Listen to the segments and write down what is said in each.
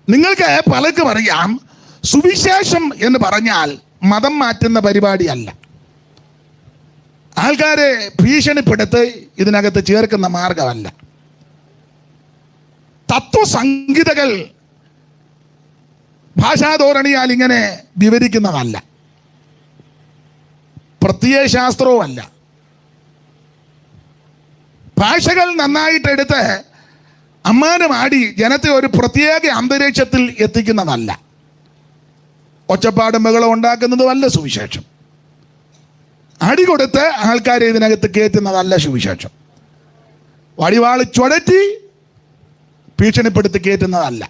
നിങ്ങൾക്ക് പലർക്കും അറിയാം, സുവിശേഷം എന്ന് പറഞ്ഞാൽ മതം മാറ്റുന്ന പരിപാടിയല്ല. ആൾക്കാരെ ഭീഷണിപ്പെടുത്ത് ഇതിനകത്ത് ചേർക്കുന്ന മാർഗമല്ല. തത്വസംഹിതകൾ ഭാഷാധോരണിയാൽ ഇങ്ങനെ വിവരിക്കുന്നതല്ല. പ്രത്യയശാസ്ത്രവുമല്ല. ഭാഷകൾ നന്നായിട്ടെടുത്ത് അമ്മാനമാടി ജനത്തെ ഒരു പ്രത്യേക അന്തരീക്ഷത്തിൽ എത്തിക്കുന്നതല്ല. ഒച്ചപ്പാടും ബഹളം ഉണ്ടാക്കുന്നതുമല്ല സുവിശേഷം. അടികൊടുത്ത് ആൾക്കാരെ ഇതിനകത്ത് കയറ്റുന്നതല്ല സുവിശേഷം. വടിവാള് ചുഴറ്റി ഭീഷണിപ്പെടുത്തി കയറ്റുന്നതല്ല.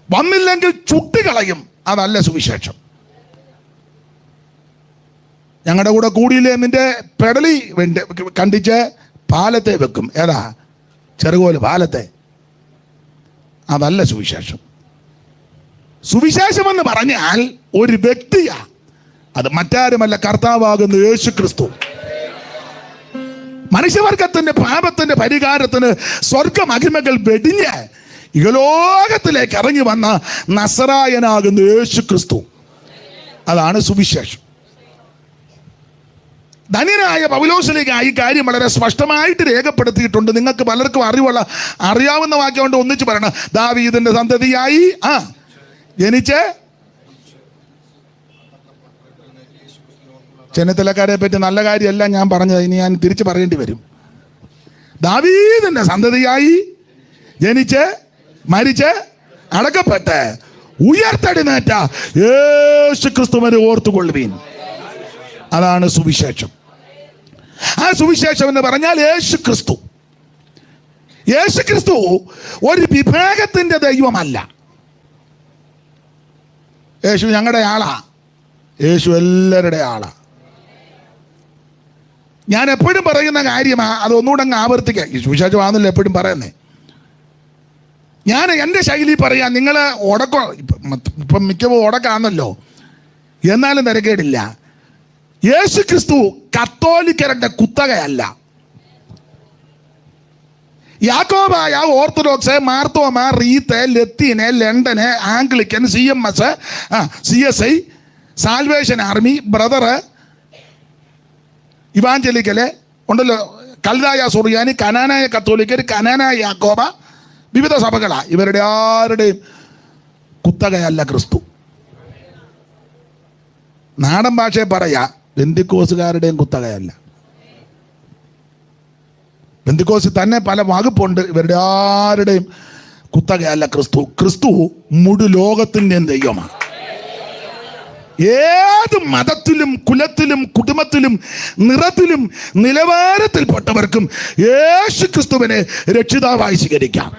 വന്നില്ലെങ്കിൽ ചുട്ടുകളയും, അതല്ല സുവിശേഷം. ഞങ്ങളുടെ കൂടെ കൂടിയില്ലേ, നിന്റെ പെടലി കണ്ടിച്ച് പാലത്തെ വെക്കും. ഏതാ? ചെറുകോല് പാലത്തെ. അതല്ല സുവിശേഷം. സുവിശേഷം എന്ന് പറഞ്ഞാൽ ഒരു വ്യക്തിയാ. അത് മറ്റാരുമല്ല, കർത്താവാകുന്ന യേശു ക്രിസ്തു. മനുഷ്യവർഗത്തിന്റെ പാപത്തിന്റെ പരിഹാരത്തിന് സ്വർഗമഹിമകൾ വെടിഞ്ഞ് ഇഹലോകത്തിലേക്ക് ഇറങ്ങി വന്ന നസറായനാകുന്ന യേശു ക്രിസ്തു. അതാണ് സുവിശേഷം. ധന്യനായ പൗലോസിലേക്ക് ഈ കാര്യം വളരെ സ്പഷ്ടമായിട്ട് രേഖപ്പെടുത്തിയിട്ടുണ്ട്. നിങ്ങൾക്ക് പലർക്കും അറിയാവുന്ന വാക്യം കൊണ്ട് ഒന്നിച്ച് പറയണം. ദാവീദിന്റെ സന്തതിയായി ജനിച്ച്. ചെന്നിത്തലക്കാരെ പറ്റി നല്ല കാര്യമല്ല ഞാൻ പറഞ്ഞത്, ഇനി ഞാൻ തിരിച്ചു പറയേണ്ടി വരും. ദാവീദിന്റെ സന്തതിയായി ജനിച്ച് മരിച്ച് അടക്കപ്പെട്ട് ഉയർത്തെഴുന്നേറ്റ യേശു ക്രിസ്തുവിനെ ഓർത്തുകൊള്ളുവീൻ. അതാണ് സുവിശേഷം. ആ സുവിശേഷം എന്ന് പറഞ്ഞാൽ യേശു ക്രിസ്തു. യേശു ക്രിസ്തു ഒരു വിഭാഗത്തിന്റെ ദൈവമല്ല. യേശു ഞങ്ങളുടെ ആളാ. യേശു എല്ലാവരുടെ ആളാ. ഞാൻ എപ്പോഴും പറയുന്ന കാര്യമാ, അതൊന്നുകൂടെ അങ്ങ് ആവർത്തിക്കാം. ഈ സുവിശേഷമാണല്ലോ എപ്പോഴും പറയുന്നേ. ഞാൻ എൻ്റെ ശൈലി പറയാം. നിങ്ങൾ ഇപ്പം മിക്കവും ഉടക്കാന്നല്ലോ, എന്നാലും തിരക്കേടില്ല. യേശു ക്രിസ്തു കത്തോലിക്കരുടെ കുത്തകയല്ല. യാക്കോബായ, ഓർത്തഡോക്സ്, മാർത്തോമ, റീത്ത്, ലത്തീന്, London, Anglican, CMS, CSI, salvation army, brother, evangelical ഉണ്ടല്ലോ, കൽദായ സുറിയാനി, കനാനായ കത്തോലിക്കർ, കനാനായ യാക്കോബ, വിവിധ സഭകളാ. ഇവരുടെ ആരുടെയും കുത്തകയല്ല ക്രിസ്തു. നാടൻ ഭാഷയെ പറയാ, ബെന്തിക്കോസുകാരുടെയും കുത്തകയല്ല. ബെന്തിക്കോസിൽ തന്നെ പല വകുപ്പുണ്ട്. ഇവരുടെ ആരുടെയും കുത്തകയല്ല ക്രിസ്തു. ക്രിസ്തു മുഴു ലോകത്തിൻ്റെയും ദൈവമാണ്. ഏത് മതത്തിലും കുലത്തിലും കുടുംബത്തിലും നിറത്തിലും നിലവാരത്തിൽപ്പെട്ടവർക്കും യേശു ക്രിസ്തുവിനെ രക്ഷിതാവായി സ്വീകരിക്കാം.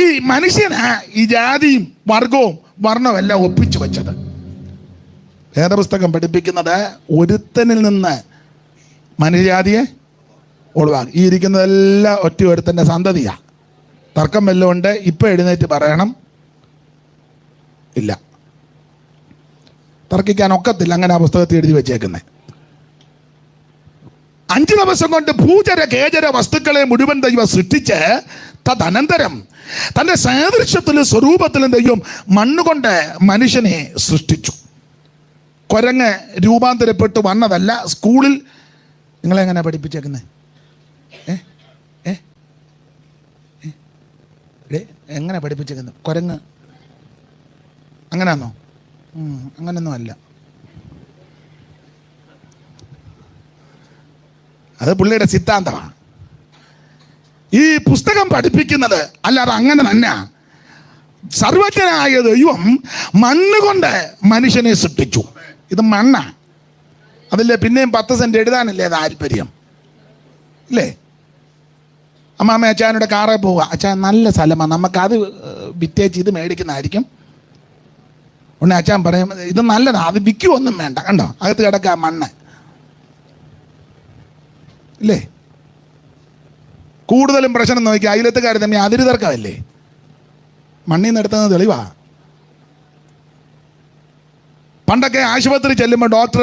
ഈ മനുഷ്യന് ഈ ജാതിയും വർഗവും വർണ്ണവും എല്ലാം ഒപ്പിച്ചു വെച്ചത്. വേദപുസ്തകം പഠിപ്പിക്കുന്നത് ഒരുത്തനിൽ നിന്ന് മനുഷ്യജാതിയെ ഒഴിവാക്കി. ഈ ഇരിക്കുന്നതെല്ലാം ഒറ്റ ഒരുത്തൻ്റെ സന്തതിയാ. തർക്കം വല്ലതും ഉണ്ട്, ഇപ്പം എഴുന്നേറ്റ് പറയണം. ഇല്ല, തർക്കിക്കാൻ ഒക്കത്തില്ല. അങ്ങനെ ആ പുസ്തകത്തിൽ എഴുതി വെച്ചേക്കുന്നത്. 5 ദിവസം കൊണ്ട് ഭൂചര കേചര വസ്തുക്കളെ മുഴുവൻ ദൈവം സൃഷ്ടിച്ച് തദനന്തരം തൻ്റെ സാദൃശ്യത്തിലും സ്വരൂപത്തിലും ദൈവം മണ്ണുകൊണ്ട് മനുഷ്യനെ സൃഷ്ടിച്ചു. കുരങ്ങ് രൂപാന്തരപ്പെട്ട് വന്നതല്ല. സ്കൂളിൽ നിങ്ങളെങ്ങനെ പഠിപ്പിച്ചേക്കുന്നത്? എങ്ങനെ പഠിപ്പിച്ചേക്കുന്നത്? കുരങ്ങ് അങ്ങനെയാണോ? അങ്ങനൊന്നും അല്ല. അത് പുള്ളിയുടെ സിദ്ധാന്തമാണ്. ഈ പുസ്തകം പഠിപ്പിക്കുന്നത് അല്ലാതെ അങ്ങനെ തന്നെ. സർവജ്ഞനായ ദൈവം മണ്ണുകൊണ്ട് മനുഷ്യനെ സൃഷ്ടിച്ചു. ഇത് മണ്ണാ. അതില്ലേ പിന്നെയും 10 സെന്റ് എഴുതാനില്ലേ താല്പര്യം ഇല്ലേ? അമ്മാമ്മ അച്ചായനോട് കാറേ പോവുക, അച്ചായൻ നല്ല സ്ഥലമാണ്, നമുക്കത് വിറ്റേച്ച് ഇത് മേടിക്കുന്നതായിരിക്കും. ഉടനെ അച്ചാൻ പറയും ഇത് നല്ലതാ, അത് വിൽക്കുമൊന്നും വേണ്ട, കണ്ടോ അകത്ത് കിടക്കുക മണ്ണ് ഇല്ലേ? കൂടുതലും പ്രശ്നം നോക്കി അയലത്തുകാർ തമ്മിൽ അതിര് തർക്കമല്ലേ? മണ്ണിൽ നിന്ന് എടുത്തത് തെളിവാ. പണ്ടൊക്കെ ആശുപത്രി ചെല്ലുമ്പോൾ ഡോക്ടർ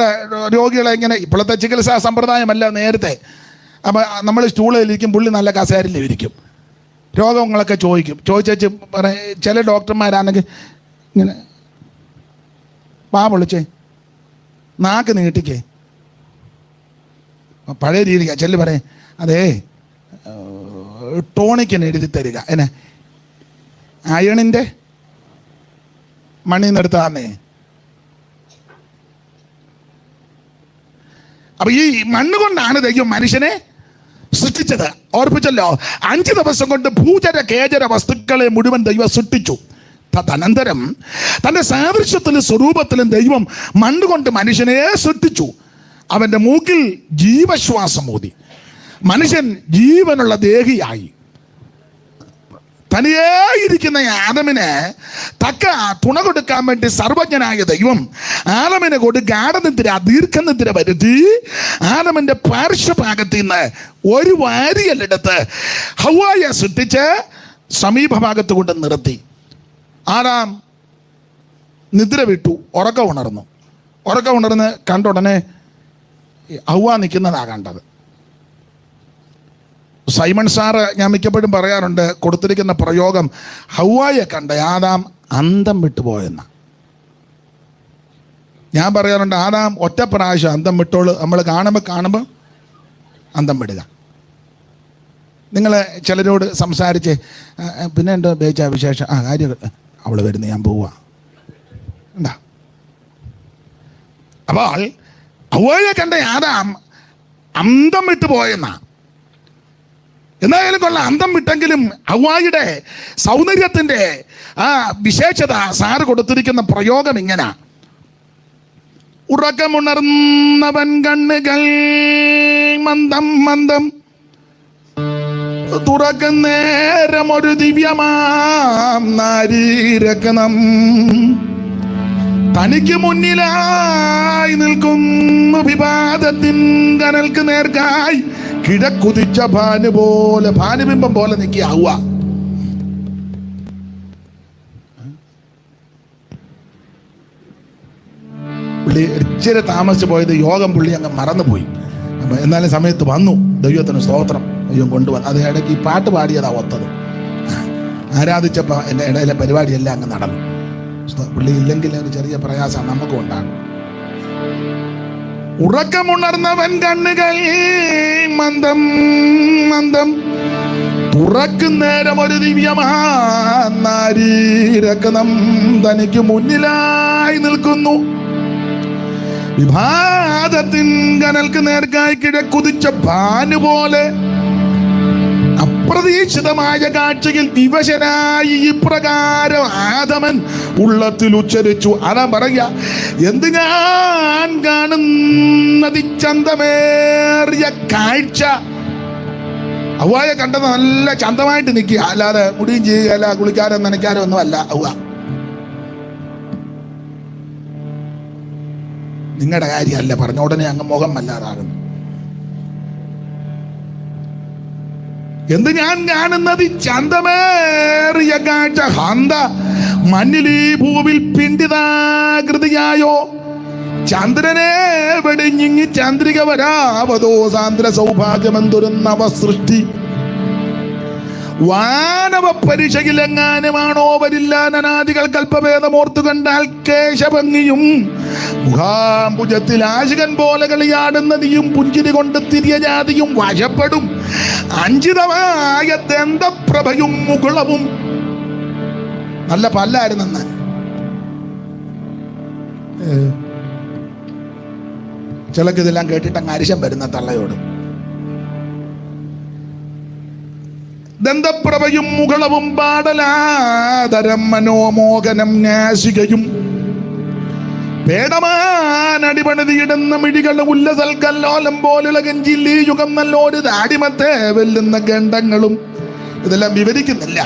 രോഗികളെ ഇങ്ങനെ, ഇപ്പോഴത്തെ ചികിത്സാ സമ്പ്രദായമല്ല നേരത്തെ. അപ്പം നമ്മൾ സ്റ്റൂളിലിരിക്കും, പുള്ളി നല്ല കസേരയിൽ ഇരിക്കും. രോഗങ്ങളൊക്കെ ചോദിച്ചു ചില ഡോക്ടർമാരാണെങ്കിൽ ഇങ്ങനെ വാ പൊളിച്ചേ, നാക്ക് നീട്ടിക്കേ, പഴയ രീതിക്കാ ചെല്ലു പറയേ, അതേ ടോണിക്കിന് എഴുതി തരിക, എന്നെ അയണിൻ്റെ മണ്ണിൽ നിന്നെടുത്താന്നേ. അപ്പൊ ഈ മണ്ണ് കൊണ്ടാണ് ദൈവം മനുഷ്യനെ സൃഷ്ടിച്ചത്. ഓർപ്പിച്ചല്ലോ, 5 ദിവസം കൊണ്ട് ഭൂചര കേചര വസ്തുക്കളെ മുഴുവൻ ദൈവം സൃഷ്ടിച്ചു. തദനന്തരം തൻ്റെ സാദൃശ്യത്തിലും സ്വരൂപത്തിലും ദൈവം മണ്ണുകൊണ്ട് മനുഷ്യനെ സൃഷ്ടിച്ചു. അവൻ്റെ മൂക്കിൽ ജീവശ്വാസം ഊതി മനുഷ്യൻ ജീവനുള്ള ദേഹിയായി. തനിയേ ഇരിക്കുന്ന ആദമിന് തക്ക തുണ കൊടുക്കാൻ വേണ്ടി സർവജ്ഞനായ ദൈവം ആദമിനെ കൊണ്ട് ഗാഠനിദ്ര ദീർഘനിദ്ര വരുത്തി ആദമിന്റെ പാർശ്വഭാഗത്ത് നിന്ന് ഒരു വാരിയെടുത്ത് ഹവ്വായെ സൃഷ്ടിച്ച് സമീപഭാഗത്ത് കൊണ്ട് നിർത്തി. ആദാം നിദ്ര വിട്ടു, ഉറക്കം ഉണർന്ന് കണ്ട ഉടനെ ഹവ്വ നിൽക്കുന്നതാണ് കണ്ടത്. സൈമൺ സാറ് ഞാൻ മിക്കപ്പോഴും പറയാറുണ്ട്, കൊടുത്തിരിക്കുന്ന പ്രയോഗം ഹവ്വായെ കണ്ട് ആദാം അന്തം വിട്ടുപോയെന്ന. ഞാൻ പറയാറുണ്ട്, ആദാം ഒറ്റ പ്രാവശ്യം അന്തം വിട്ടോളൂ. നമ്മൾ കാണുമ്പോൾ അന്തം വിടുക. നിങ്ങൾ ചിലരോട് സംസാരിച്ച് പിന്നെ എൻ്റെ ബേച്ച വിശേഷം കാര്യം അവൾ വരുന്ന ഞാൻ പോവുക എന്താ. അപ്പോൾ ഹവ്വായെ കണ്ട ആദാം അന്തം വിട്ടു പോയെന്ന. എന്തായാലും കൊള്ളാം, അന്തം വിട്ടെങ്കിലും ഹവ്വായുടെ സൗന്ദര്യത്തിൻ്റെ ആ വിശേഷത സാറ് കൊടുത്തിരിക്കുന്ന പ്രയോഗം ഇങ്ങനെ: ഉറക്കമുണർന്നവൻ കണ്ണുകൾ മന്ദം മന്ദം തുറക്കുന്നേരം ഒരു ദിവ്യമാം നാരീരത്നം തനിക്ക് മുന്നിലായി നിൽക്കുന്നു വിവാദത്തിൻ കനൽക്ക് നേർക്കായി കിഴക്കുതിച്ച ഭാനുബിംബം പോലെ നിൽക്കുക ഹവ്വ. പുള്ളി ഇച്ചിരി താമസിച്ച് പോയത് യോഗം പുള്ളി അങ്ങ് മറന്നുപോയി. അപ്പം എന്നാലും സമയത്ത് വന്നു. ദൈവത്തിന് സ്തോത്രം, ദൈവം കൊണ്ടുവന്നു. അത് ഇടയ്ക്ക് ഈ പാട്ട് പാടിയതാ ഒത്തത്. ആരാധിച്ചപ്പോൾ എൻ്റെ ഇടയിലെ പരിപാടിയെല്ലാം അങ്ങ് നടന്നു. പുള്ളി ഇല്ലെങ്കിൽ ഒരു ചെറിയ പ്രയാസം നമുക്കും ഉണ്ടാകും. ഉറക്കമുണർന്നവൻ കണ്ണുകൾ മന്ദം മന്ദം തുറക്കുന്നേരം ഒരു ദിവ്യമാരീരത്നം തനിക്ക് മുന്നിലായി നിൽക്കുന്നു വിവാദത്തിൻ കനൽക്ക് നേർക്കായി കിഴക്കുതിച്ച ഭാനുപോലെ. അപ്രതീക്ഷിതമായ കാഴ്ചയിൽ വിവശനായി ഇപ്രകാരം ആദമൻ ഉള്ളത്തിൽ ഉച്ചരിച്ചു. അതാ പറയാ, എന്ത് ഞാൻ കാണുന്നത് ചന്തമേറിയ കാഴ്ച. ഹവ്വായെ കണ്ടത് നല്ല ചന്തമായിട്ട് നിൽക്കുക, അല്ലാതെ മുടിയും ചെയ്യുകയല്ല, കുളിക്കാരോ നനയ്ക്കാരോ ഒന്നും അല്ല ഹവ്വ. നിങ്ങളുടെ കാര്യമല്ല പറഞ്ഞ ഉടനെ അങ്ങ് മുഖം വല്ലാതാകുന്നു. എന്ത് ഞാൻ കാണുന്നത് ചന്തമേറിയ കാഴ്ച. ഹന്ത മണ്ണിലീ ഭൂവിൽ പിണ്ടിതാകൃതിയായോ ചന്ദ്രനെ വെടിഞ്ഞിങ്ങി ചന്ദ്രിക വരാവതോ സാന്ദ്ര സൗഭാഗ്യമെന്തൊരു നവസൃഷ്ടി. വാനവ പരിശയിലെങ്ങാനുമാണോ വരില്ല നനാദികൾ കൽപ്പഭേദമോർത്തു കണ്ടാൽ കേശഭംഗിയും മുഖാംബുജത്തിൽ ആശികൻ പോലെ കളിയാടുന്ന നീയും പുഞ്ചിരി കൊണ്ട് തിരിയ ജാതിയും വശപ്പെടും അഞ്ചിതമായ ദന്തപ്രഭയും മുകുളവും. നല്ല പല്ലായിരുന്നെന്ന് ചിലക്കിതെല്ലാം കേട്ടിട്ട് അങ്ങ് അരിശം വരുന്ന തള്ളയോട്. ദന്തപ്രഭയും മുകളവും പാടലാതരം മനോമോഹനം നാസികയും പേടമാനടിപണിതിയിടുന്ന മിഴികളും ഉല്ലസൽക്കല്ലോലം പോലുലകൻ ജില്ലി യുഗം നല്ലൊരു താടിമത്തെ വെല്ലുന്ന ഗണ്ഡങ്ങളും. ഇതെല്ലാം വിവരിക്കുന്നില്ല.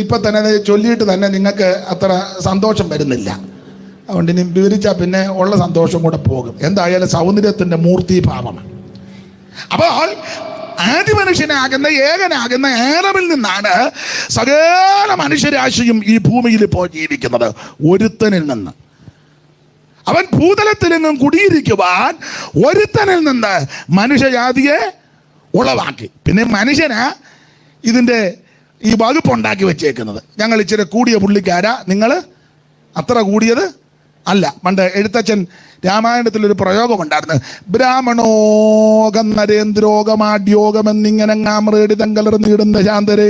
ഇപ്പൊ തന്നെ ചൊല്ലിയിട്ട് തന്നെ നിങ്ങൾക്ക് അത്ര സന്തോഷം വരുന്നില്ല. അതുകൊണ്ട് ഇനി വിവരിച്ചാൽ പിന്നെ ഉള്ള സന്തോഷം കൂടെ പോകും. എന്തായാലും സൗന്ദര്യത്തിന്റെ മൂർത്തിഭാവമാണ്. അപ്പോൾ ആദ്യ മനുഷ്യനാകുന്ന ഏകനാകുന്ന ആദമിൽ നിന്നാണ് സകല മനുഷ്യരാശിയും ഈ ഭൂമിയിൽ ഇപ്പോൾ ജീവിക്കുന്നത്. ഒരുത്തനിൽ നിന്ന്. അവൻ ഭൂതലത്തിലെങ്ങും കുടിയിരിക്കുവാൻ ഒരുത്തനിൽ നിന്ന് മനുഷ്യജാതിയെ ഉളവാക്കി. പിന്നെ മനുഷ്യന് ഇതിൻ്റെ ഈ വകുപ്പ് ഉണ്ടാക്കി വെച്ചേക്കുന്നത്. ഞങ്ങൾ ഇച്ചിരി കൂടിയ പുള്ളിക്കാരാ, നിങ്ങൾ അത്ര കൂടിയത് അല്ല. പണ്ട് എഴുത്തച്ഛൻ രാമായണത്തിലൊരു പ്രയോഗമുണ്ടായിരുന്നു. ബ്രാഹ്മണോകം നരേന്ദ്രോഗമാഡ്യോഗം എന്നിങ്ങനെ ആമ്രേടി തങ്കലർ നീടുന്ന ശാന്തരെ.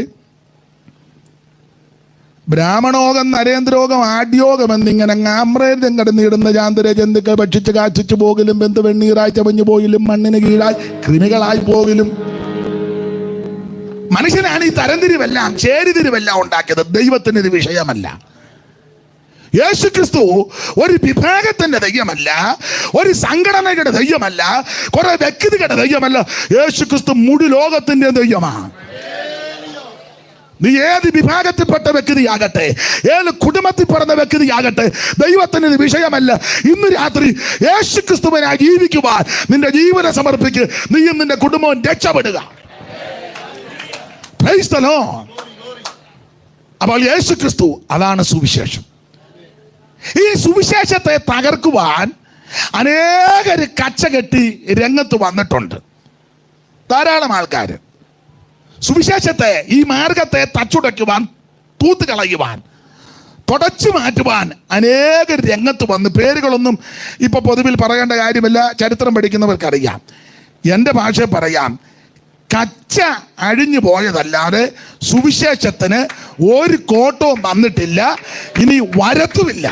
ബ്രാഹ്മണോകം നരേന്ദ്രോഗം ആഡ്യോഗം എന്നിങ്ങനെ ആമ്രേടി തങ്കട നീടുന്ന ശാന്തരെ. ജന്തുക്കൾ ഭക്ഷിച്ച് കാച്ചിച്ചു പോകിലും ബന്ധു വെണ്ണീറായി ചമഞ്ഞു പോയിലും മണ്ണിന് കീഴായി കൃമികളായി പോകിലും. മനുഷ്യനാണ് ഈ തരംതിരിവെല്ലാം ചേരിതിരിവെല്ലാം ഉണ്ടാക്കിയത്. ദൈവത്തിന് ഇത് വിഷയമല്ല. യേശു ക്രിസ്തു ഒരു വിഭാഗത്തിന്റെ ദൈവമല്ല, ഒരു സംഘടനയുടെ ദൈവമല്ല, കുറെ വ്യക്തികളുടെ ദൈവമല്ല. യേശു ക്രിസ്തു മുഴു ലോകത്തിന്റെ ദൈവമാണ്. നീ ഏത് വിഭാഗത്തിൽപ്പെട്ട വ്യക്തിയാകട്ടെ, ഏത് കുടുംബത്തിൽ പിറന്ന വ്യക്തിയാകട്ടെ, ദൈവത്തിന് ഇത് വിഷയമല്ല. ഇന്ന് രാത്രി യേശു ക്രിസ്തുവിനായി ജീവിക്കുവാൻ നിന്റെ ജീവനെ സമർപ്പിക്ക്. നീയും നിന്റെ കുടുംബവും രക്ഷപ്പെടുക. Praise the Lord. അപ്പോൾ യേശു ക്രിസ്തു, അതാണ് സുവിശേഷം. ഈ സുവിശേഷത്തെ തകർക്കുവാൻ അനേകര് കച്ചകെട്ടി രംഗത്ത് വന്നിട്ടുണ്ട്. ധാരാളം ആൾക്കാർ സുവിശേഷത്തെ, ഈ മാർഗത്തെ തച്ചുടയ്ക്കുവാൻ, തൂത്തുകളയുവാൻ, തുടച്ചു മാറ്റുവാൻ അനേകർ രംഗത്ത് വന്ന്. പേരുകളൊന്നും ഇപ്പൊ പൊതുവിൽ പറയേണ്ട കാര്യമില്ല, ചരിത്രം പഠിക്കുന്നവർക്കറിയാം. എൻ്റെ ഭാഷ പറയാം, കച്ച അഴിഞ്ഞു പോയതല്ലാതെ സുവിശേഷത്തിന് ഒരു കോട്ടവും വന്നിട്ടില്ല, ഇനി വരത്തുമില്ല.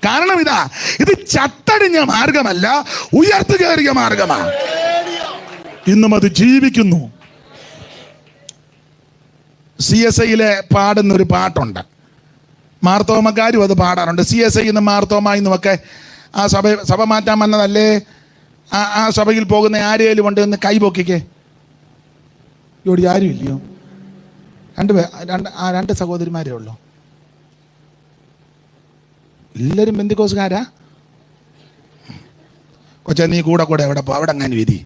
കാരണം ഇതാ, ഇത് ചത്തടിഞ്ഞ മാർഗമല്ല, ഉയർത്തു കയറിയ മാർഗമാണ്. ഇന്നും അത് ജീവിക്കുന്നു. CSIയിലെ പാടുന്നൊരു പാട്ടുണ്ട്, മാർത്തോമക്കാരും അത് പാടാറുണ്ട്. CSI എന്നും മാർത്തോമ എന്നുമൊക്കെ ആ സഭ മാറ്റാൻ വന്നതല്ലേ. ആ സഭയിൽ പോകുന്ന ആരെയും കൊണ്ട് ഒന്ന് കൈപൊക്കിക്കേ. ഇവിടെ ആരും ഇല്ലയോ? രണ്ട് സഹോദരിമാരേ ഉള്ളൂ. എല്ലാവരും ബന്ധുക്കോസുകാരാ? കൊച്ചാ, നീ കൂടെ എവിടെ പോ, അവിടെ അങ്ങനെ വിധി.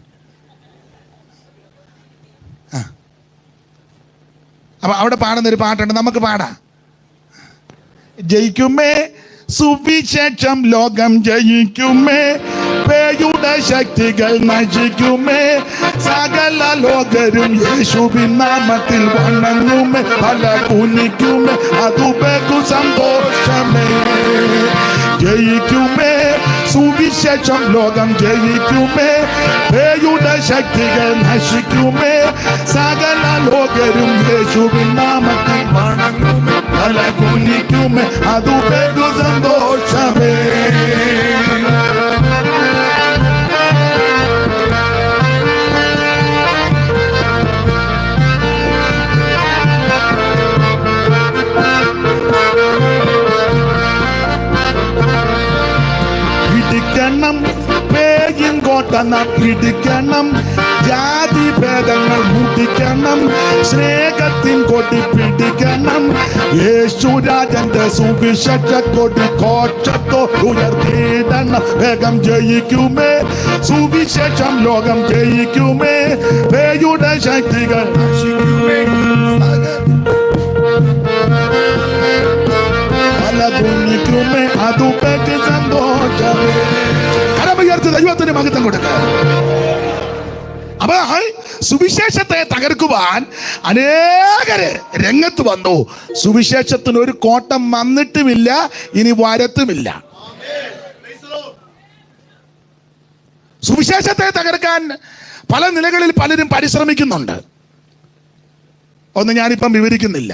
അപ്പൊ അവിടെ പാടുന്നൊരു പാട്ടുണ്ട്, നമുക്ക് പാടാം. ജയിക്കുമേ സുവിശേഷം, ലോകം ജയിക്കുമേ, പേയുടെ ശക്തികൾ നശിക്കുമേ, സകല ലോകരും യേശുവിൻ നാമത്തിൽ വണങ്ങുമേ, പല കുനിക്കുമേ, അതു ബഹു സന്തോഷമേ. ജയിക്കുമേ സുവിശേഷം, ലോകം ജയിക്കുമേ, പേയുടെ ശക്തികൾ നശിക്കുമേ, സകല ലോകരും യേശുവിൻ നാമത്തിൽ വണങ്ങുമേ, പല കുനിക്കുമേ, അതു ബഹു സന്തോഷമേ. പിടിക്കണം, ജാതി ഭേദങ്ങൾ മുടിക്കണം, സ്നേഹത്തിൻ കൊടി പിടിക്കണം, യേശുരാജന്റെ സുവിശേഷ കൊടി കോച്ചത്തോ ഉയർത്തിയിടണം. വേഗം ജയിക്കുമേ സുവിശേഷം, ലോകം ജയിക്കുമേ, പേയുടെ ശക്തികൾ നശിക്കുമേ, കുനിക്കുമേ, അതു ബഹു സന്തോഷമേ. കരമുയർത്തി ദൈവത്തിന് മഹത്വം കൊടുക്കുക. അപ്പോൾ സുവിശേഷത്തെ തകർക്കുവാൻ അനേകര് രംഗത്ത് വന്നു. സുവിശേഷത്തിന് ഒരു കോട്ടം വന്നിട്ടുമില്ല, ഇനി വരത്തുമില്ല. സുവിശേഷത്തെ തകർക്കാൻ പല നിലകളിൽ പലരും പരിശ്രമിക്കുന്നുണ്ട്. ഒന്നും ഞാനിപ്പം വിവരിക്കുന്നില്ല.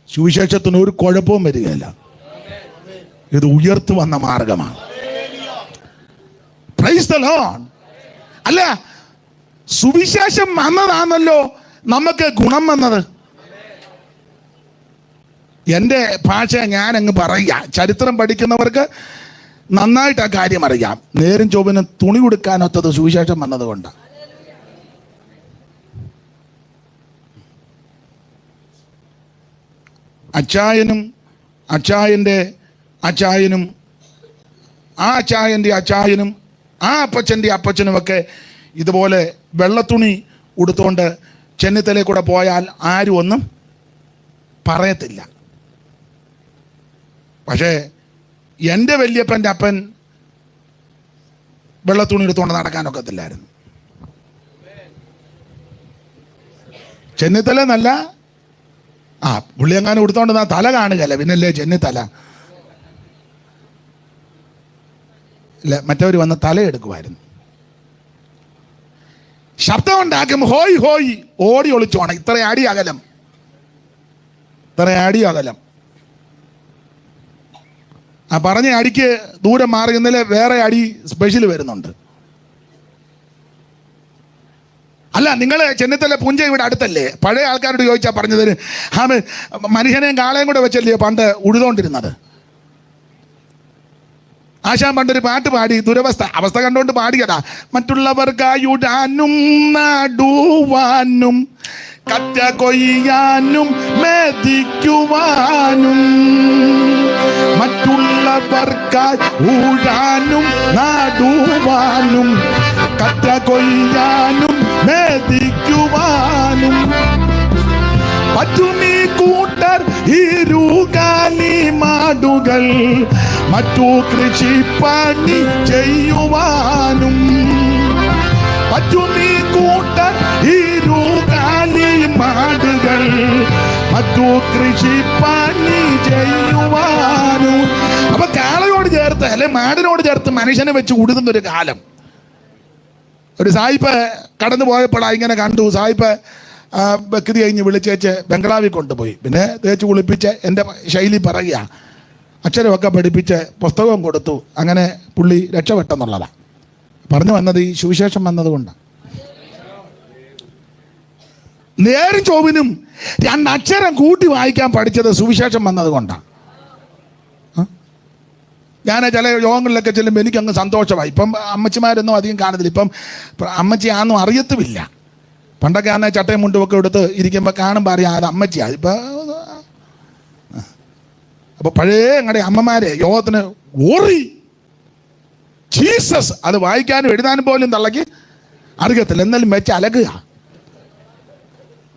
സുവിശേഷത്തിന് ഒരു കുഴപ്പവും വരികയില്ല. ഇത് ഉയർത്തു വന്ന മാർഗമാണ്. Price the Lord. അല്ല, സുവിശേഷം വന്നതാണല്ലോ നമുക്ക് ഗുണം വന്നത്. എൻ്റെ ഭാഷ ഞാൻ അങ്ങ് പറയുക. ചരിത്രം പഠിക്കുന്നവർക്ക് നന്നായിട്ട് ആ കാര്യം അറിയാം. നേരും ചൊവ്വന് തുണി കൊടുക്കാനൊത്തത് സുവിശേഷം വന്നത് കൊണ്ടാണ്. അച്ചായനും അച്ചായൻ്റെ അച്ചായനും ആ അച്ചായൻ്റെ അച്ചായനും ആ അപ്പച്ചൻ്റെ അപ്പച്ചനുമൊക്കെ ഇതുപോലെ വെള്ളത്തുണി ഉടുത്തുകൊണ്ട് ചെന്നിത്തലയിൽ കൂടെ പോയാൽ ആരും ഒന്നും പറയത്തില്ല. പക്ഷേ എൻ്റെ വല്യപ്പൻ്റെ അപ്പൻ വെള്ളത്തുണി എടുത്തുകൊണ്ട് നടക്കാനൊക്കത്തില്ലായിരുന്നു. ചെന്നിത്തല എന്നല്ല, പുള്ളിയെങ്ങാനും കൊടുത്തോണ്ട് തല കാണുകയല്ല, പിന്നല്ലേ ചെന്നിത്തല. ഇല്ല, മറ്റവർ വന്ന് തലയെടുക്കുമായിരുന്നു. ശബ്ദം ഉണ്ടാക്കും, ഹോയ് ഹോയ്, ഓടി ഒളിച്ചോണം. ഇത്ര അടി അകലം. പറഞ്ഞ അടിക്ക് ദൂരം മാറി ഇന്നലെ വേറെ അടി സ്പെഷ്യൽ വരുന്നുണ്ട്. അല്ല, നിങ്ങൾ ചെന്നിത്തല പുഞ്ച ഇവിടെ അടുത്തല്ലേ? പഴയ ആൾക്കാരോട് ചോദിച്ചാൽ പറഞ്ഞത് മനുഷ്യനെയും കാളയും കൂടെ വെച്ചല്ലേ പണ്ട് ഉഴുതോണ്ടിരുന്നത്. ആശാൻ പണ്ടൊരു പാട്ട് പാടി, അവസ്ഥ കണ്ടുകൊണ്ട് പാടിയതാ. മറ്റുള്ളവർക്കായുടാനും നടുവാനും കറ്റ കൊയ്യാനും മെതിക്കുവാനും, മറ്റുള്ളവർക്കായി ഊഴാനും നടുവാനും കറ്റ കൊയ്യാനും മെതിക്കുവാനും പറ്റുമീ കൂട്ടർ ഇരുകാലി മാടുകൾ മറ്റു കൃഷിപ്പണി ചെയ്യുവാനും. പറ്റുമീ കൂട്ടർ ഇരുകാലി മാടുകൾ മറ്റു കൃഷിപ്പണി ചെയ്യുവാനും. അപ്പൊ കാളയോട് ചേർത്ത് അല്ലെ മാടിനോട് ചേർത്ത് മനുഷ്യനെ വെച്ച് ഉടുന്നൊരു കാലം. ഒരു സായിപ്പ് കടന്നു പോയപ്പോഴാ ഇങ്ങനെ കണ്ടു. സായിപ്പ് ബക്രി കഴിഞ്ഞ് വിളിച്ചേച്ച് ബംഗ്ലാവിൽ കൊണ്ടുപോയി. പിന്നെ തേച്ച് കുളിപ്പിച്ച്, എൻ്റെ ശൈലി പറയുക, അക്ഷരമൊക്കെ പഠിപ്പിച്ച് പുസ്തകവും കൊടുത്തു. അങ്ങനെ പുള്ളി രക്ഷപ്പെട്ടെന്നുള്ളതാണ്. പറഞ്ഞു വന്നത് ഈ സുവിശേഷം വന്നതുകൊണ്ടാണ്. നേരും ചൊവ്വിനും രണ്ടക്ഷരം കൂട്ടി വായിക്കാൻ പഠിച്ചത് സുവിശേഷം വന്നതുകൊണ്ടാണ്. ഞാൻ ചില യോഗങ്ങളിലൊക്കെ ചെല്ലുമ്പോൾ എനിക്കങ്ങ് സന്തോഷമായി. ഇപ്പം അമ്മച്ചിമാരൊന്നും അധികം കാണുന്നില്ല. ഇപ്പം അമ്മച്ചി ആന്നും അറിയത്തുമില്ല. പണ്ടൊക്കെ ആണെ ചട്ടയും മുണ്ടുമൊക്കെ എടുത്ത് ഇരിക്കുമ്പോൾ കാണുമ്പോൾ അറിയാം അത് അമ്മച്ചിയാണ്. അപ്പോൾ പഴയ ഞങ്ങളുടെ അമ്മമാരെ യോഗത്തിന് ഓറി ജീസസ് അത് വായിക്കാനും എഴുതാനും പോലും തള്ളക്ക് അറിയത്തില്ല. എന്നാലും വെച്ച് അലകുക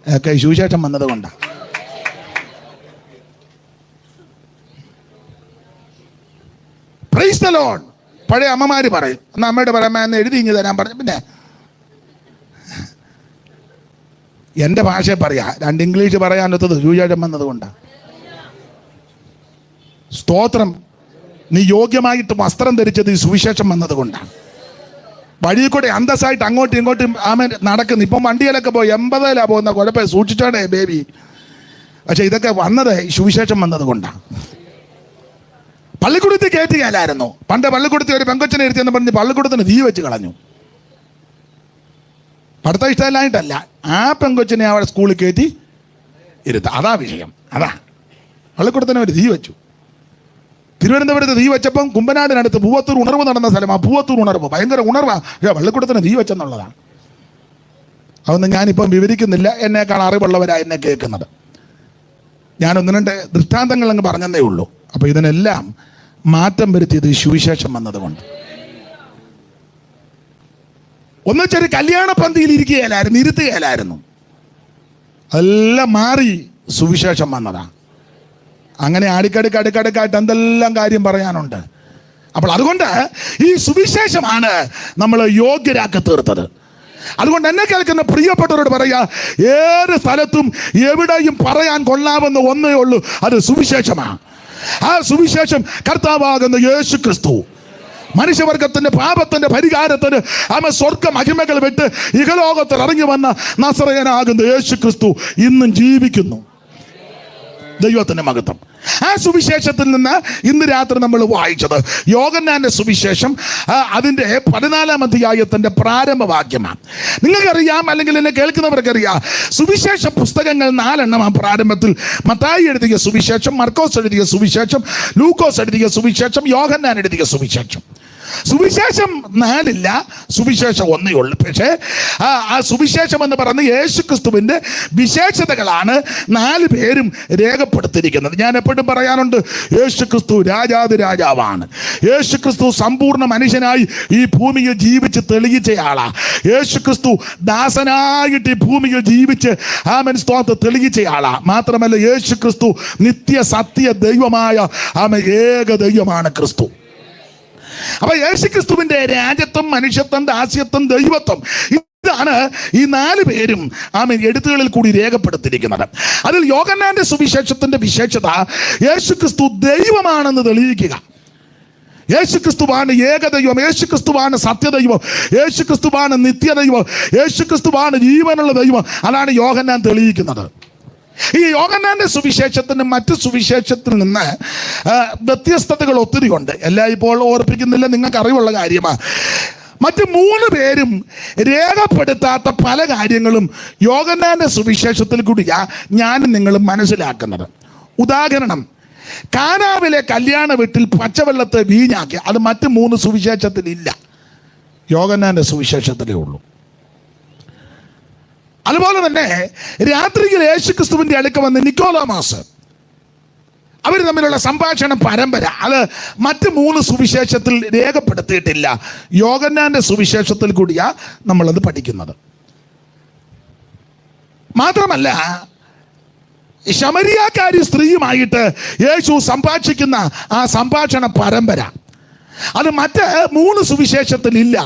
ഒക്കെ സുവിശേഷം വന്നത് കൊണ്ടാണ്. Price the Lord. പഴയ അമ്മമാര് പറയും, എന്നാൽ അമ്മയോട് പറയാൻ എന്ന് എഴുതി ഇങ്ങ് തരാൻ പറഞ്ഞു. പിന്നെ എൻ്റെ ഭാഷയെ പറയാ, രണ്ട് ഇംഗ്ലീഷ് പറയാനൊത്തത് സുവിശേഷം വന്നത് കൊണ്ടാണ്. സ്തോത്രം. നീ യോഗ്യമായിട്ട് വസ്ത്രം ധരിച്ചത് ഈ സുവിശേഷം വന്നത് കൊണ്ടാണ്. വഴിയിൽ കൂടെ അന്തസ്സായിട്ട് അങ്ങോട്ടും ഇങ്ങോട്ടും ആമൻ നടക്കുന്നു. ഇപ്പം വണ്ടിയിലൊക്കെ പോയി 80 പോകുന്ന കുഴപ്പം സൂക്ഷിച്ചോടെ ബേബി. പക്ഷെ ഇതൊക്കെ വന്നത് ഈ സുവിശേഷം വന്നത് കൊണ്ടാണ്. പള്ളിക്കൂടത്തിൽ കയറ്റുകയല്ലായിരുന്നു. പണ്ട് പള്ളിക്കൂടത്തിൽ ഒരു പെങ്കൊച്ചനെ ഇരുത്തിയെന്ന് പറഞ്ഞ് പള്ളിക്കൂടത്തിന് തീ വെച്ച് കളഞ്ഞു. പഠിത്തം ഇഷ്ടമല്ലായിട്ടല്ല, ആ പെങ്കൊച്ചിനെ അവിടെ സ്കൂളിൽ കയറ്റി ഇരുത്ത. അതാ വിഷയം. അതാ പള്ളിക്കൂടത്തിന് അവർ തീ വെച്ചു. തിരുവനന്തപുരത്ത് തീ വെച്ചപ്പം കുമ്പനാടിനടുത്ത് പൂവത്തൂർ ഉണർവ് നടന്ന സ്ഥലമാണ്. പൂവത്തൂർ ഉണർവ് ഭയങ്കര ഉണർവാണ്. പക്ഷേ പള്ളിക്കൂടത്തിന് തീ വെച്ചെന്നുള്ളതാണ്. അതൊന്നും ഞാനിപ്പം വിവരിക്കുന്നില്ല. എന്നേക്കാൾ അറിവുള്ളവരാണ് എന്നെ കേൾക്കുന്നത്. ഞാൻ ഒന്ന് രണ്ട് ദൃഷ്ടാന്തങ്ങൾ അങ്ങ് പറഞ്ഞതേ ഉള്ളൂ. അപ്പോൾ ഇതിനെല്ലാം മാറ്റം വരുത്തിയത് സുവിശേഷം വന്നതുകൊണ്ട്. ഒന്നിച്ചൊരു കല്യാണ പന്തിയിൽ ഇരിക്കുകയല്ലായിരുന്നു, ഇരുത്തുകയല്ലായിരുന്നു. അതെല്ലാം മാറി സുവിശേഷം വന്നതാണ്. അങ്ങനെ അടുക്കടുക്കായിട്ട് എന്തെല്ലാം കാര്യം പറയാനുണ്ട്. അപ്പോൾ അതുകൊണ്ട് ഈ സുവിശേഷമാണ് നമ്മൾ യോഗ്യരാക്കി തീർത്തത്. അതുകൊണ്ട് എന്നെ കേൾക്കുന്ന പ്രിയപ്പെട്ടവരോട് പറയാ, ഏത് സ്ഥലത്തും എവിടെയും പറയാൻ കൊള്ളാമെന്ന് ഒന്നേ ഉള്ളൂ, അത് സുവിശേഷമാണ്. ആ സുവിശേഷം കർത്താവാകുന്ന യേശു ക്രിസ്തു മനുഷ്യവർഗത്തിന്റെ പാപത്തിന്റെ പരിഹാരത്തിന് സ്വർഗ മഹിമകൾ വിട്ട് ഇഹലോകത്തിൽ ഇറങ്ങി വന്ന നസറയനാകുന്ന യേശു ക്രിസ്തു ഇന്നും ജീവിക്കുന്നു. ദൈവത്തിന്റെ മഹത്വം. ആ സുവിശേഷത്തിൽ നിന്ന് ഇന്ന് രാത്രി നമ്മൾ വായിച്ചത് യോഹന്നാന്റെ സുവിശേഷം അതിൻ്റെ 14-ാം അധ്യായത്തിന്റെ പ്രാരംഭവാക്യമാണ്. നിങ്ങൾക്കറിയാം, അല്ലെങ്കിൽ എന്നെ കേൾക്കുന്നവർക്കറിയാം, സുവിശേഷ പുസ്തകങ്ങൾ 4 എണ്ണമാണ് പ്രാരംഭത്തിൽ. മത്തായി എഴുതിയ സുവിശേഷം, മർക്കോസ് എഴുതിയ സുവിശേഷം, ലൂക്കോസ് എഴുതിയ സുവിശേഷം, യോഹന്നാൻ എഴുതിയ സുവിശേഷം. സുവിശേഷം 4 ഇല്ല, സുവിശേഷം 1 ഉള്ളു. പക്ഷേ ആ സുവിശേഷം എന്ന് പറയുന്ന യേശു ക്രിസ്തുവിൻ്റെ വിശേഷതകളാണ് 4 പേരും രേഖപ്പെടുത്തിയിരിക്കുന്നത്. ഞാൻ എപ്പോഴും പറയാറുണ്ട്, യേശു ക്രിസ്തു രാജാവാണ്. യേശു ക്രിസ്തു സമ്പൂർണ്ണ മനുഷ്യനായി ഈ ഭൂമിയിൽ ജീവിച്ച് തെളിയിച്ചയാളാ. യേശു ക്രിസ്തു ദാസനായിട്ട് ഈ ഭൂമിയിൽ ജീവിച്ച് സ്തോത്രം തെളിയിച്ചയാളാ. മാത്രമല്ല യേശു ക്രിസ്തു നിത്യ സത്യ ദൈവമായ ഏക ദൈവമാണ് ക്രിസ്തു. അപ്പൊ യേശു ക്രിസ്തുവിന്റെ രാജ്യത്വം, മനുഷ്യത്വം, ദാസ്യത്വം, ദൈവത്വം ഇതാണ് ഈ 4 പേരും ആമേൻ എഴുത്തുകളിൽ കൂടി രേഖപ്പെടുത്തിയിരിക്കുന്നത്. അതിൽ യോഹന്നാന്റെ സുവിശേഷത്തിന്റെ വിശേഷത യേശുക്രിസ്തു ദൈവമാണെന്ന് തെളിയിക്കുക. യേശുക്രിസ്തുവാണ് ഏകദൈവം, യേശുക്രിസ്തുവാണ് സത്യദൈവം, യേശുക്രിസ്തുവാണ് നിത്യദൈവം, യേശുക്രിസ്തുവാണ് ജീവനുള്ള ദൈവം. അതാണ് യോഹന്നാൻ തെളിയിക്കുന്നത്. ഈ യോഹന്നാന്റെ സുവിശേഷത്തിന് മറ്റു സുവിശേഷത്തിൽ നിന്ന് വ്യത്യസ്തതകൾ ഒത്തിരി ഉണ്ട്. എല്ലാം ഇപ്പോൾ ഓർപ്പിക്കുന്നില്ല, നിങ്ങൾക്ക് അറിവുള്ള കാര്യമാണ്. മറ്റ് 3 പേരും രേഖപ്പെടുത്താത്ത പല കാര്യങ്ങളും യോഹന്നാന്റെ സുവിശേഷത്തിൽ കൂടിയാ ഞാനും നിങ്ങളും മനസ്സിലാക്കുന്നത്. ഉദാഹരണം, കാനാവിലെ കല്യാണ വീട്ടിൽ പച്ചവെള്ളത്തെ വീഞ്ഞാക്കി, അത് മറ്റ് 3 സുവിശേഷത്തിലില്ല, യോഹന്നാന്റെ സുവിശേഷത്തിലേ ഉള്ളൂ. അതുപോലെ തന്നെ രാത്രിയിൽ യേശുക്രിസ്തുവിന്റെ അടുക്ക വന്ന് നിക്കോദോമോസ്, അവർ തമ്മിലുള്ള സംഭാഷണ പരമ്പര അത് മറ്റ് 3 സുവിശേഷത്തിൽ രേഖപ്പെടുത്തിയിട്ടില്ല, യോഹന്നാന്റെ സുവിശേഷത്തിൽ കൂടിയാ നമ്മളത് പഠിക്കുന്നത്. മാത്രമല്ല, ശമരിയാക്കാരി സ്ത്രീയുമായിട്ട് യേശു സംഭാഷിക്കുന്ന ആ സംഭാഷണ പരമ്പര അത് മറ്റ് 3 സുവിശേഷത്തിലില്ല,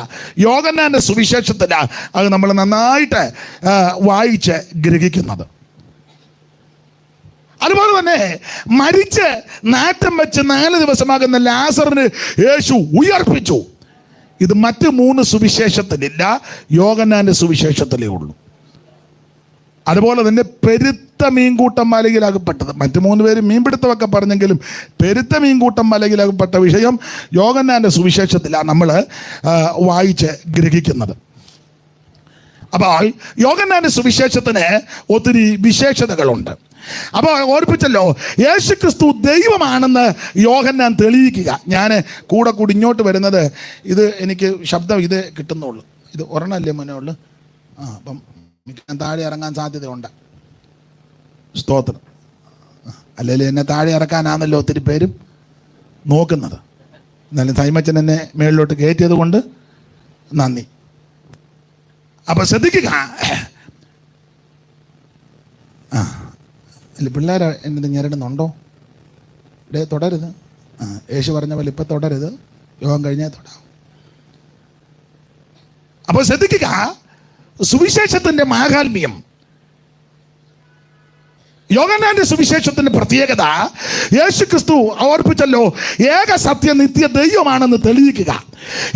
യോഹന്നാന്റെ സുവിശേഷത്തിലാണ് അത് നമ്മൾ നന്നായിട്ട് വായിച്ച് ഗ്രഹിക്കുന്നത്. അതുപോലെ തന്നെ മരിച്ച് നാറ്റം വെച്ച് 4 ദിവസമാകുന്ന ലാസറിന് യേശു ഉയർപ്പിച്ചു. ഇത് മറ്റ് 3 സുവിശേഷത്തിലില്ല, യോഹന്നാന്റെ സുവിശേഷത്തിലേ ഉള്ളൂ. അതുപോലെ തന്നെ പെരുത്ത മീൻകൂട്ടം മലയിലകപ്പെട്ടത്, മറ്റ് 3 പേര് മീൻപിടുത്തമൊക്കെ പറഞ്ഞെങ്കിലും പെരുത്ത മീൻകൂട്ടം മലയിലകപ്പെട്ട വിഷയം യോഹന്നാന്റെ സുവിശേഷത്തിലാണ് നമ്മൾ വായിച്ച് ഗ്രഹിക്കുന്നത്. അപ്പോൾ യോഹന്നാന്റെ സുവിശേഷത്തിന് ഒത്തിരി വിശേഷതകളുണ്ട്. അപ്പോൾ ഓർപ്പിച്ചല്ലോ, യേശുക്രിസ്തു ദൈവമാണെന്ന് യോഹന്നാൻ തെളിയിക്കുക. ഞാൻ കൂടെ കൂടി ഇങ്ങോട്ട് വരുന്നത് ഇത് എനിക്ക് ശബ്ദം ഇത് കിട്ടുന്നുള്ളൂ, ഇത് ഒരെണ്ണല്ലേ മുന്നേ ഉള്ളു. അപ്പം ഞാൻ താഴെ ഇറങ്ങാൻ സാധ്യതയുണ്ട്. സ്തോത്രം. അല്ലെങ്കിൽ എന്നെ താഴെ ഇറക്കാനാണല്ലോ ഒത്തിരി പേരും നോക്കുന്നത്. എന്നാലും സൈമച്ചൻ എന്നെ മേളിലോട്ട് കയറ്റിയത് കൊണ്ട് നന്ദി. അപ്പൊ ശ്രദ്ധിക്കുക, അല്ല പിള്ളേർ എന്നത് ഞെരടുന്നുണ്ടോ? ഇവിടെ തുടരുത്. യേശു പറഞ്ഞ പോലെ ഇപ്പം തുടരുത്, യോഗം കഴിഞ്ഞാൽ തൊടാം. അപ്പോൾ ശ്രദ്ധിക്കുക, സുവിശേഷത്തിന്റെ മാഹാത്മ്യം, യോഹന്നാന്റെ സുവിശേഷത്തിന്റെ പ്രത്യേകത, യേശുക്രിസ്തു ഓർപ്പിച്ചല്ലോ ഏക സത്യ നിത്യ ദൈവമാണെന്ന് തെളിയിക്കുക.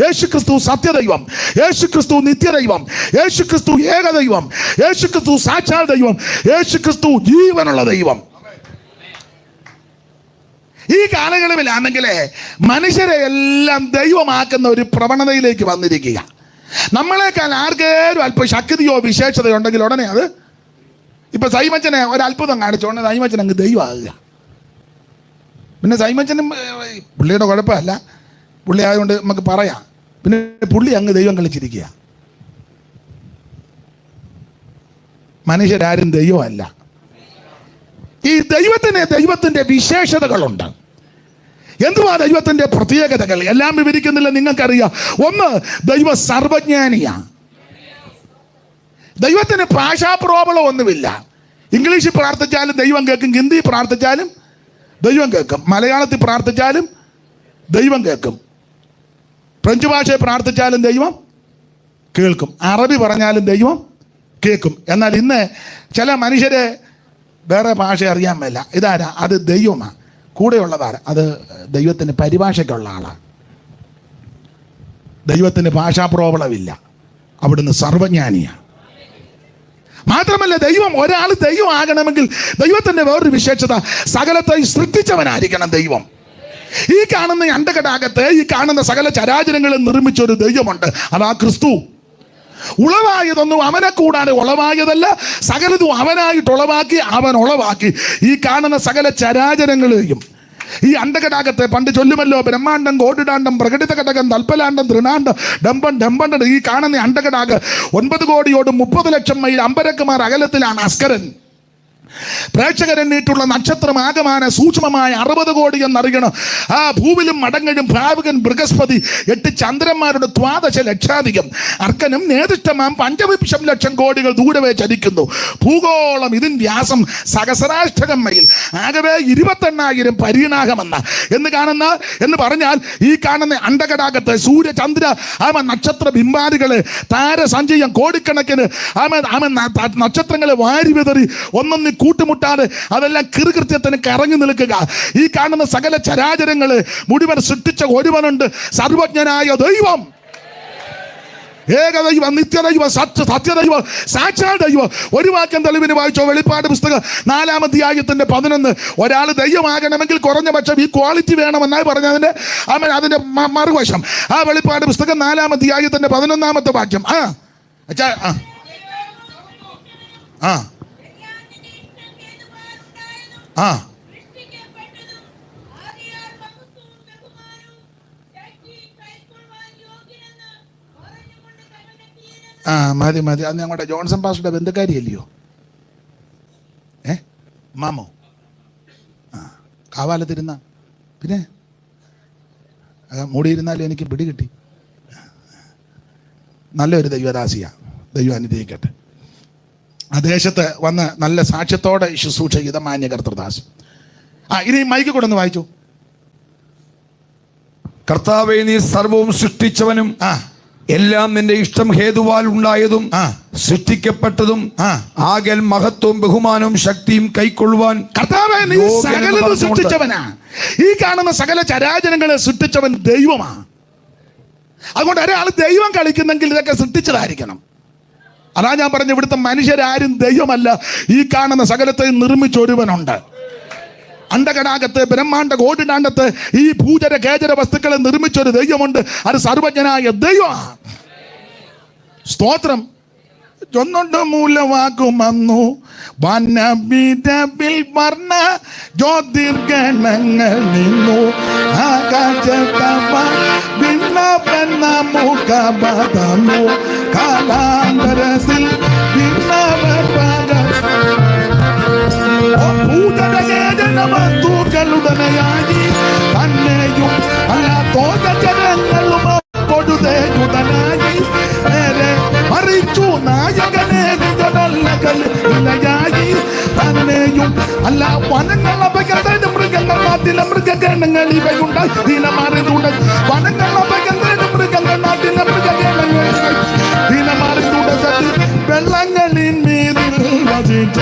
യേശുക്രിസ്തു സത്യദൈവം, യേശുക്രിസ്തു നിത്യദൈവം, യേശുക്രിസ്തു ഏകദൈവം, യേശുക്രിസ്തു സാക്ഷാൽ ദൈവം, യേശുക്രിസ്തു ജീവനുള്ള ദൈവം. ഈ കാലയളവിലാണെങ്കിൽ മനുഷ്യരെ എല്ലാം ദൈവമാക്കുന്ന ഒരു പ്രവണതയിലേക്ക് വന്നിരിക്കുക. നമ്മളെക്കാൾ ആർക്കേലും അല്പം ശക്തിയോ വിശേഷതയോ ഉണ്ടെങ്കിൽ ഉടനെ അത്, ഇപ്പൊ സൈമച്ചനെ ഒരത്ഭുതം കാണിച്ചോണ്ട് സൈമച്ചൻ അങ്ങ് ദൈവമാകുക. പിന്നെ സൈമച്ചനും പുള്ളിയുടെ കുഴപ്പമല്ല, പുള്ളി ആയതുകൊണ്ട് നമുക്ക് പറയാം. പിന്നെ പുള്ളി അങ്ങ് ദൈവം കളിച്ചിരിക്കുക. മനുഷ്യരാരും ദൈവമല്ല. ഈ ദൈവത്തിന്റെ വിശേഷതകളുണ്ട്. എന്തുവാ ദൈവത്തിന്റെ പ്രത്യേകതകൾ? എല്ലാം വിവരിക്കുന്നില്ല, നിങ്ങൾക്കറിയാം. ഒന്ന്, ദൈവ സർവജ്ഞാനിയാ. ദൈവത്തിന് ഭാഷാപ്രോബളം ഒന്നുമില്ല. ഇംഗ്ലീഷിൽ പ്രാർത്ഥിച്ചാലും ദൈവം കേൾക്കും, ഹിന്ദി പ്രാർത്ഥിച്ചാലും ദൈവം കേൾക്കും, മലയാളത്തിൽ പ്രാർത്ഥിച്ചാലും ദൈവം കേൾക്കും, ഫ്രഞ്ച് ഭാഷയിൽ പ്രാർത്ഥിച്ചാലും ദൈവം കേൾക്കും, അറബി പറഞ്ഞാലും ദൈവം കേൾക്കും. എന്നാൽ ഇന്ന് ചില മനുഷ്യരെ വേറെ ഭാഷ അറിയാൻ മേല. ഇതാരാ? അത് ദൈവമാണ്. കൂടെയുള്ളതാരാ? അത് ദൈവത്തിന് പരിഭാഷയ്ക്കുള്ള ആളാണ്. ദൈവത്തിന് ഭാഷാപ്രോബളമില്ല, അവിടുന്ന് സർവജ്ഞാനിയാണ്. മാത്രമല്ല, ഒരാൾ ദൈവം ആകണമെങ്കിൽ ദൈവത്തിന്റെ വേറൊരു വിശേഷത, സകലത്തെ സൃഷ്ടിച്ചവനായിരിക്കണം ദൈവം. ഈ കാണുന്ന അണ്ടകടാകത്തെ, ഈ കാണുന്ന സകല ചരാചരങ്ങളും നിർമ്മിച്ചൊരു ദൈവമുണ്ട്, അതാ ക്രിസ്തു. ഉളവായതൊന്നും അവനെ കൂടാതെ ഉളവായതല്ല, സകലതും അവനായിട്ട് ഉളവാക്കി, അവൻ ഉളവാക്കി ഈ കാണുന്ന സകല ചരാചരങ്ങളെയും. ഈ അണ്ടകടാകത്തെ പണ്ട് ചൊല്ലുമല്ലോ, ബ്രഹ്മാണ്ടം, കോടിടാണ്ടം, പ്രകടിത ഘടകം, തൽപ്പലാണ്ടം, ത്രിനാണ്ടം, ഡംബൻ ഡംബണ്ടം. ഈ കാണുന്ന അണ്ടകടാക് 9 കോടിയോട് 30 ലക്ഷം മൈൽ അമ്പരക്കുമാർ അകലത്തിലാണ് അസ്കരൻ. പ്രേക്ഷകരെണ്ണീട്ടുള്ള നക്ഷത്രം ആകമാന സൂക്ഷ്മമായ 60 കോടി എന്നറിയണം. ആ ഭൂവിലും മടങ്ങഴും ഭാവുകൻ ബൃഹസ്പതി 8 ചന്ദ്രന്മാരുടെ 12 ലക്ഷാധികം അർക്കനും നേതിഷ്ടമാം 5 ലക്ഷം കോടികൾ ദൂരവേ ചലിക്കുന്നു. ഭൂഗോളം ഇതിൻ വ്യാസം സഹസ്രാഷ്ടകം മൈൽ, ആകവേ 28,000 പരിണാമമെന്ന എന്ന് പറഞ്ഞാൽ ഈ കാണുന്ന അണ്ടകടാകത്ത് സൂര്യചന്ദ്ര നക്ഷത്ര ബിംബാദികള് താരസഞ്ചയം കോടിക്കണക്കിന് നക്ഷത്രങ്ങളെ വാരി വിതറി ഒന്നൊന്നി കൂട്ടുമുട്ടാതെ അതെല്ലാം കൃത്യത്തിന് കറങ്ങി നിൽക്കുക. ഈ കാണുന്ന സകല ചരാചരങ്ങള് മുഴുവൻ സൃഷ്ടിച്ച ഒരുവനുണ്ട്, സർവജ്ഞനായ ദൈവം, ഏകദൈവം, നിത്യദൈവം, സത്യദൈവം, സാക്ഷാൽ ദൈവം. ഒരു വാക്യം തെളിവിന് വായിച്ചോ. വെളിപ്പാട് പുസ്തകം 4-ാം അധ്യായത്തിന്റെ 11. ഒരാൾ ദൈവമാകണമെങ്കിൽ കുറഞ്ഞ പക്ഷം ഈ ക്വാളിറ്റി വേണമെന്നായി പറഞ്ഞതിന്റെ അതിന്റെ മറുവശം. ആ വെളിപ്പാട് പുസ്തകം 4-ാം അധ്യായത്തിന്റെ 11-ാമത്തെ വാക്യം. മതി അത് ഞങ്ങളുടെ ജോൺസൺ പാസ്റ്ററുടെ ബന്ധുക്കാരിയല്ലയോ? മാമോ? കാവാലത്തിരുന്ന പിന്നെ മൂടിയിരുന്നാലും എനിക്ക് പിടികിട്ടി. നല്ലൊരു ദൈവദാസിയ, ദൈവം അനുഗ്രഹിക്കട്ടെ. ആ ദേശത്ത് വന്ന് നല്ല സാക്ഷ്യത്തോടെ ശുശ്രൂഷ ചെയ്ത മാന്യ കർത്തൃദാസ്. ഇനി മൈക്ക് കൊണ്ടൊന്ന് വായിച്ചു. കർത്താവേ, നീ സർവവും സൃഷ്ടിച്ചവനും എല്ലാം നിന്റെ ഇഷ്ടം ഹേതുവാൽ ഉണ്ടായതും സൃഷ്ടിക്കപ്പെട്ടതും ആകൽ മഹത്വവും ബഹുമാനവും ശക്തിയും കൈക്കൊള്ളുവാൻ കർത്താവേ, നീ സകലതും സൃഷ്ടിച്ചവനാ. ഈ കാണുന്ന സകല ചരാചരങ്ങളെ സൃഷ്ടിച്ചവൻ ദൈവമാ. അതുകൊണ്ട് ഒരാൾ ദൈവം കളിക്കുന്നെങ്കിൽ ഇതൊക്കെ സൃഷ്ടിച്ചതായിരിക്കണം. അതാ ഞാൻ പറഞ്ഞു, ഇവിടുത്തെ മനുഷ്യരാരും ദൈവമല്ല. ഈ കാണുന്ന സകലത്തെ നിർമ്മിച്ചൊരുവനുണ്ട്. അണ്ടകടാകത്ത് ബ്രഹ്മാണ്ട കോടിനാണ്ടത്ത് ഈ ഭൂചര കേചര വസ്തുക്കളെ നിർമ്മിച്ചൊരു ദൈവമുണ്ട്. അത് സർവജ്ഞനായ ദൈവമാണ്. സ്തോത്രം. ചൊന്നുണ്ട് മൂലവാക്കുമന്നു വനബിൽ വർണ്ണ ജ്യോതിർഗണങ്ങൾ നിന്നു ആകാശത്തന്ന മുഖബന്നു കാലാന്തരത്തിൽ ഭൂതരകേജനമത്തൂകളുടനെയായി തന്നെയും അല്ലാത്തോജനങ്ങളും പൊടുതേയുടനായി നേരെ മറിച്ചു നായകനെ നിജനല്ലകലില്ലയായി തന്നെയും അല്ല വനങ്ങളപകട മൃഗങ്ങൾ നാട്ടിലെ മൃഗഗണങ്ങൾ ഇവയുണ്ടായി ദിനമാറിലൂടെ വനങ്ങളപകട മൃഗങ്ങൾ നാട്ടിലെ മൃഗഗണങ്ങൾ ദിനമാറിലൂടെ വെള്ളങ്ങളിൽ മീതിൽ വസിച്ച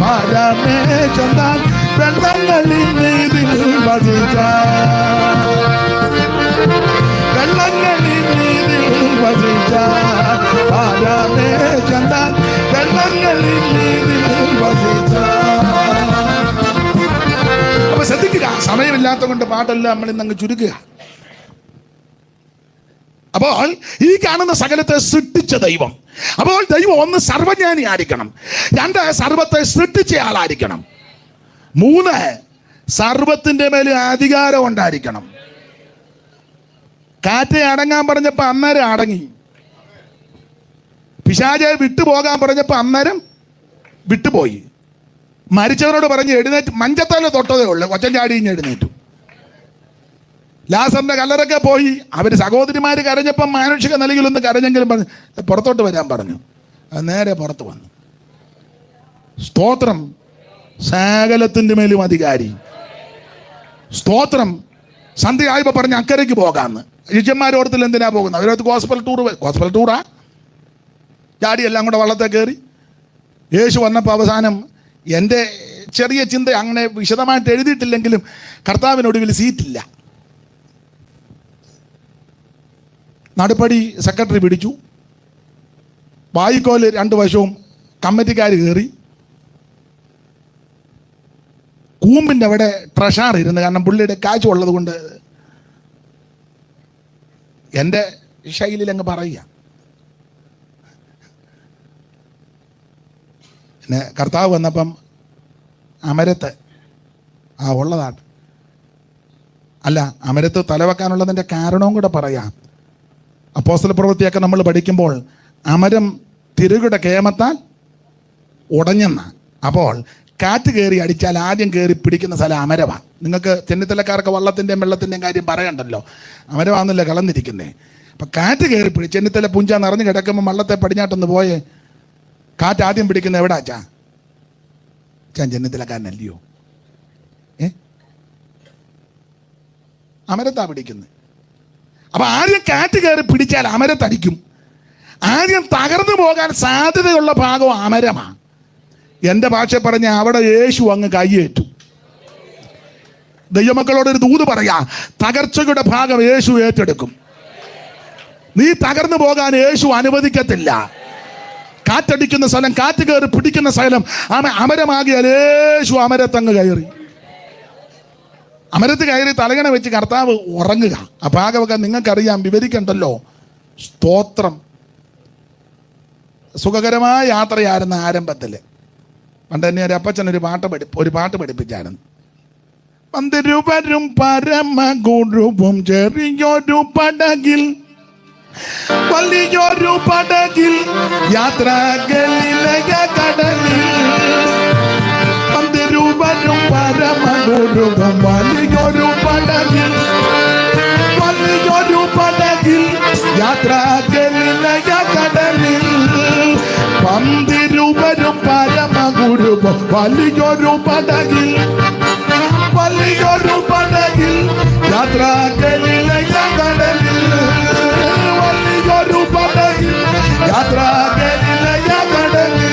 പരമേശന്താൻ വെള്ളങ്ങളിൽ മീതിൽ വസിച്ച വെള്ളങ്ങളിൽ മീതിൽ വസിച്ച പരമേശന്താൻ വെള്ളങ്ങളിൽ മീതിൽ വസിച്ച. അപ്പൊ ശ്രദ്ധിക്കുക, സമയമില്ലാത്ത കൊണ്ട് പാട്ടെല്ലാം നമ്മൾ ഇന്നങ്ങ് ചുരുക്കുക. അപ്പോൾ ഈ കാണുന്ന സകലത്തെ സൃഷ്ടിച്ച ദൈവം. അപ്പോൾ ദൈവം ഒന്ന് സർവജ്ഞാനി ആയിരിക്കണം, 2 സർവത്തെ സൃഷ്ടിച്ച ആളായിരിക്കണം, 3 സർവത്തിന്റെ മേൽ അധികാരം ഉണ്ടായിരിക്കണം. കാറ്റെ അടങ്ങാൻ പറഞ്ഞപ്പോ അന്നേരം അടങ്ങി, പിശാചെ വിട്ടുപോകാൻ പറഞ്ഞപ്പോ അന്നേരം വിട്ടുപോയി. മരിച്ചവരോട് പറഞ്ഞ് എഴുന്നേറ്റ് മഞ്ചത്തല തൊട്ടതേ ഉള്ളു, ഒച്ചൻ ചാടിഞ്ഞ് എഴുന്നേറ്റു. ലാസറിന്റെ കല്ലറൊക്കെ പോയി. അവര് സഹോദരിമാര് കരഞ്ഞപ്പം മാനുഷിക നിലയിലൊന്ന് കരഞ്ഞെങ്കിലും പറഞ്ഞു പുറത്തോട്ട് വരാൻ പറഞ്ഞു. നേരെ പുറത്ത് വന്നു. സ്തോത്രം. സകലത്തിന്റെ മേലും അധികാരി. സ്തോത്രം. സന്ധ്യ ആയപ്പോ പറഞ്ഞ് അക്കരയ്ക്ക് പോകാന്ന്. യജന്മാരോടത്തിൽ എന്തിനാ പോകുന്നത്? അവരത് ഗോസ്പൽ ടൂറാ. ചാടി എല്ലാം കൂടെ വള്ളത്തെ കയറി. യേശു വന്നപ്പോൾ അവസാനം എൻ്റെ ചെറിയ ചിന്ത അങ്ങനെ വിശദമായിട്ട് എഴുതിയിട്ടില്ലെങ്കിലും കർത്താവിനൊടുവിൽ സീറ്റില്ല. നടുപ്പടി സെക്രട്ടറി പിടിച്ചു. വായിക്കോല് 2 വശവും കമ്മിറ്റിക്കാർ കയറി. കൂമ്പിൻ്റെ അവിടെ ട്രഷാർ ഇരുന്ന്, കാരണം പുള്ളിയുടെ കാശ് ഉള്ളത് കൊണ്ട് എൻ്റെ ശൈലിയിൽ അങ്ങ് പറയുക. പിന്നെ കർത്താവ് വന്നപ്പം അമരത്ത് ഉള്ളതാണ്. അല്ല, അമരത്ത് തലവെക്കാനുള്ളതിൻ്റെ കാരണവും കൂടെ പറയാം. അപ്പോസ്തല പ്രവൃത്തിയൊക്കെ നമ്മൾ പഠിക്കുമ്പോൾ അമരം തിരുകുടെ കേമത്താൽ ഉടഞ്ഞെന്ന, അപ്പോൾ കാറ്റ് കയറി അടിച്ചാൽ ആദ്യം കയറി പിടിക്കുന്ന സ്ഥലം അമരമാണ്. നിങ്ങൾക്ക് ചെന്നിത്തലക്കാർക്ക് വള്ളത്തിൻ്റെയും വെള്ളത്തിൻ്റെയും കാര്യം പറയണ്ടല്ലോ, അമരമാണെന്നല്ലേ കളന്നിരിക്കുന്നേ. അപ്പം കാറ്റ് കയറി ചെന്നിത്തല പുഞ്ച നിറഞ്ഞു കിടക്കുമ്പോൾ വള്ളത്തെ പടിഞ്ഞാട്ടൊന്ന് പോയേ, കാറ്റ് ആദ്യം പിടിക്കുന്ന എവിടാ ചാൻ ചെന്നിത്തലക്കാരനല്ലയോ? അമരത്താ പിടിക്കുന്നത്. അപ്പൊ ആദ്യം കാറ്റ് കയറി പിടിച്ചാൽ അമരത്തടിക്കും. ആദ്യം തകർന്നു പോകാൻ സാധ്യതയുള്ള ഭാഗം അമരമാണ്. എൻ്റെ ഭാഷ പറഞ്ഞ അവിടെ യേശു അങ്ങ് കയ്യേറ്റു. ദൈവമക്കളോടൊരു ദൂത് പറയാ, തകർച്ചയുടെ ഭാഗം യേശു ഏറ്റെടുക്കും. നീ തകർന്നു പോകാൻ യേശു അനുവദിക്കത്തില്ല. കാറ്റടിക്കുന്ന സ്ഥലം, കാറ്റ് കയറി പിടിക്കുന്ന സ്ഥലം അമരമാകിയാൽ യേശു അമരത്തങ്ങ് കയറി. അമരത്ത് കയറി തലകണ വെച്ച് കർത്താവ് ഉറങ്ങുക. ആ ഭാഗമൊക്കെ നിങ്ങൾക്കറിയാം, വിവരിക്കണ്ടല്ലോ. സ്തോത്രം. സുഖകരമായ യാത്രയായിരുന്നു ആരംഭത്തിൽ. പണ്ട് തന്നെ ഒരു അപ്പച്ചൻ ഒരു പാട്ട് പഠിപ്പിച്ചായിരുന്നു. പന്തിരുവരും പരമഗുരുവും ചെറിയൊരു പടകിൽ, വലിയൊരു പടകിൽ യാത്രകളിലയ കടലിൽ. പന്തിരുവരും പരമഗുരുവും വലിയൊരു പടകിൽ, വലിയൊരു പടകിൽ യാത്രകളിലയ കടലിൽ. പന്തിരുവരും പരമഗുരുവും വലിയൊരു പടകിൽ, വലിയൊരു പടകിൽ യാത്രകളിലയ കടലിൽ. വലിയൊരു പടകിൽ യാത്രകളിലയ കടലിൽ.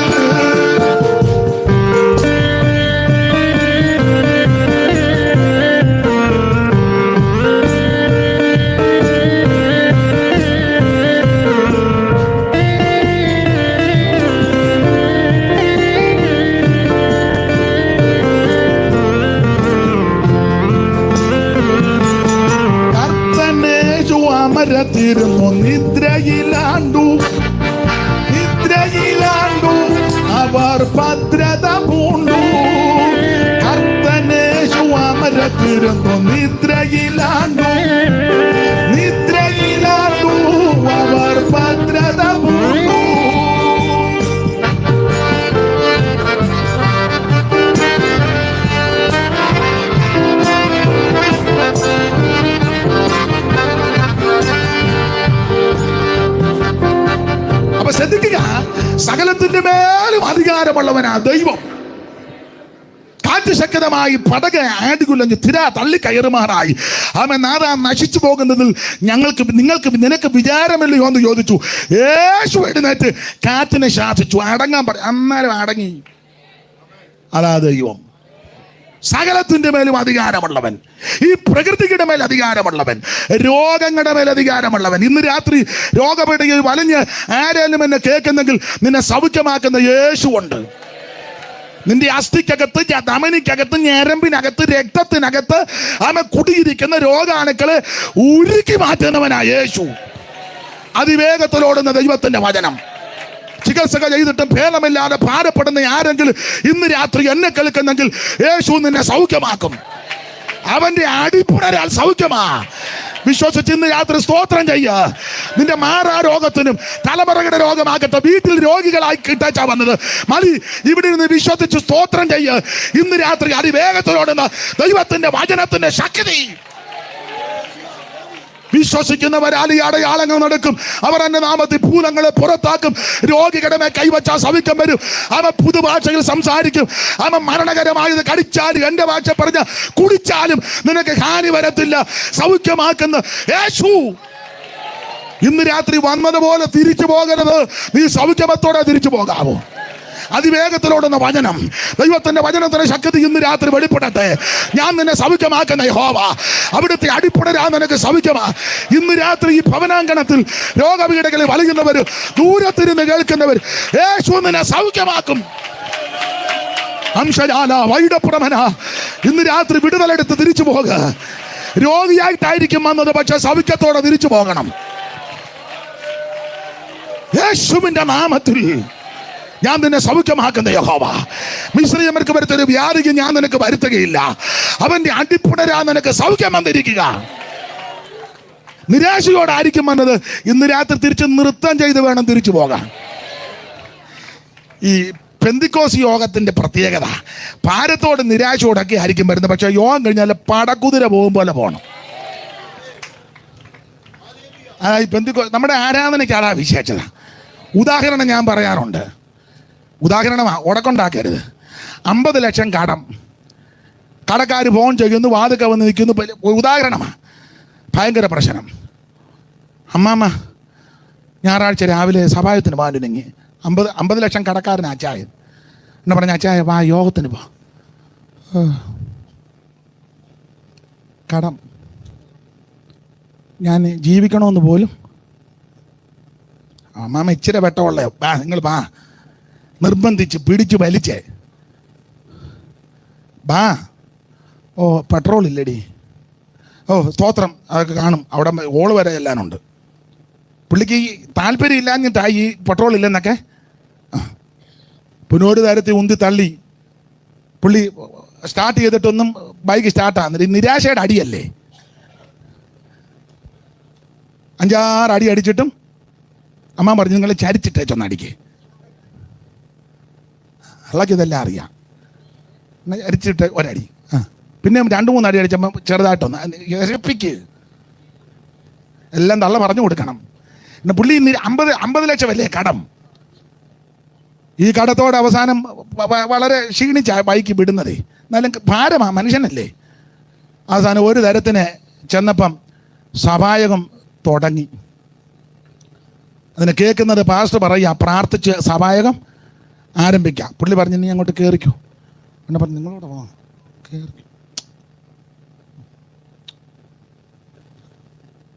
അമരത്തിരുന്നു നിദ്രയിലാണ്ടു, നിദ്രയിലാണ്ടു അവർ ഭദ്രത പൂണ്ടു. കർത്തനേശു അമരത്തിരുന്നു നിദ്രയിലാണ്ടു, നിദ്രയിലാണ്ടു അവർ ഭദ്രത പൂണ്ടു. അപ്പൊ ശ്രദ്ധിക്കുക, സകലത്തിന്റെ മേലും അധികാരമുള്ളവനാ ദൈവം. കാറ്റ് ശക്തമായി പടക ആടുകുലഞ്ഞ് തിര തള്ളിക്കയറുമാറായി. അവൻ നാദാ നശിച്ചു പോകുന്നതിൽ നിനക്ക് വിചാരമില്ലയോ എന്ന് ചോദിച്ചു. യേശു എഴുന്നേറ്റ് കാറ്റിനെ ശാസിച്ചു, അടങ്ങാൻ പറഞ്ഞു. അന്നേരം അടങ്ങി. അതാ ദൈവം. സകലത്തിന്റെ മേലും അധികാരമുള്ളവൻ, ഈ പ്രകൃതിയുടെ മേൽ അധികാരമുള്ളവൻ, രോഗങ്ങളുടെ മേൽ അധികാരമുള്ളവൻ. ഇന്ന് രാത്രി രോഗപീഠയിൽ വലഞ്ഞ് ആരെങ്കിലും എന്നെ കേൾക്കുന്നെങ്കിൽ നിന്നെ സൗഖ്യമാക്കുന്ന യേശുവുണ്ട്. നിന്റെ അസ്ഥിക്കകത്ത്, ധമനിക്കകത്ത്, ഞരമ്പിനകത്ത്, രക്തത്തിനകത്ത് കുടിയിരിക്കുന്ന രോഗാണുക്കളെ ഉരുക്കി മാറ്റുന്നവനാ യേശു. അതിവേഗത്തിലോടുന്ന ദൈവത്തിന്റെ വചനം. ചികിത്സക ചെയ്തിട്ടും ഭേദമില്ലാതെ ഭാരപ്പെടുന്ന ആരെങ്കിലും ഇന്ന് രാത്രി എന്നെ കേൾക്കുന്നെങ്കിൽ യേശു നിന്നെ സൗഖ്യമാക്കും. അവന്റെ അടിപ്പുണരാൽ സൗഖ്യമാ. വിശ്വസിച്ച് ഇന്ന് രാത്രി സ്തോത്രം ചെയ്യുക. നിന്റെ മാറാ രോഗത്തിനും തലമുറകളുടെ രോഗമാകട്ടെ, വീട്ടിൽ രോഗികളായി കിട്ടാച്ചാ വന്നത് മതി. ഇവിടെ നിന്ന് വിശ്വസിച്ച് സ്തോത്രം ചെയ്യുക. ഇന്ന് രാത്രി അതിവേഗത്തിലോടുന്ന ദൈവത്തിന്റെ വചനത്തിന്റെ ശക്തി. വിശ്വസിക്കുന്നവരാൽ ഈ അടയാളങ്ങൾ നടക്കും. അവർ എന്റെ നാമത്തിൽ ഭൂതങ്ങളെ പുറത്താക്കും. രോഗികളുടെ മേൽ കൈവച്ചാൽ സൗഖ്യം വരും. അവൻ പുതുഭാഷയിൽ സംസാരിക്കും. അവൻ മരണകരമായത് കടിച്ചാലും, എന്റെ ഭാഷ പറഞ്ഞ കുടിച്ചാലും നിനക്ക് ഹാനി വരത്തില്ല. സൗഖ്യമാക്കുന്ന യേശു. ഇന്ന് രാത്രി വന്നതുപോലെ തിരിച്ചു പോകരുത്. നീ സൗഖ്യമത്തോടെ തിരിച്ചു പോകാവോ? അതിവേഗത്തിലോടുന്ന വചനം, ദൈവത്തിന്റെ വചനത്തിന്റെ ശക്തി ഇന്ന് രാത്രി വെളിപ്പെടട്ടെ. ഞാൻ നിന്നെ സൗഖ്യമാക്കുന്ന യഹോവ. അവിടുത്തെ അടിപ്പുണരാ നിനക്ക് സൗഖ്യമാ. ഇന്ന് രാത്രി ഈ ഭവനാങ്കണത്തിൽ രോഗപീഠകളിൽ വലയുന്നവർ, ദൂരത്തിരുന്ന് കേൾക്കുന്നവർ, യേശു നിന്നെ സൗഖ്യമാക്കും. അംശജാല വൈഡപ്പുറമന, ഇന്ന് രാത്രി വിടുതലെടുത്ത് തിരിച്ചു പോകുക. രോഗിയായിട്ടായിരിക്കും വന്നത്, പക്ഷെ സൗഖ്യത്തോടെ തിരിച്ചു പോകണം. യേശുവിന്റെ നാമത്തിൽ ഞാൻ നിന്നെ സൗഖ്യമാക്കുന്ന യഹോവ. മിസ്രയീമ്യർക്ക് വരുത്തൊരു വ്യാധിക്ക് ഞാൻ നിനക്ക് വരുത്തുകയില്ല. അവന്റെ അടിപ്പുണരാ നിനക്ക് സൗഖ്യം വന്നിരിക്കുക. നിരാശയോടായിരിക്കും വന്നത്, ഇന്ന് രാത്രി തിരിച്ച് നൃത്തം ചെയ്ത് വേണം തിരിച്ചു പോകാൻ. ഈ പെന്തിക്കോസ് യോഗത്തിന്റെ പ്രത്യേകത ഭാരത്തോട് നിരാശയോടൊക്കെ ആയിരിക്കും വരുന്നത്. പക്ഷെ യോഗം കഴിഞ്ഞാൽ പടക്കുതിര പോകും പോലെ പോകണം. അതായത് നമ്മുടെ ആരാധനയ്ക്ക് അതാ വിശേഷത. ഉദാഹരണം ഞാൻ പറയാറുണ്ട്. ഉദാഹരണമാ, ഉടക്കുണ്ടാക്കരുത്. 50 ലക്ഷം കടം, കടക്കാർ ഫോൺ ചെയ്യുന്നു, വാതുക്ക വന്ന് നിൽക്കുന്നു. ഉദാഹരണമാണ്, ഭയങ്കര പ്രശ്നം. അമ്മാമ്മ ഞായറാഴ്ച രാവിലെ സഭായത്തിന് പാലുണ്ടെങ്കിൽ 50 ലക്ഷം കടക്കാരൻ അച്ചായൻ എന്നെ പറഞ്ഞ, അച്ചായ വാ യോഗത്തിന് പോ. കടം ഞാൻ ജീവിക്കണമെന്ന് പോലും. അമ്മാമ്മ ഇച്ചിരി വെട്ടമുള്ളയോ, വാ നിങ്ങൾ വാ, നിർബന്ധിച്ച് പിടിച്ചു വലിച്ചേ ബാ. ഓ പെട്രോൾ ഇല്ലടി. ഓ സ്തോത്രം, അതൊക്കെ കാണും അവിടെ, ഓള് വരെ എല്ലാനുണ്ട്. പുള്ളിക്ക് ഈ താല്പര്യം ഇല്ലാഞ്ഞിട്ടായി ഈ പെട്രോൾ ഇല്ലെന്നൊക്കെ. പുനൊരു തരത്തിൽ ഉന്തി തള്ളി പുള്ളി സ്റ്റാർട്ട് ചെയ്തിട്ടൊന്നും ബൈക്ക് സ്റ്റാർട്ടാകുന്നില്ല. നിരാശയുടെ അടിയല്ലേ. 5-6 അടി അടിച്ചിട്ടും അമ്മ പറഞ്ഞു, നിങ്ങൾ ചരിച്ചിട്ടേച്ചൊന്ന് അടിക്കേ. അള്ളക്ക് ഇതെല്ലാം അറിയാം. അരിച്ചിട്ട് ഒരടി, പിന്നെ 2-3 അടി അടിച്ചപ്പോൾ ചെറുതായിട്ടൊന്ന് രസിപ്പിക്ക്. എല്ലാം തള്ള പറഞ്ഞു കൊടുക്കണം. പിന്നെ പുള്ളി 50 ലക്ഷമല്ലേ കടം. ഈ കടത്തോടെ അവസാനം വളരെ ക്ഷീണിച്ച ബൈക്ക് വിടുന്നതേ. എന്നാലും ഭാരമാ, മനുഷ്യനല്ലേ. അവസാനം ഒരു തരത്തിന് ചെന്നപ്പം സഭായകം തുടങ്ങി. അതിനെ കേൾക്കുന്നത് പാസ്റ്റർ പറയുക, പ്രാർത്ഥിച്ച് സഭായകം ആരംഭിക്കാം. പുള്ളി പറഞ്ഞു, നീ അങ്ങോട്ട് കയറിക്കോ. എന്നെ പറഞ്ഞു, നിങ്ങളോട് വാ കയറി.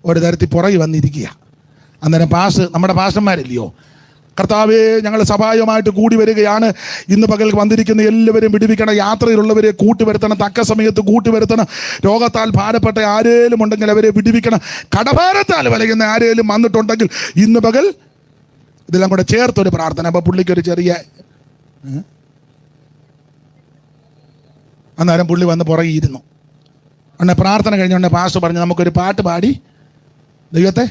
ഒരു തരത്തിൽ പുറകെ വന്നിരിക്കുക. അന്നേരം നമ്മുടെ പാസ്റ്റർമാരില്ലയോ, കർത്താവേ ഞങ്ങൾ സഭായമായിട്ട് കൂടി വരികയാണ്, ഇന്ന് പകൽ വന്നിരിക്കുന്ന എല്ലാവരും വിടുവിക്കണം, യാത്രയിലുള്ളവരെ കൂട്ടിവരുത്തണം, തക്ക സമയത്ത് കൂട്ടിവരുത്തണം, രോഗത്താൽ ഭാരപ്പെട്ട ആരേലും ഉണ്ടെങ്കിൽ അവരെ വിടുവിക്കണം, കടഭാരത്താൽ വലയുന്ന ആരേലും വന്നിട്ടുണ്ടെങ്കിൽ ഇന്ന് പകൽ. ഇതെല്ലാം കൂടെ ചേർത്തൊരു പ്രാർത്ഥന. അപ്പോൾ പുള്ളിക്കൊരു ചെറിയ അന്നേരം പുള്ളി വന്ന് പുറകെ ഇരുന്നു. ഉടനെ പ്രാർത്ഥന കഴിഞ്ഞുകൊണ്ട് പാസ്റ്റർ പറഞ്ഞു, നമുക്കൊരു പാട്ട് പാടി ദൈവത്തെ.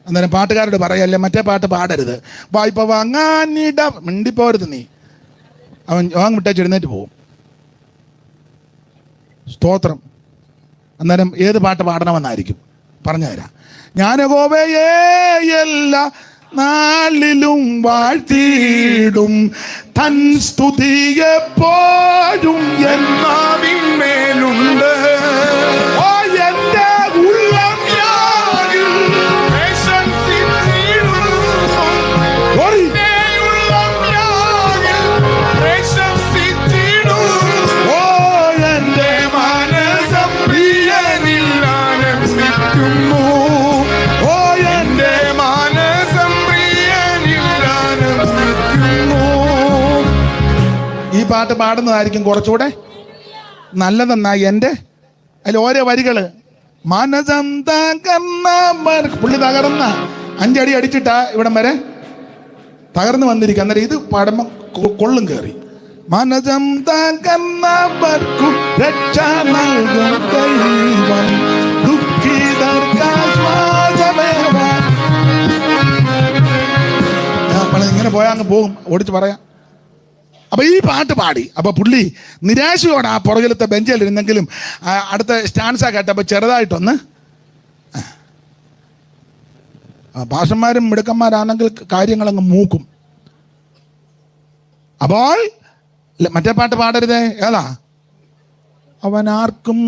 അന്നേരം പാട്ടുകാരോട് പറയല്ലേ, മറ്റേ പാട്ട് പാടരുത്, വായ്പ വാങ്ങാനിട മിണ്ടിപ്പോരുത് നീ. അവൻ യോഗം വിട്ടേച്ച് എഴുന്നേറ്റ് പോകും. സ്തോത്രം. അന്നേരം ഏത് പാട്ട് പാടണമെന്നായിരിക്കും പറഞ്ഞു തരാം. ഞാൻ യഹോവയെ എല്ലാ നാളിലും വാഴ്ത്തിയിടും, തൻ സ്തുതി എപ്പോഴും എന്നാവിന്മേലുണ്ട്. ഓ എൻ്റെ ഉള്ളം ഞാനിൽ പ്രശംസിച്ചിടും, ഓ എൻ്റെ മനസ്സം പ്രിയനിൽ ആനന്ദിക്കുന്നു, ഓ എൻ്റെ മനസ്സം പ്രിയനിൽ ആനന്ദിക്കുന്നു. ഈ പാട്ട് പാടുന്നതായിരിക്കും കുറച്ചുകൂടെ നല്ലതെന്നായി എൻ്റെ. അതിൽ ഓരോ വരികള് മനസം തകർന്ന, പുള്ളി തകർന്ന 5 അടി അടിച്ചിട്ടാ ഇവിടം വരെ തകർന്നു വന്നിരിക്കുക. അന്നേരം ഇത് പാടുമ്പം കൊള്ളും കയറി. മനസം തകർന്നവർക്കു രക്ഷ നൽകും ദൈവം, ദുഃഖിതർക്കാശ്വാസമേവാൻ. നമ്മളിങ്ങനെ പോയാൽ അങ്ങ് പോകും, ഓടിച്ച് പറയാം. അപ്പൊ ഈ പാട്ട് പാടി. അപ്പൊ പുള്ളി നിരാശയോടെ ആ പുറകിലത്തെ ബെഞ്ചിലിരുന്നെങ്കിലും അടുത്ത സ്റ്റാൻസ കേട്ടപ്പോൾ ചെറുതായിട്ടൊന്ന്, ഭാഷന്മാരും മിടുക്കന്മാരാണെങ്കിൽ കാര്യങ്ങളങ്ങ് മൂക്കും. അപ്പോൾ മറ്റേ പാട്ട് പാടരുതേ. ഏതാ? അവൻ ആർക്കും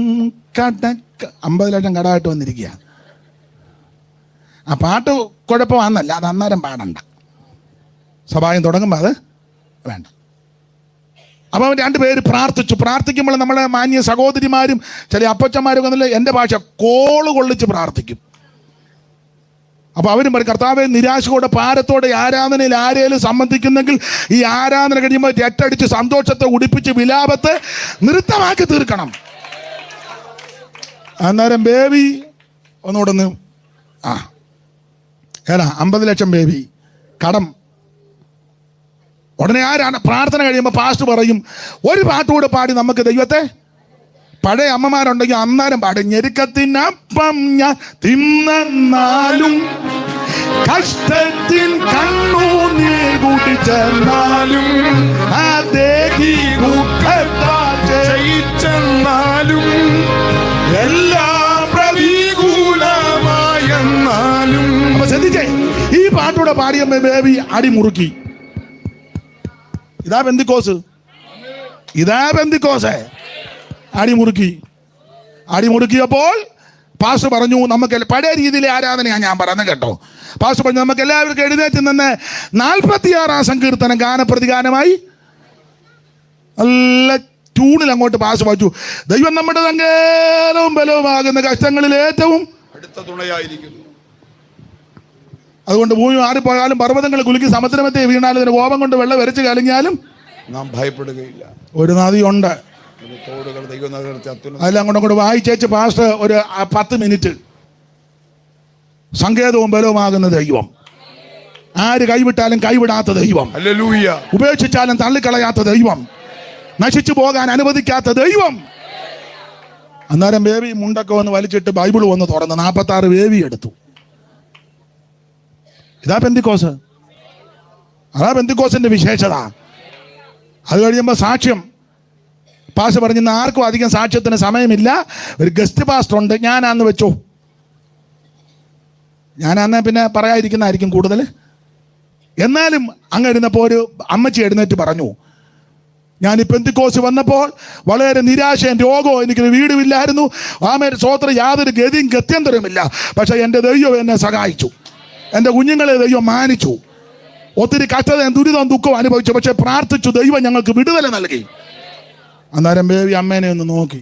50 ലക്ഷം കടമായിട്ട് വന്നിരിക്കുക. ആ പാട്ട് കുഴപ്പമാണെന്നല്ല, അത് അന്നേരം പാടണ്ട. സഭായം തുടങ്ങുമ്പോൾ അത് വേണ്ട. അപ്പോൾ അവൻ 2 പേര് പ്രാർത്ഥിച്ചു. പ്രാർത്ഥിക്കുമ്പോൾ നമ്മളെ മാന്യ സഹോദരിമാരും ചില അപ്പച്ചന്മാരും ഒന്നുമില്ല, എൻ്റെ ഭാഷ കോള് കൊള്ളിച്ച് പ്രാർത്ഥിക്കും. അപ്പോൾ അവരും പറയും, കർത്താവെ നിരാശയോടെ ഭാരത്തോടെ ആരാധനയിൽ ആരേലും സംബന്ധിക്കുന്നെങ്കിൽ ഈ ആരാധന കഴിയുമ്പോൾ രട്ടടിച്ച് സന്തോഷത്തെ ഉടിപ്പിച്ച് വിലാപത്തെ നൃത്തമാക്കി തീർക്കണം. അന്നേരം ബേബി ഒന്നുകൂടെ ഒന്ന് ഏതാ 50 ലക്ഷം ബേബി കടം. ഉടനെ പ്രാർത്ഥന കഴിയുമ്പോൾ പാസ്റ്റർ പറയും, ഒരു പാട്ടുകൂടെ പാടി നമുക്ക് ദൈവത്തെ. പഴയ അമ്മമാരുണ്ടെങ്കിൽ അന്നേരം പാടും, ഞെരുക്കത്തിനപ്പം ഞാൻ തിന്നാലും കഷ്ടത്തിൻ കണ്ണുനീർ കൂട്ടിച്ചെന്നാലും ആ ദേഹി ദുഃഖത്താൽ ജയിച്ചെന്നാലും എല്ലാം പ്രതികൂലമായെന്നാലും. അപ്പൊ ശ്രദ്ധിച്ചേ, ഈ പാട്ടൂടെ പാടിയ ബേബി അടിമുറുക്കി. ഇതാ പെന്തിക്കോസ്, ഇതാ പെന്തിക്കോസ്. അടിമുറുക്കിയപ്പോൾ പാസ്റ്റർ പറഞ്ഞു, നമുക്ക് പഴയ രീതിയിലെ ആരാധനയാണ് ഞാൻ പറയുന്നത് കേട്ടോ. പാസ്റ്റർ പറഞ്ഞു, നമുക്ക് എല്ലാവർക്കും എഴുന്നേറ്റ് നിന്ന് 46-ാം സങ്കീർത്തനം ഗാനപ്രതിഗാനമായി നല്ല ട്യൂണിൽ അങ്ങോട്ട് പാസ്റ്റർ വായിച്ചു. ദൈവം നമ്മുടെ സങ്കേതവും ബലവുമാകുന്ന കഷ്ടങ്ങളിൽ ഏറ്റവും അടുത്ത തുണയായിരിക്കുന്നു. അതുകൊണ്ട് ഭൂമി മാറിപ്പോയാലും പർവ്വതങ്ങൾ കുലുക്കി സമുദ്രമത്തെ വീണാലും അതിന് കോപം കൊണ്ട് വെള്ളം വരച്ച് കളിഞ്ഞാലും നാം ഭയപ്പെടുകയില്ല. ഒരു നദിയുണ്ട്, തോടുകൾ ദൈവം അതെല്ലാം കൊണ്ട് വായിച്ചേച്ച് പാസ്റ്റർ ഒരു 10 മിനിറ്റ്. സങ്കേതവും ബലവുമാകുന്ന ദൈവം, ആര് കൈവിട്ടാലും കൈവിടാത്ത ദൈവം, ഹല്ലേലൂയ, ഉപേക്ഷിച്ചാലും തള്ളിക്കളയാത്ത ദൈവം, നശിച്ചു പോകാൻ അനുവദിക്കാത്ത ദൈവം. അന്നേരം ബേബി മുണ്ടൊക്കെ വന്ന് വലിച്ചിട്ട് ബൈബിൾ വന്ന് തുറന്ന് 46 ബേബി എടുത്തു. ഇതാ പെന്തിക്കോസ്, അതാ പെന്തിക്കോസിന്റെ വിശേഷത. അത് കഴിയുമ്പോൾ സാക്ഷ്യം. പാസ്റ്റർ പറഞ്ഞു, ആർക്കും അധികം സാക്ഷ്യത്തിന് സമയമില്ല, ഒരു ഗസ്റ്റ് പാസ്റ്റർ ഉണ്ട്, ഞാനാന്ന് വെച്ചോ. ഞാനാന്ന് പിന്നെ പറയാതിരിക്കുന്നതായിരിക്കും കൂടുതൽ. എന്നാലും അങ്ങ് എഴുന്നപ്പോൾ ഒരു അമ്മച്ചി എഴുന്നേറ്റ് പറഞ്ഞു, ഞാൻ ഈ പെന്തിക്കോസ് വന്നപ്പോൾ വളരെ നിരാശയും രോഗവും, എനിക്കൊരു വീടുമില്ലായിരുന്നു, ആമേൻ സ്തോത്രം, യാതൊരു ഗതിയും ഗത്യന്തരവുമില്ല. പക്ഷെ എൻ്റെ ദൈവം എന്നെ സഹായിച്ചു, എൻ്റെ കുഞ്ഞുങ്ങളെ ദൈവം മാനിച്ചു. ഒത്തിരി കഷ്ടതയും ദുരിതവും ദുഃഖവും അനുഭവിച്ചു, പക്ഷെ പ്രാർത്ഥിച്ചു, ദൈവം ഞങ്ങൾക്ക് വിടുതല നൽകി. അന്നേരം ബേബി അമ്മേനെ ഒന്ന് നോക്കി.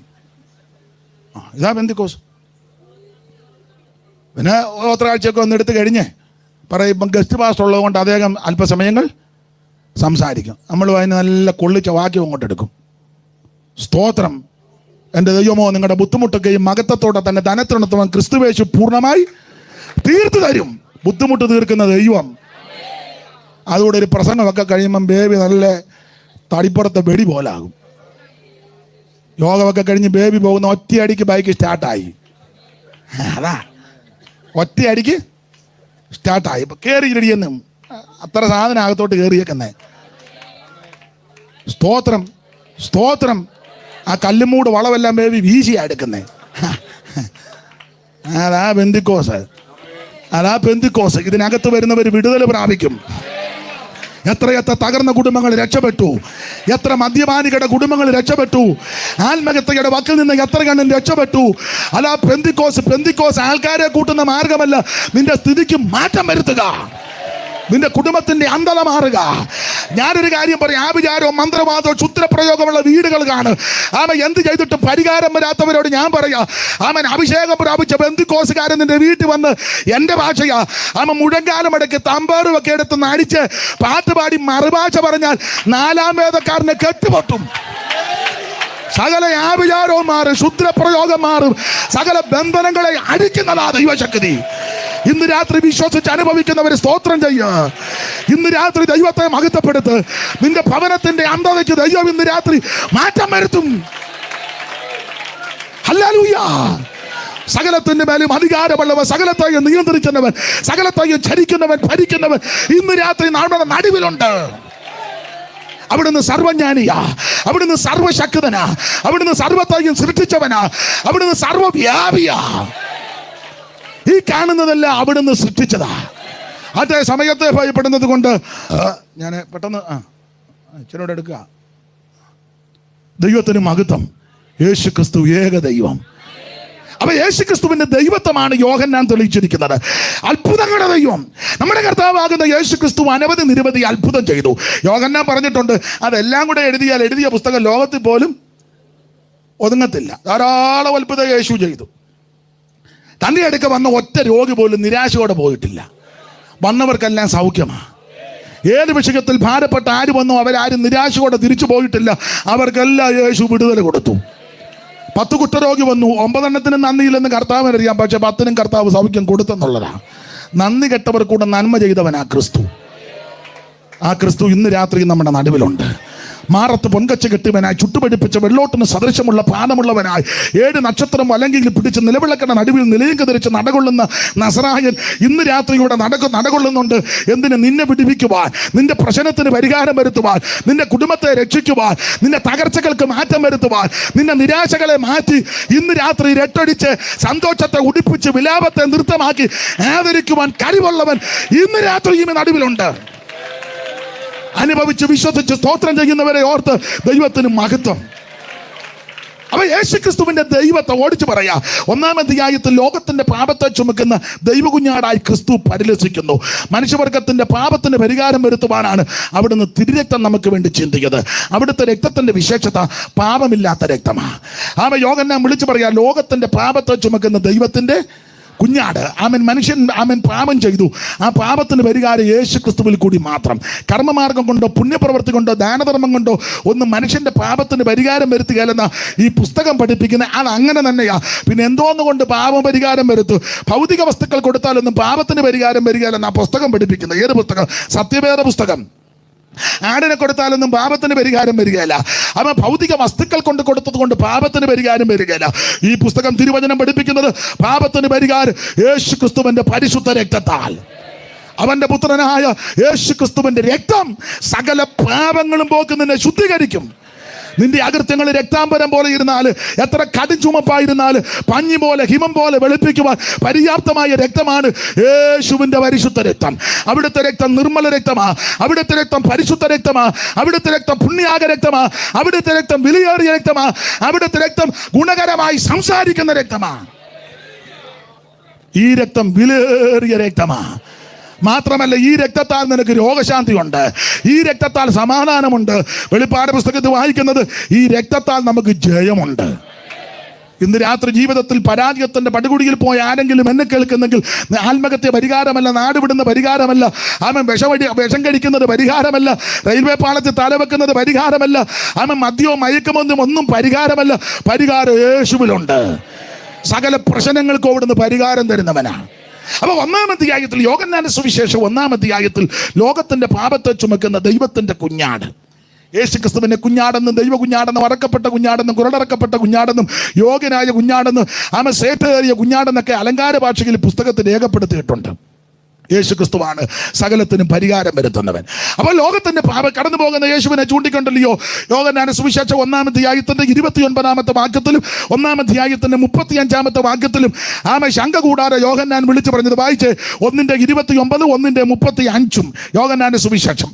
ഇതാ പെന്തിക്കോസ്. പിന്നെ ഒരാഴ്ചയൊക്കെ ഒന്ന് എടുത്ത് കഴിഞ്ഞ് പറയും, ഇപ്പം ഗസ്റ്റ് പാസ്റ്റർ ഉള്ളത് കൊണ്ട് അദ്ദേഹം അല്പസമയങ്ങൾ സംസാരിക്കും. നമ്മൾ അതിന് നല്ല കൊള്ളിച്ച വാക്യം അങ്ങോട്ട് എടുക്കും. സ്തോത്രം. എൻ്റെ ദൈവമോ, നിങ്ങളുടെ ബുദ്ധിമുട്ടൊക്കെയും മഹത്വത്തോടെ തന്നെ ധനത്തിനുണർത്തുവാൻ ക്രിസ്തുവേശു പൂർണ്ണമായി തീർത്തു തരും. ബുദ്ധിമുട്ട് തീർക്കുന്ന ദൈവം. അതുകൊണ്ട് ഒരു പ്രസംഗമൊക്കെ കഴിയുമ്പം ബേബി നല്ല തടിപ്പുറത്തെ വെടി പോലാകും. യോഗമൊക്കെ കഴിഞ്ഞ് ബേബി പോകുന്ന ഒറ്റയടിക്ക് ബൈക്ക് സ്റ്റാർട്ടായി. അതാ ഒറ്റയടിക്ക് സ്റ്റാർട്ടായി. ഇപ്പം കയറിയിടിയെന്നും അത്ര സാധനം അകത്തോട്ട് കയറിയേക്കുന്നേ. സ്തോത്രം, സ്തോത്രം. ആ കല്ലുമൂട് വളവെല്ലാം ബേബി വീശിയാ എടുക്കുന്നേ. അതാ പെന്തിക്കോസ്, അതാ പെന്തിക്കോസ്. ഇതിനകത്ത് വരുന്നവർ വിടുതൽ പ്രാപിക്കും. എത്രയെത്ര തകർന്ന കുടുംബങ്ങൾ രക്ഷപ്പെട്ടു, എത്ര മദ്യപാനികളുടെ കുടുംബങ്ങൾ രക്ഷപ്പെട്ടു, ആത്മഹത്യയുടെ വക്കിൽ നിന്ന് എത്ര കണ്ണും രക്ഷപ്പെട്ടു. അല്ല, പെന്തിക്കോസ് ആൾക്കാരെ കൂട്ടുന്ന മാർഗമല്ല, നിന്റെ സ്ഥിതിക്ക് മാറ്റം വരുത്തുക, നിന്റെ കുടുംബത്തിന്റെ അന്ധത മാറുക. ഞാനൊരു കാര്യം പറയാം, ആഭിചാരവും മന്ത്രവാദവും ക്ഷുദ്രപ്രയോഗമുള്ള വീടുകൾ കാണും. ആമ എന്ത് ചെയ്തിട്ടും പരിഹാരം വരാത്തവരോട് ഞാൻ പറയാ, ആമൻ അഭിഷേകം പ്രാപിച്ച ബന്ധുക്കോസുകാരൻ നിന്റെ വീട്ടിൽ വന്ന് എൻ്റെ ഭാഷയാ ആമ മുഴങ്കാലം അടക്കി തമ്പാറും ഒക്കെ എടുത്ത് നടിച്ച് പാട്ടുപാടി മറുഭാഷ പറഞ്ഞാൽ 4-ാം വേദക്കാരനെ കെട്ടുപൊട്ടും. സകല ആഭിചാരവും മാറും, ക്ഷുദ്രപ്രയോഗം മാറും, സകല ബന്ധനങ്ങളെ അടിക്കുന്നതാ ദൈവശക്തി. ഇന്ന് രാത്രി വിശ്വസിച്ച് അനുഭവിക്കുന്നവർ സ്തോത്രം ചെയ്യുക. ഇന്ന് രാത്രി ദൈവത്തെ മഹത്വപ്പെടുത്ത്. നിന്റെ ഭവനത്തിന്റെ അന്ധതയ്ക്ക് ദൈവം ഇന്ന് രാത്രി മാറ്റം വരുത്തും. ഹല്ലേലൂയ. സകലത്തിന്റെ മേലും അധികാരമുള്ളവൻ, സകലത്തെയും നിയന്ത്രിക്കുന്നവൻ, സകലത്തെയും ചരിക്കുന്നവൻ, ഭരിക്കുന്നവൻ ഇന്ന് രാത്രി നമ്മുടെ നടുവിലുണ്ട്. അവിടുന്ന് സർവജ്ഞാനിയാ, അവിടുന്ന് സർവശക്തനാ, അവിടുന്ന് സർവത്തെയും സൃഷ്ടിച്ചവനാ, അവിടുന്ന് സർവവ്യാപിയാ. ഈ കാണുന്നതെല്ലാം അവിടുന്ന് സൃഷ്ടിച്ചതാ. അതേ സമയത്തെ ഭയപ്പെടുന്നത് കൊണ്ട് ഞാൻ പെട്ടെന്ന് ഇച്ചിരോടെ എടുക്കുക. ദൈവത്തിന് മഹത്വം. യേശു ക്രിസ്തു ഏക ദൈവം. അപ്പൊ യേശു ക്രിസ്തുവിന്റെ ദൈവത്വമാണ് യോഹന്നാൻ തെളിയിച്ചിരിക്കുന്നത്. അത്ഭുതങ്ങളുടെ ദൈവം. നമ്മുടെ കർത്താവാകുന്ന യേശു ക്രിസ്തു നിരവധി അത്ഭുതം ചെയ്തു. യോഹന്നാൻ പറഞ്ഞിട്ടുണ്ട്, അതെല്ലാം കൂടെ എഴുതിയ പുസ്തകം ലോകത്തിൽ പോലും ഒതുങ്ങത്തില്ല. ധാരാളം അത്ഭുതം യേശു ചെയ്തു. തൻ്റെ അടുക്ക വന്ന ഒറ്റ രോഗി പോലും നിരാശയോടെ പോയിട്ടില്ല. വന്നവർക്കെല്ലാം സൗഖ്യമാണ്. ഏത് വിഷയത്തിൽ ഭാരപ്പെട്ട ആര് വന്നോ അവരാരും നിരാശയോടെ തിരിച്ചു പോയിട്ടില്ല. അവർക്കെല്ലാം യേശു വിടുതൽ കൊടുത്തു. 10 കുഷ്ഠരോഗി വന്നു. 9 നന്ദിയില്ലെന്ന് കർത്താവിനറിയാം, പക്ഷെ 10 കർത്താവ് സൗഖ്യം കൊടുത്തെന്നുള്ളതാണ്. നന്ദി കെട്ടവർ കൂടെ നന്മ ചെയ്തവനാ ക്രിസ്തു. ആ ക്രിസ്തു ഇന്ന് രാത്രി നമ്മുടെ നടുവിലുണ്ട്. മാറത്ത് പൊൻകച്ച കെട്ടിയവനായി, ചുട്ടുപടിപ്പിച്ച വെള്ളോട്ടിന് സദൃശമുള്ള പാദമുള്ളവനായി, 7 നക്ഷത്രം അല്ലെങ്കിൽ പിടിച്ച് നിലവിളക്കണ നടുവിൽ നിലയും ധരിച്ച് നടകൊള്ളുന്ന നസറായൻ ഇന്ന് രാത്രി ഇവിടെ നടകൊള്ളുന്നുണ്ട്. എന്തിന്? നിന്നെ വിടുവിക്കുവാൻ, നിന്റെ പ്രശ്നത്തിന് പരിഹാരം വരുത്തുവാൻ, നിന്റെ കുടുംബത്തെ രക്ഷിക്കുവാൻ, നിന്റെ തകർച്ചകൾക്ക് മാറ്റം വരുത്തുവാൻ, നിന്റെ നിരാശകളെ മാറ്റി ഇന്ന് രാത്രി രട്ടടിച്ച് സന്തോഷത്തെ ഉടിപ്പിച്ച് വിലാപത്തെ നൃത്തമാക്കി ആദരിക്കുവാൻ കഴിവുള്ളവൻ ഇന്ന് രാത്രി ഈ നടുവിലുണ്ട്. അനുഭവിച്ച് വിശ്വസിച്ച് സ്തോത്രം ചെയ്യുന്നവരെ ഓർത്ത് ദൈവത്തിന് മഹത്വം. അപ്പൊ യേശുക്രിസ്തുവിന്റെ ദൈവത്തെ ഓടിച്ചു പറയാ. 1-ാം അധ്യായത്തിൽ ലോകത്തിന്റെ പാപത്തെ ചുമക്കുന്ന ദൈവകുഞ്ഞാടായി ക്രിസ്തു പരിലസിക്കുന്നു. മനുഷ്യവർഗത്തിന്റെ പാപത്തിന് പരിഹാരം വരുത്തുവാനാണ് അവിടുന്ന് തിരുരക്തം നമുക്ക് വേണ്ടി ചിന്തിയത്. അവിടുത്തെ രക്തത്തിന്റെ വിശേഷത പാപമില്ലാത്ത രക്തമാണ്. യോഹന്നാൻ വിളിച്ചു പറയാ, ലോകത്തിന്റെ പാപത്തെ ചുമക്കുന്ന ദൈവത്തിന്റെ കുഞ്ഞാട്. മനുഷ്യൻ പാപം ചെയ്തു. ആ പാപത്തിന് പരിഹാരം യേശു ക്രിസ്തുവിൽ കൂടി മാത്രം. കർമ്മമാർഗം കൊണ്ടോ പുണ്യപ്രവൃത്തി കൊണ്ടോ ദാനധർമ്മം കൊണ്ടോ ഒന്നും മനുഷ്യന്റെ പാപത്തിന് പരിഹാരം വരുത്തുകയല്ലെന്ന ഈ പുസ്തകം പഠിപ്പിക്കുന്നത്. അത് അങ്ങനെ തന്നെയാ. പിന്നെ എന്തോന്നുകൊണ്ട് പാപം പരിഹാരം വരുത്തു? ഭൗതിക വസ്തുക്കൾ കൊടുത്താലൊന്നും പാപത്തിന് പരിഹാരം വരികയല്ലെന്ന ആ പുസ്തകം പഠിപ്പിക്കുന്നത്. ഏത് പുസ്തകം? സത്യവേദ പുസ്തകം. ആടിനെ കൊടുത്താലൊന്നും പാപത്തിന് പരിഹാരം വരികയില്ല. അവൻ ഭൗതിക വസ്തുക്കൾ കൊണ്ട് കൊടുത്തത് കൊണ്ട് പാപത്തിന് പരിഹാരം വരികയില്ല. ഈ പുസ്തകം തിരുവചനം പഠിപ്പിക്കുന്നത് പാപത്തിന് പരിഹാരം യേശു ക്രിസ്തുവിന്റെ പരിശുദ്ധ രക്തത്താൽ. അവന്റെ പുത്രനായ യേശു ക്രിസ്തുവിന്റെ രക്തം സകല പാപങ്ങളും പോക്കി നിന്നെ ശുദ്ധീകരിക്കും. നിന്റെ അകൃത്യങ്ങൾ രക്താംബരം പോലെ ഇരുന്നാൽ, എത്ര കടും ചുമപ്പായിരുന്നാൽ പഞ്ഞി പോലെ ഹിമം പോലെ വെളുപ്പിക്കുവാൻ പര്യാപ്തമായ രക്തമാണ് യേശുവിന്റെ പരിശുദ്ധ രക്തം. അവിടുത്തെ രക്തം നിർമ്മല രക്തമാ. അവിടുത്തെ രക്തം പരിശുദ്ധ രക്തമാ. അവിടുത്തെ രക്തം പുണ്യാക രക്തമാ. അവിടുത്തെ രക്തം വിലയേറിയ രക്തമാ. അവിടുത്തെ രക്തം ഗുണകരമായി സംസാരിക്കുന്ന രക്തമാ. ഈ രക്തം വിലയേറിയ രക്തമാ. മാത്രമല്ല, ഈ രക്തത്താൽ നിനക്ക് രോഗശാന്തി ഉണ്ട്. ഈ രക്തത്താൽ സമാധാനമുണ്ട്. വെളിപ്പാട് പുസ്തകത്തിൽ വായിക്കുന്നത് ഈ രക്തത്താൽ നമുക്ക് ജയമുണ്ട്. ഇന്ന് രാത്രി ജീവിതത്തിൽ പരാജയത്തിന്റെ പടുകുടിയിൽ പോയ ആരെങ്കിലും എന്നെ കേൾക്കുന്നെങ്കിൽ, ആത്മഹത്യ പരിഹാരമല്ല, നാടുവിടുന്ന പരിഹാരമല്ല, വിഷം കഴിക്കുന്നത് പരിഹാരമല്ല, റെയിൽവേ പാളത്തിൽ തലവെക്കുന്നത് പരിഹാരമല്ല, മദ്യവും മയക്കുമൊന്നും ഒന്നും പരിഹാരമല്ല. പരിഹാരം യേശുവിലുണ്ട്. സകല പ്രശ്നങ്ങൾക്കും അവിടുന്ന് പരിഹാരം തരുന്നവനാണ്. അപ്പൊ 1-ാം അധ്യായത്തിൽ, യോഹന്നാന്റെ സുവിശേഷം 1-ാം അധ്യായത്തിൽ ലോകത്തിന്റെ പാപത്തെ ചുമക്കുന്ന ദൈവത്തിന്റെ കുഞ്ഞാട്, യേശുക്രിസ്തുവിന്റെ കുഞ്ഞാടെന്നും ദൈവ കുഞ്ഞാടെന്നും അറക്കപ്പെട്ട കുഞ്ഞാടെന്നും കുരടറക്കപ്പെട്ട കുഞ്ഞാടെന്നും യോഗ്യനായ കുഞ്ഞാടെന്നും സേട്ടേറിയ കുഞ്ഞാടെന്നൊക്കെ അലങ്കാര ഭാഷയിൽ പുസ്തകത്തിൽ രേഖപ്പെടുത്തിയിട്ടുണ്ട്. യേശുക്രിസ്തുവാണ് സകലത്തിനും പരിഹാരം വരുത്തുന്നവൻ. അപ്പോൾ ലോകത്തിന്റെ പാപം കടന്നു പോകുന്ന യേശുവിനെ ചൂണ്ടിക്കൊണ്ടല്ലോ യോഹന്നാന്റെ സുവിശേഷം 1-ാം അധ്യായത്തിന്റെ 29-ാമത്തെ വാക്യത്തിലും 1-ാം അധ്യായത്തിന്റെ 35-ാമത്തെ വാക്യത്തിലും ശങ്ക കൂടാതെ യോഹന്നാൻ വിളിച്ചു പറഞ്ഞത് വായിച്ച്. 1-29, 1-35 യോഹന്നാന്റെ സുവിശേഷം.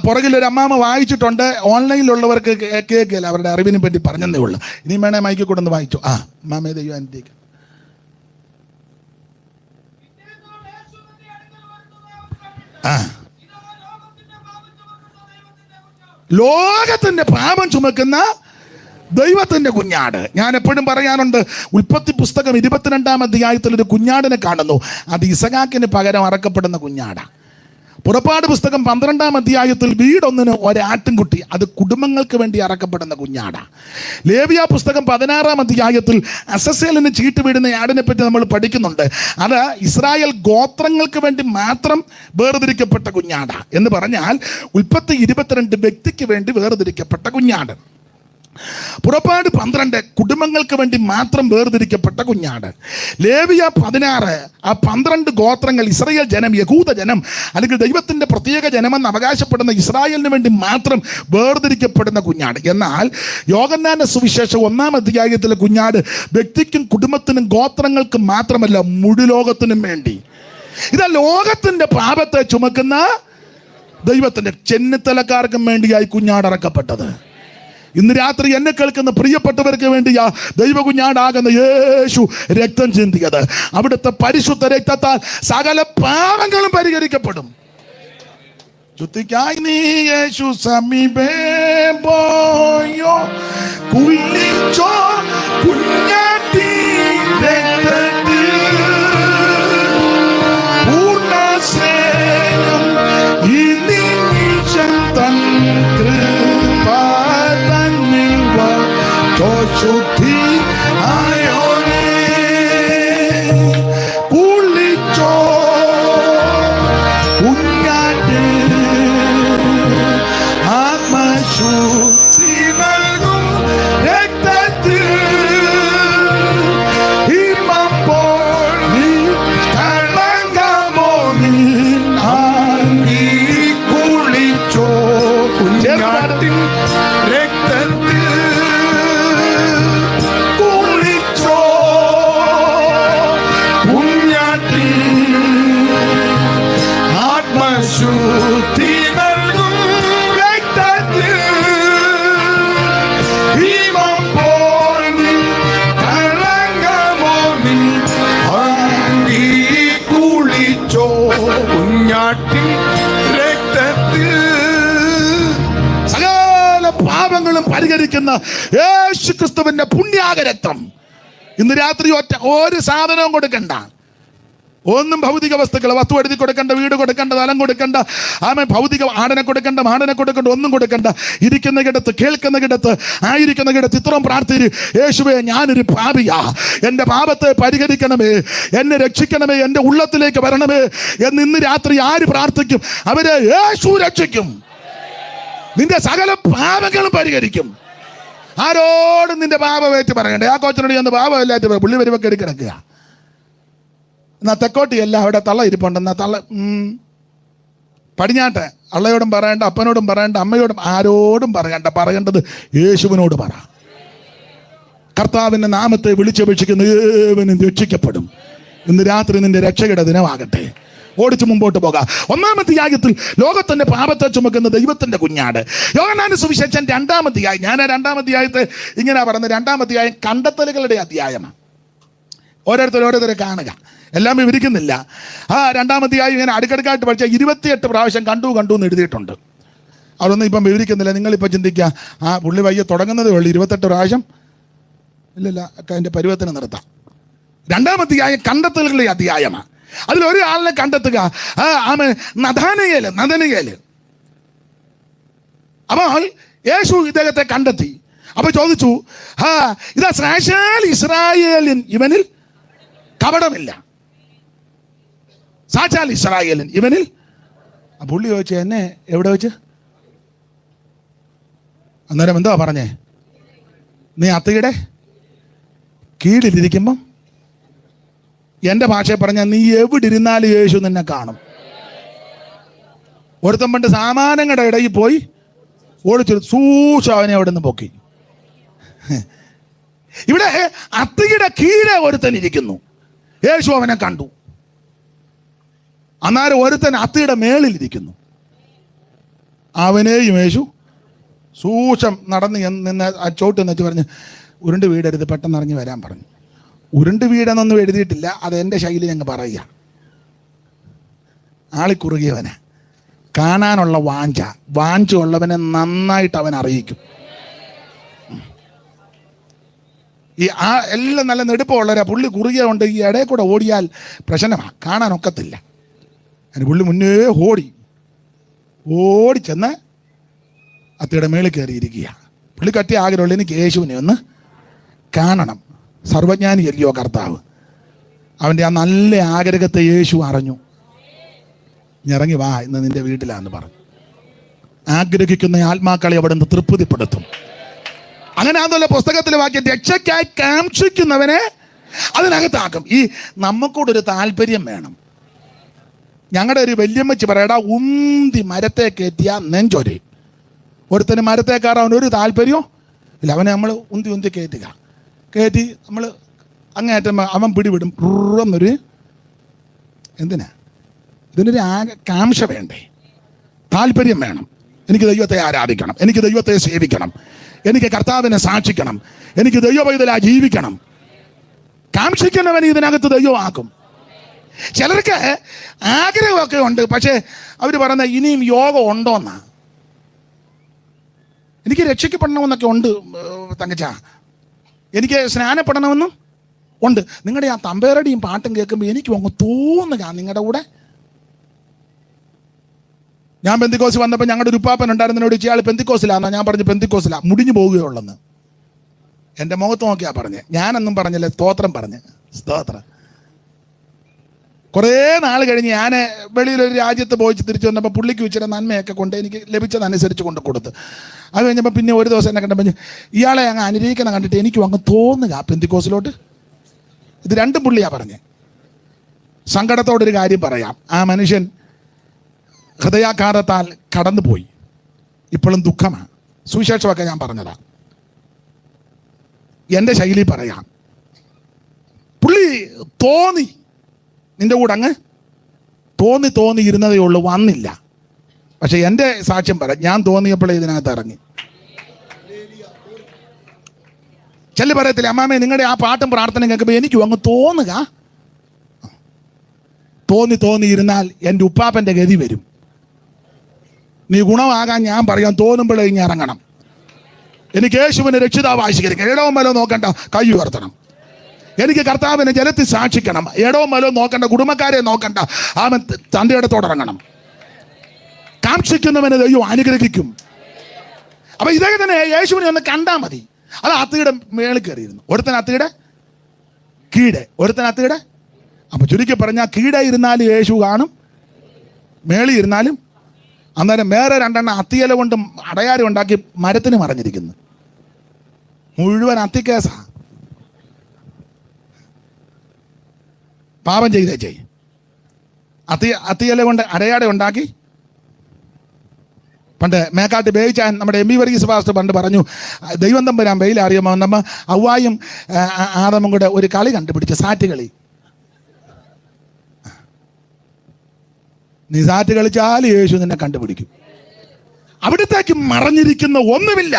പുറകിലൊരു അമ്മാമ്മ വായിച്ചിട്ടുണ്ട്. ഓൺലൈനിലുള്ളവർക്ക് കേൾക്കില്ല, അവരുടെ അറിവിനെ പറ്റി പറഞ്ഞതേ ഉള്ളൂ. ഇനി വേണേ മൈക്കിൽ കൂടെ ഒന്ന് വായിച്ചു. അമ്മാമ്മേ ദൈവം അനുഗ്രഹിക്കട്ടെ. ലോകത്തിന്റെ പാപം ചുമക്കുന്ന ദൈവത്തിന്റെ കുഞ്ഞാട്. ഞാൻ എപ്പോഴും പറയാറുണ്ട്, ഉൽപ്പത്തി പുസ്തകം 22-ാം അധ്യായത്തിൽ ഒരു കുഞ്ഞാടിനെ കാണുന്നു. അത് ഇസഹാക്കിന് പകരം അറക്കപ്പെടുന്ന കുഞ്ഞാടാ. പുറപ്പാട് പുസ്തകം 12-ാം അധ്യായത്തിൽ വീടൊന്നിന് ഒരാട്ടിൻകുട്ടി, അത് കുടുംബങ്ങൾക്ക് വേണ്ടി അറക്കപ്പെടുന്ന കുഞ്ഞാടാ. ലേവ്യ പുസ്തകം 16-ാം അധ്യായത്തിൽ അസസേലിന് ചീട്ട് വീടുന്ന ആടിനെ പറ്റി നമ്മൾ പഠിക്കുന്നുണ്ട്. അത് ഇസ്രായേൽ ഗോത്രങ്ങൾക്ക് വേണ്ടി മാത്രം വേർതിരിക്കപ്പെട്ട കുഞ്ഞാടാ. എന്ന് പറഞ്ഞാൽ ഉൽപ്പത്തി 22 വ്യക്തിക്ക് വേണ്ടി വേർതിരിക്കപ്പെട്ട കുഞ്ഞാട്. പുറപ്പാട് 12 കുടുംബങ്ങൾക്ക് വേണ്ടി മാത്രം വേർതിരിക്കപ്പെട്ട കുഞ്ഞാട്. ലേവിയ 16 ആ 12 ഗോത്രങ്ങൾ, ഇസ്രായേൽ ജനം, യഹൂദ ജനം അല്ലെങ്കിൽ ദൈവത്തിന്റെ പ്രത്യേക ജനമെന്ന് അവകാശപ്പെടുന്ന ഇസ്രായേലിന് വേണ്ടി മാത്രം വേർതിരിക്കപ്പെടുന്ന കുഞ്ഞാട്. എന്നാൽ യോഹന്നാന്റെ സുവിശേഷം 1-ാം അധ്യായത്തിലെ കുഞ്ഞാട് വ്യക്തിക്കും കുടുംബത്തിനും ഗോത്രങ്ങൾക്കും മാത്രമല്ല, മുഴു ലോകത്തിനും വേണ്ടി. ഇതാ ലോകത്തിന്റെ പാപത്തെ ചുമക്കുന്ന ദൈവത്തിന്റെ ചെന്നിത്തലക്കാർക്കും വേണ്ടിയായി കുഞ്ഞാടറക്കപ്പെട്ടത്. ഇന്ന് രാത്രി എന്നെ കേൾക്കുന്ന പ്രിയപ്പെട്ടവർക്ക് വേണ്ടിയാ ദൈവകുഞ്ഞാടാകുന്ന യേശു രക്തം ചിന്തിയത്. അവിടുത്തെ പരിശുദ്ധ രക്തത്താൽ സകല പാപങ്ങളും പരിഹരിക്കപ്പെടും. ചുത്തിക്കായി നീ യേശു സമീപേ പോയോ കുളിച്ചോ കുഞ്ഞാട്ടി രക്തത്തിൽ പൂർണ്ണ സ്നേഹം ഈ നിമിഷം തൻ കൃപ ശുദ്ധി ആയോനേ പരിഹരിക്കുന്ന യേശു ക്രിസ്തുവിന്റെ പുണ്യാകരത്വം. ഇന്ന് രാത്രി ഒരു സാധനവും കൊടുക്കണ്ട, ഒന്നും ഭൗതിക വസ്തുക്കൾ, വസ്തു എഴുതി കൊടുക്കണ്ട, വീട് കൊടുക്കണ്ട, സ്ഥലം കൊടുക്കണ്ട, ഭൗതിക ആടനെ കൊടുക്കണ്ട, മാടനെ കൊടുക്കണ്ട, ഒന്നും കൊടുക്കണ്ട. ഇരിക്കുന്ന കിടത്ത്, കേൾക്കുന്ന കിടത്ത്, ആയിരിക്കുന്ന കിടത്ത് ഇത്രയും പ്രാർത്ഥിര്, യേശുവേ ഞാനൊരു പാപിയാ, എൻ്റെ പാപത്തെ പരിഹരിക്കണമേ, എന്നെ രക്ഷിക്കണമേ, എൻ്റെ ഉള്ളത്തിലേക്ക് വരണമേ എന്ന് ഇന്ന് രാത്രി ആര് പ്രാർത്ഥിക്കും അവരെ യേശു രക്ഷിക്കും. നിന്റെ സകല പാപങ്ങളും പരിഹരിക്കും. ആരോടും നിന്റെ പാപമേറ്റ് പറയണ്ടേ. ആ കോച്ചനോട് ചെന്ന് പാപമില്ലാത്ത പുള്ളി വരുവൊക്കെ എടുക്കിടക്കുക. എന്നാ തെക്കോട്ടിയല്ല, അവിടെ തള്ള ഇരിപ്പുണ്ട്. എന്നാ തള്ള പടിഞ്ഞാട്ട് അള്ളയോടും പറയണ്ട, അപ്പനോടും പറയണ്ട, അമ്മയോടും ആരോടും പറയണ്ട. പറയേണ്ടത് യേശുവിനോട് പറ. കർത്താവിൻ്റെ നാമത്തെ വിളിച്ചപേക്ഷിക്കുന്ന ഏവനും രക്ഷിക്കപ്പെടും. ഇന്ന് രാത്രി നിന്റെ രക്ഷയുടെ ദിനമാകട്ടെ. ഓടിച്ചു മുമ്പോട്ട് പോകാം. 1-ാം അധ്യായത്തിൽ ലോകത്തിന്റെ പാപത്തെ ചുമക്കുന്ന ദൈവത്തിന്റെ കുഞ്ഞാട്. യോഹന്നാന്റെ സുവിശേഷം 2-ാം അധ്യായം. ഞാൻ 2-ാം അധ്യായത്തെ ഇങ്ങനെ പറയുന്നത്, 2-ാം അധ്യായം കണ്ടെത്തലുകളുടെ അധ്യായമാണ്. ഓരോരുത്തരെ കാണുക, എല്ലാം വിവരിക്കുന്നില്ല. 2-ാം അധ്യായം ഇങ്ങനെ അടുക്കടുക്കായിട്ട് പഠിച്ച 28 പ്രാവശ്യം കണ്ടു എന്ന് എഴുതിയിട്ടുണ്ട്. അതൊന്നും ഇപ്പം വിവരിക്കുന്നില്ല. നിങ്ങളിപ്പോൾ ചിന്തിക്കുക, പുള്ളി വയ്യ തുടങ്ങുന്നതേ ഉള്ളൂ, 28 പ്രാവശ്യം ഇല്ലല്ല, അതിൻ്റെ പരുവത്തിന് നിർത്താം. 2-ാം അധ്യായം കണ്ടെത്തലുകളുടെ അധ്യായമാണ്. അതിലൊരു ആളിനെ കണ്ടെത്തുക, നഥാനയേൽ. അപ്പോൾ യേശു ഇദ്ദേഹത്തെ കണ്ടെത്തി. അപ്പൊ ചോദിച്ചു, ഇതാ സാക്ഷാൽ ഇസ്രായേലിൻ, ഇവനിൽ കപടമില്ല. സാക്ഷാൽ ഇസ്രായേലിൻ ഇവനിൽ. പുള്ളി ചോദിച്ചു, എന്നെ എവിടെ വെച്ച്? അന്നേരം എന്താ പറഞ്ഞേ? നീ അത്തയുടെ കീഴിലിരിക്കുമ്പം, എൻ്റെ ഭാഷയെ പറഞ്ഞാൽ നീ എവിടെ ഇരുന്നാലും യേശു നിന്നെ കാണും. ഒരുത്തം പണ്ട് സാമാനങ്ങളുടെ ഇടയിൽ പോയി ഓടിച്ചു സൂക്ഷവനെ അവിടെ നിന്ന് പൊക്കി. ഇവിടെ അത്തിയുടെ കീഴെ ഒരുത്തൻ ഇരിക്കുന്നു, യേശു അവനെ കണ്ടു. അന്നേരം ഒരുത്തൻ അത്തിയുടെ മേളിലിരിക്കുന്നു, അവനെയും യേശു സൂക്ഷം നടന്ന് നിന്ന് ആ ചോട്ട് വെച്ച് പറഞ്ഞ്, ഉരുണ്ട് വീടരുത്, പെട്ടെന്ന് ഇറങ്ങി വരാൻ പറഞ്ഞു. ഉരുണ്ട് വീടെന്നൊന്നും എഴുതിയിട്ടില്ല, അത് എൻ്റെ ശൈലി ഞങ്ങൾ പറയുക. ആളിക്കുറുകിയവന് കാണാനുള്ള വാഞ്ച ഉള്ളവനെ നന്നായിട്ട് അവൻ അറിയിക്കും. ഈ എല്ലാം നല്ല നെടുപ്പമുള്ളവരാ. പുള്ളി കുറുകിയ കൊണ്ട് ഈ ഇടയിൽ കൂടെ ഓടിയാൽ പ്രശ്നമാണ്, കാണാനൊക്കത്തില്ല. അതിന് പുള്ളി മുന്നേ ഓടിച്ചെന്ന് അത്തിയുടെ മേളിൽ കയറിയിരിക്കുക. പുള്ളി കട്ടിയ ആഗ്രഹമുള്ള എനിക്ക് യേശുവിനെ ഒന്ന് കാണണം. സർവജ്ഞാനി അല്ലയോ കർത്താവ്. അവൻ്റെ ആ നല്ല ആഗ്രഹത്തെ യേശു അറിഞ്ഞു. ഇറങ്ങി വാ, ഇന്ന് നിന്റെ വീട്ടിലാന്ന് പറഞ്ഞു. ആഗ്രഹിക്കുന്ന ആത്മാക്കളെ അവിടെ നിന്ന് തൃപ്തിപ്പെടുത്തും. അങ്ങനെ ആണെന്നല്ല പുസ്തകത്തിലെ വാക്യം, രക്ഷയ്ക്കായി കാക്ഷിക്കുന്നവനെ അതിനകത്താക്കും. ഈ നമുക്കൂടൊരു താല്പര്യം വേണം. ഞങ്ങളുടെ ഒരു വല്യമ്മച്ചി പറയടാ, ഉന്തി മരത്തെ കയറ്റിയ നെഞ്ചൊരെ. ഒരുത്തന് മരത്തെ കയറാൻ ഒരു താല്പര്യവും ഇല്ല. അവനെ നമ്മൾ ഉന്തി കയറ്റി നമ്മൾ അങ്ങേറ്റം അവൻ പിടിവിടും. എന്നൊരു എന്തിനാ? ഇതിനൊരു കാംക്ഷ വേണ്ടേ? താല്പര്യം വേണം. എനിക്ക് ദൈവത്തെ ആരാധിക്കണം, എനിക്ക് ദൈവത്തെ സേവിക്കണം, എനിക്ക് കർത്താവിനെ സാക്ഷിക്കണം, എനിക്ക് ദൈവപൈതലാ ജീവിക്കണം. കാക്ഷിക്കുന്നവൻ ഇതിനകത്ത് ദൈവമാക്കും. ചിലർക്ക് ആഗ്രഹമൊക്കെ ഉണ്ട്, പക്ഷേ അവർ പറയുന്ന ഇനിയും യോഗം ഉണ്ടോന്നാ. എനിക്ക് രക്ഷിക്കപ്പെടണമെന്നൊക്കെ ഉണ്ട് തങ്കച്ച, എനിക്ക് സ്നാനപ്പെടണമെന്നും ഉണ്ട്. നിങ്ങളുടെ ആ തമ്പേറടിയും പാട്ടും കേൾക്കുമ്പോൾ എനിക്കും അങ്ങ് തോന്നുക നിങ്ങളുടെ കൂടെ. ഞാൻ പെന്തിക്കോസ് വന്നപ്പോൾ ഞങ്ങളുടെ ഒരു ഉപ്പാപ്പൻ ഉണ്ടായിരുന്നതിനോട് ഇയാൾ പെന്തിക്കോസിലാന്നാ. ഞാൻ പറഞ്ഞു പെന്തിക്കോസിലാ, മുടിഞ്ഞു പോവുകയുള്ളെന്ന്. എൻ്റെ മുഖത്ത് നോക്കിയാ പറഞ്ഞേ. ഞാനൊന്നും പറഞ്ഞില്ല, സ്തോത്രം പറഞ്ഞ്. സ്തോത്രം. കുറേ നാൾ കഴിഞ്ഞ് ഞാൻ വെളിയിലൊരു രാജ്യത്ത് പോയി തിരിച്ചു വന്നപ്പോൾ പുള്ളിക്ക് ഇച്ചിരി നന്മയൊക്കെ കൊണ്ട് എനിക്ക് ലഭിച്ചതനുസരിച്ച് കൊണ്ട് കൊടുത്ത്. അത് കഴിഞ്ഞപ്പോൾ പിന്നെ ഒരു ദിവസം എന്നെ കണ്ടപ്പോൾ ഇയാളെ അങ്ങ് അനുകരിക്കണം കണ്ടിട്ട് എനിക്കും അങ്ങ് തോന്നുക പെന്തിക്കോസിലോട്ട്. ഇത് രണ്ടും പുള്ളിയാ പറഞ്ഞേ. സങ്കടത്തോടൊരു കാര്യം പറയാം. ആ മനുഷ്യൻ ഹൃദയാഘാതത്താൽ കടന്നുപോയി. ഇപ്പോഴും ദുഃഖമാണ്. സുവിശേഷമൊക്കെ ഞാൻ പറഞ്ഞതാ. എൻ്റെ ശൈലി പറയാം. പുള്ളി തോന്നി നിന്റെ കൂടെ അങ്ങ് തോന്നി ഇരുന്നതേ ഉള്ളൂ, വന്നില്ല. പക്ഷെ എൻ്റെ സാക്ഷ്യം പറയാം, ഞാൻ തോന്നിയപ്പോഴേ ഇതിനകത്ത് ഇറങ്ങി. ചെല്ലു പറയത്തില്ല, അമ്മാമേ നിങ്ങളുടെ ആ പാട്ടും പ്രാർത്ഥനയും കേൾക്കുമ്പോൾ എനിക്കും അങ്ങ് തോന്നുക. തോന്നി ഇരുന്നാൽ എൻ്റെ ഉപ്പാപ്പൻ്റെ ഗതി വരും. നീ ഗുണമാകാൻ ഞാൻ പറയാം, തോന്നുമ്പോഴേ ഇങ്ങനെ ഇറങ്ങണം. എനിക്ക് യേശുവിനെ രക്ഷിതാവായി സ്വീകരിക്കണം. ഇടവും വലവും നോക്കണ്ട, കൈ ഉയർത്തണം. എനിക്ക് കർത്താവിനെ ജലത്തിൽ സാക്ഷിക്കണം. ഇടവും വലവും നോക്കണ്ട, കുടുംബക്കാരെ നോക്കണ്ട, അവൻ തൻ്റെ ഇടത്തോടിറങ്ങണം. കാക്ഷിക്കുന്നവനെ ദൈവം അനുഗ്രഹിക്കും. അപ്പൊ ഇതൊക്കെ തന്നെ യേശുവിനെ ഒന്ന് കണ്ടാൽ മതി. അത് അത്തിയുടെ മേളിൽ കയറിയിരുന്നു. ഒരുത്തൻ അത്തിയുടെ കീഴെ, ഒരുത്തൻ അത്തിയുടെ. അപ്പൊ ചുരുക്കി പറഞ്ഞാൽ കീഴെ ഇരുന്നാലും യേശു കാണും, മേളി ഇരുന്നാലും. അന്നേരം വേറെ രണ്ടെണ്ണം അത്തിയില കൊണ്ട് അടയാരം ഉണ്ടാക്കി മരത്തിന് മറഞ്ഞിരിക്കുന്നു. മുഴുവൻ അത്തിക്കേസാ. പാപം ചെയ്തേ അത്തിയില കൊണ്ട് അടയാടം ഉണ്ടാക്കി. പണ്ട് മേക്കാട്ട് ബേയിച്ചാൻ നമ്മുടെ എം ബി വർഗീസ് പാസ്റ്റർ പണ്ട് പറഞ്ഞു, ദൈവം തമ്പുരാൻ വെയിലറിയുമ്പോൾ നമ്മ ഔവായും ആദമും കൂടെ ഒരു കളി കണ്ടുപിടിച്ച്, സാറ്റ് കളി. നീ സാറ്റ് കളിച്ചാൽ യേശു നിന്നെ കണ്ടുപിടിക്കും. അവിടത്തേക്ക് മറഞ്ഞിരിക്കുന്ന ഒന്നുമില്ല.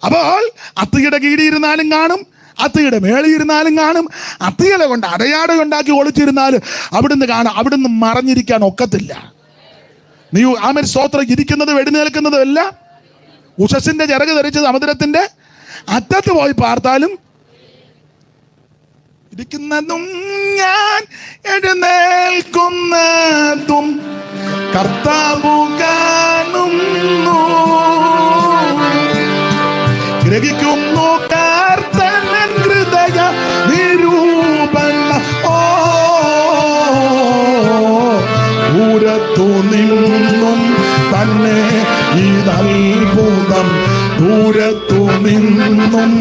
അപ്പോൾ അത്തിയുടെ കീഴിയിരുന്നാലും കാണും, അത്തിയുടെ മേളിയിരുന്നാലും കാണും. അത്തിയില കൊണ്ട് അടയാടം ഉണ്ടാക്കി ഒളിച്ചിരുന്നാലും അവിടുന്ന് കാണാം. അവിടുന്ന് മറഞ്ഞിരിക്കാൻ ഒക്കത്തില്ല. നീ ആമേൻ സ്തോത്രം, ഇരിക്കുന്നതും എഴുന്നേൽക്കുന്നതും എല്ലാം ഉഷസിന്റെ ചിറക് ധരിച്ച് സമുദ്രത്തിന്റെ അറ്റത്ത് പോയി പാർത്താലും ഇരിക്കുന്നതും ഞാൻ എഴുന്നേൽക്കുന്നതും കർത്താവു കാണുന്നു, ഗ്രഹിക്കുന്നു കർത്തനൻ ഹൃദയ നിരൂപണ. ദൂരത്തു നിന്നും തന്നെ ഇതത്ഭുതം, ദൂരത്തു നിന്നും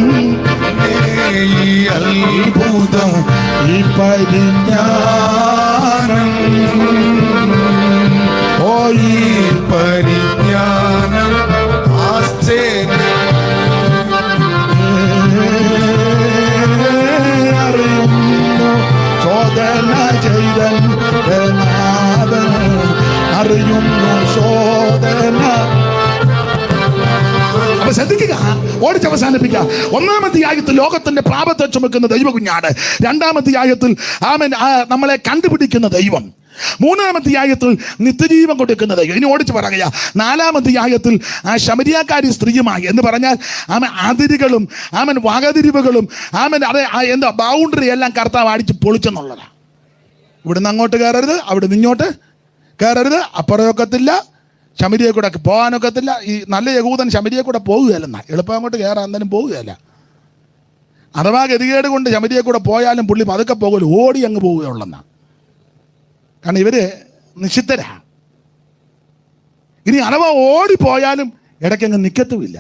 ഈ അത്ഭുതം, ഈ പരിജ്ഞാനം, ഓ ഈ പരിജ്ഞാനം അറിയുന്നു ശോധന ചെയ്തൻ അറിയുന്നു ശോധന. അപ്പൊ ശ്രദ്ധിക്കുക, ഓടിച്ച് അവസാനിപ്പിക്കുക. ഒന്നാമത്തെ അധ്യായത്തിൽ ലോകത്തിന്റെ പാപത്തെ ചുമക്കുന്ന ദൈവ കുഞ്ഞാട്. രണ്ടാമത്തെ അധ്യായത്തിൽ ആമേൻ നമ്മളെ കണ്ടുപിടിക്കുന്ന ദൈവം. മൂന്നാമത്തെ അധ്യായത്തിൽ നിത്യജീവൻ കൊടുക്കുന്ന ദൈവം. ഇനി ഓടിച്ച് പറയുക, നാലാമത്തെ അധ്യായത്തിൽ ശമരിയാക്കാരി സ്ത്രീയുമായി എന്ന് പറഞ്ഞാൽ ആമൻ അതിരുകളും ആമൻ വകതിരിവുകളും ആമൻ അതെ എന്താ ബൗണ്ടറി എല്ലാം കർത്താവ് അടിച്ച് പൊളിച്ചെന്നുള്ളതാണ്. ഇവിടുന്ന് അങ്ങോട്ട് കയറരുത്, അവിടുന്ന് ഇങ്ങോട്ട് കയറരുത്, അപ്പുറമൊക്കത്തില്ല, ശമരിയെ കൂടെ പോകാനൊക്കത്തില്ല. ഈ നല്ല യഹൂദൻ ശമരിയെ കൂടെ പോകുകയല്ലെന്ന, എളുപ്പം അങ്ങോട്ട് കയറാൻ എന്തായാലും പോകുകയല്ല. അഥവാ ഗതികേട് കൊണ്ട് ശമരിയെ കൂടെ പോയാലും പുള്ളി പതുക്കെ പോകുമല്ലോ, ഓടി അങ്ങ് പോവുകയുള്ളെന്നാ. കാരണം ഇവര് നിശ്ചിതരാ. ഇനി അഥവാ ഓടിപ്പോയാലും ഇടയ്ക്കങ്ങ് നിൽക്കത്തുമില്ല.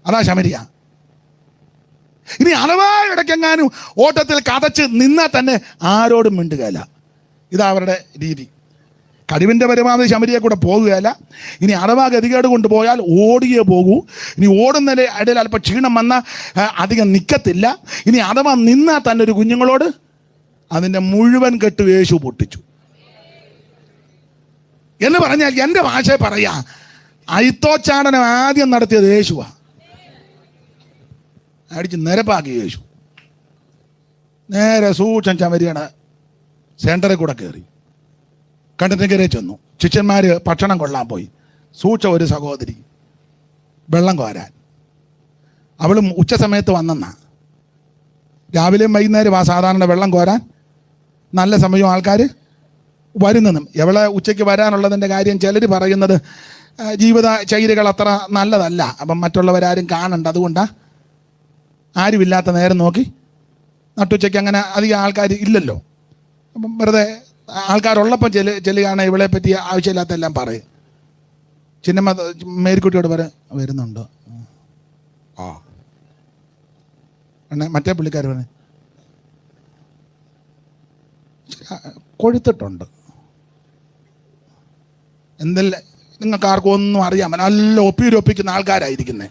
അതാ ശമരിയ. ഇനി അഥവാ ഇടയ്ക്കെങ്ങാനും ഓട്ടത്തിൽ കതച്ച് നിന്നാൽ തന്നെ ആരോടും മിണ്ടുകയില്ല. ഇതാ അവരുടെ രീതി. കഴിവിൻ്റെ പരമാവധി ശമരിയെ കൂടെ പോകുകയല്ല. ഇനി അഥവാ ഗതികേട് കൊണ്ടുപോയാൽ ഓടിയേ പോകൂ. ഇനി ഓടുന്നതിൻ്റെ ഇടയിൽ അല്പം ക്ഷീണം വന്നാൽ അധികം നിൽക്കത്തില്ല. ഇനി അഥവാ നിന്നാൽ തന്നെ ഒരു കുഞ്ഞുങ്ങളോട് അതിൻ്റെ മുഴുവൻ കെട്ട് യേശു പൊട്ടിച്ചു എന്ന് പറഞ്ഞാൽ എൻ്റെ ഭാഷയെ പറയാ, അയിത്തോച്ചാടനം ആദ്യം നടത്തിയത് യേശുവാ. അടിച്ച് നിരപ്പാക്കി യേശു. നേരെ സൂക്ഷം ചമരിയാണ് സെൻറ്ററിൽ കൂടെ കയറി കണ്ടത്തിങ്കരെ ചെന്നു. ശിഷ്യന്മാർ ഭക്ഷണം കൊള്ളാൻ പോയി. സൂക്ഷം ഒരു സഹോദരി വെള്ളം കോരാൻ. അവളും ഉച്ച സമയത്ത് വന്നെന്നാ. രാവിലെയും വൈകുന്നേരം ആ സാധാരണ വെള്ളം കോരാൻ നല്ല സമയവും ആൾക്കാർ വരുന്നതും. എവളെ ഉച്ചയ്ക്ക് വരാനുള്ളതിൻ്റെ കാര്യം ചിലർ പറയുന്നത് ജീവിത ചൈര്യകൾ അത്ര നല്ലതല്ല, അപ്പം മറ്റുള്ളവരാരും കാണണ്ട, അതുകൊണ്ടാണ് ആരുമില്ലാത്ത നേരം നോക്കി നട്ടുച്ചയ്ക്ക് അങ്ങനെ അധികം ആൾക്കാർ ഇല്ലല്ലോ. അപ്പം വെറുതെ ആൾക്കാരുള്ളപ്പം ചെല്ലുകയാണ് ഇവളെ പറ്റി ആവശ്യമില്ലാത്ത എല്ലാം പറയും. ചിന്നമ്മ മേരിക്കുട്ടിയോട് വരുന്നുണ്ടോ? ആ മറ്റേ പുള്ളിക്കാർ പറഞ്ഞു കൊഴുത്തിട്ടുണ്ട്. എന്തെല്ലാം നിങ്ങൾക്ക് ആർക്കും ഒന്നും അറിയാൻ നല്ല ഒപ്പിക്കുന്ന ആൾക്കാരായിരിക്കുന്നത്.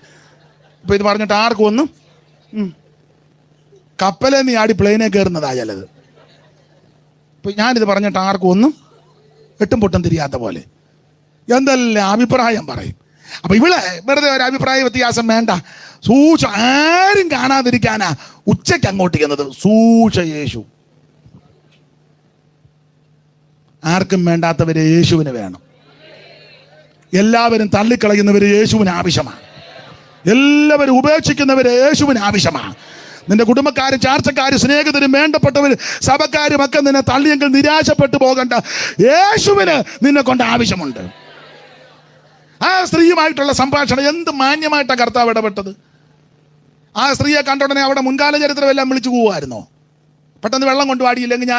ഇപ്പം ഇത് പറഞ്ഞിട്ട് ആർക്കും ഒന്നും കപ്പലേ നീ ആടി പ്ലെയിനെ കയറുന്നതാ ചിലത്. ഇപ്പം ഞാനിത് പറഞ്ഞിട്ട് ആർക്കും ഒന്നും എട്ടും പൊട്ടും തിരിയാത്ത പോലെ എന്തെല്ലാം അഭിപ്രായം പറയും. അപ്പം ഇവിടെ വെറുതെ ഒരു അഭിപ്രായ വ്യത്യാസം വേണ്ട. സൂക്ഷ ആരും കാണാതിരിക്കാനാ ഉച്ചയ്ക്ക് അങ്ങോട്ട് ചെന്നത്. സൂക്ഷ യേശു. ആർക്കും വേണ്ടാത്തവരെ യേശുവിന് വേണം. എല്ലാവരും തള്ളിക്കളയുന്നവര് യേശുവിന് ആവശ്യമാണ്. എല്ലാവരും ഉപേക്ഷിക്കുന്നവരെ യേശുവിന് ആവശ്യമാണ്. നിന്റെ കുടുംബക്കാരും ചാർച്ചക്കാരും സ്നേഹിതരും വേണ്ടപ്പെട്ടവരും സഭക്കാരും ഒക്കെ നിന്നെ തള്ളിയെങ്കിൽ നിരാശപ്പെട്ടു പോകണ്ട. യേശുവിന് നിന്നെ കൊണ്ട് ആവശ്യമുണ്ട്. ആ സ്ത്രീയുമായിട്ടുള്ള സംഭാഷണം എന്ത് മാന്യമായിട്ടാണ് കർത്താവ് ഇടപെട്ടത്. ആ സ്ത്രീയെ കണ്ടുടനെ അവിടെ മുൻകാല ചരിത്രമെല്ലാം വിളിച്ചു പോവുമായിരുന്നോ? പെട്ടെന്ന് വെള്ളം കൊണ്ട് വാടിയില്ലെങ്കിൽ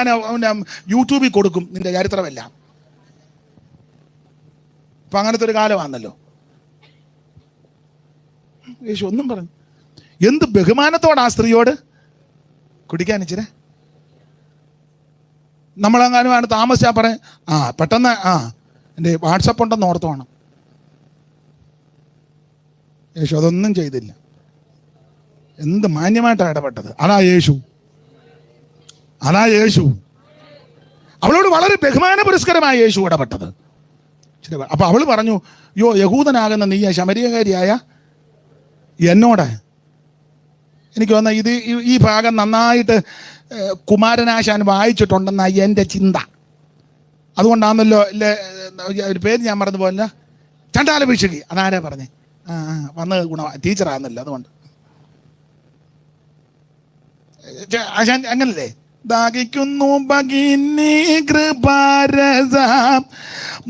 ഞാൻ യൂട്യൂബിൽ കൊടുക്കും നിന്റെ ചരിത്രമെല്ലാം. ഇപ്പം അങ്ങനത്തെ ഒരു കാലമാണല്ലോ. യേശു ഒന്നും പറഞ്ഞു. എന്ത് ബഹുമാനത്തോടെ ആ സ്ത്രീയോട് കുടിക്കാൻ ഇച്ചിരി. നമ്മളെങ്ങാനുമാണ് താമസിച്ചാൽ പറയും, പെട്ടെന്ന് എൻ്റെ വാട്സപ്പ് ഉണ്ടെന്ന് ഓർത്ത് വേണം. യേശു അതൊന്നും ചെയ്തില്ല. എന്ത് മാന്യമായിട്ടാണ് ഇടപെട്ടത്. അതാ യേശു. അവളോട് വളരെ ബഹുമാന പുരസ്കരമായ യേശു ഇടപെട്ടത്. ശരി. അപ്പൊ അവള് പറഞ്ഞു, യഹൂദനാകുന്ന നീ ശമരിയകാരിയായ എന്നോട്. എനിക്ക് തോന്നുന്ന ഇത് ഈ ഭാഗം നന്നായിട്ട് കുമാരനാശാൻ വായിച്ചിട്ടുണ്ടെന്ന എൻ്റെ ചിന്ത. അതുകൊണ്ടാണല്ലോ ഒരു പേര് ഞാൻ മറന്നു പോയല്ല, ചണ്ടാലഭിഷേകി. അതാരാ പറഞ്ഞേ? വന്ന് ടീച്ചറാണെന്നല്ലോ. അതുകൊണ്ട് ആശാൻ അങ്ങനല്ലേ? ദാഹിക്കുന്നു ഭഗിനി കൃപാരസം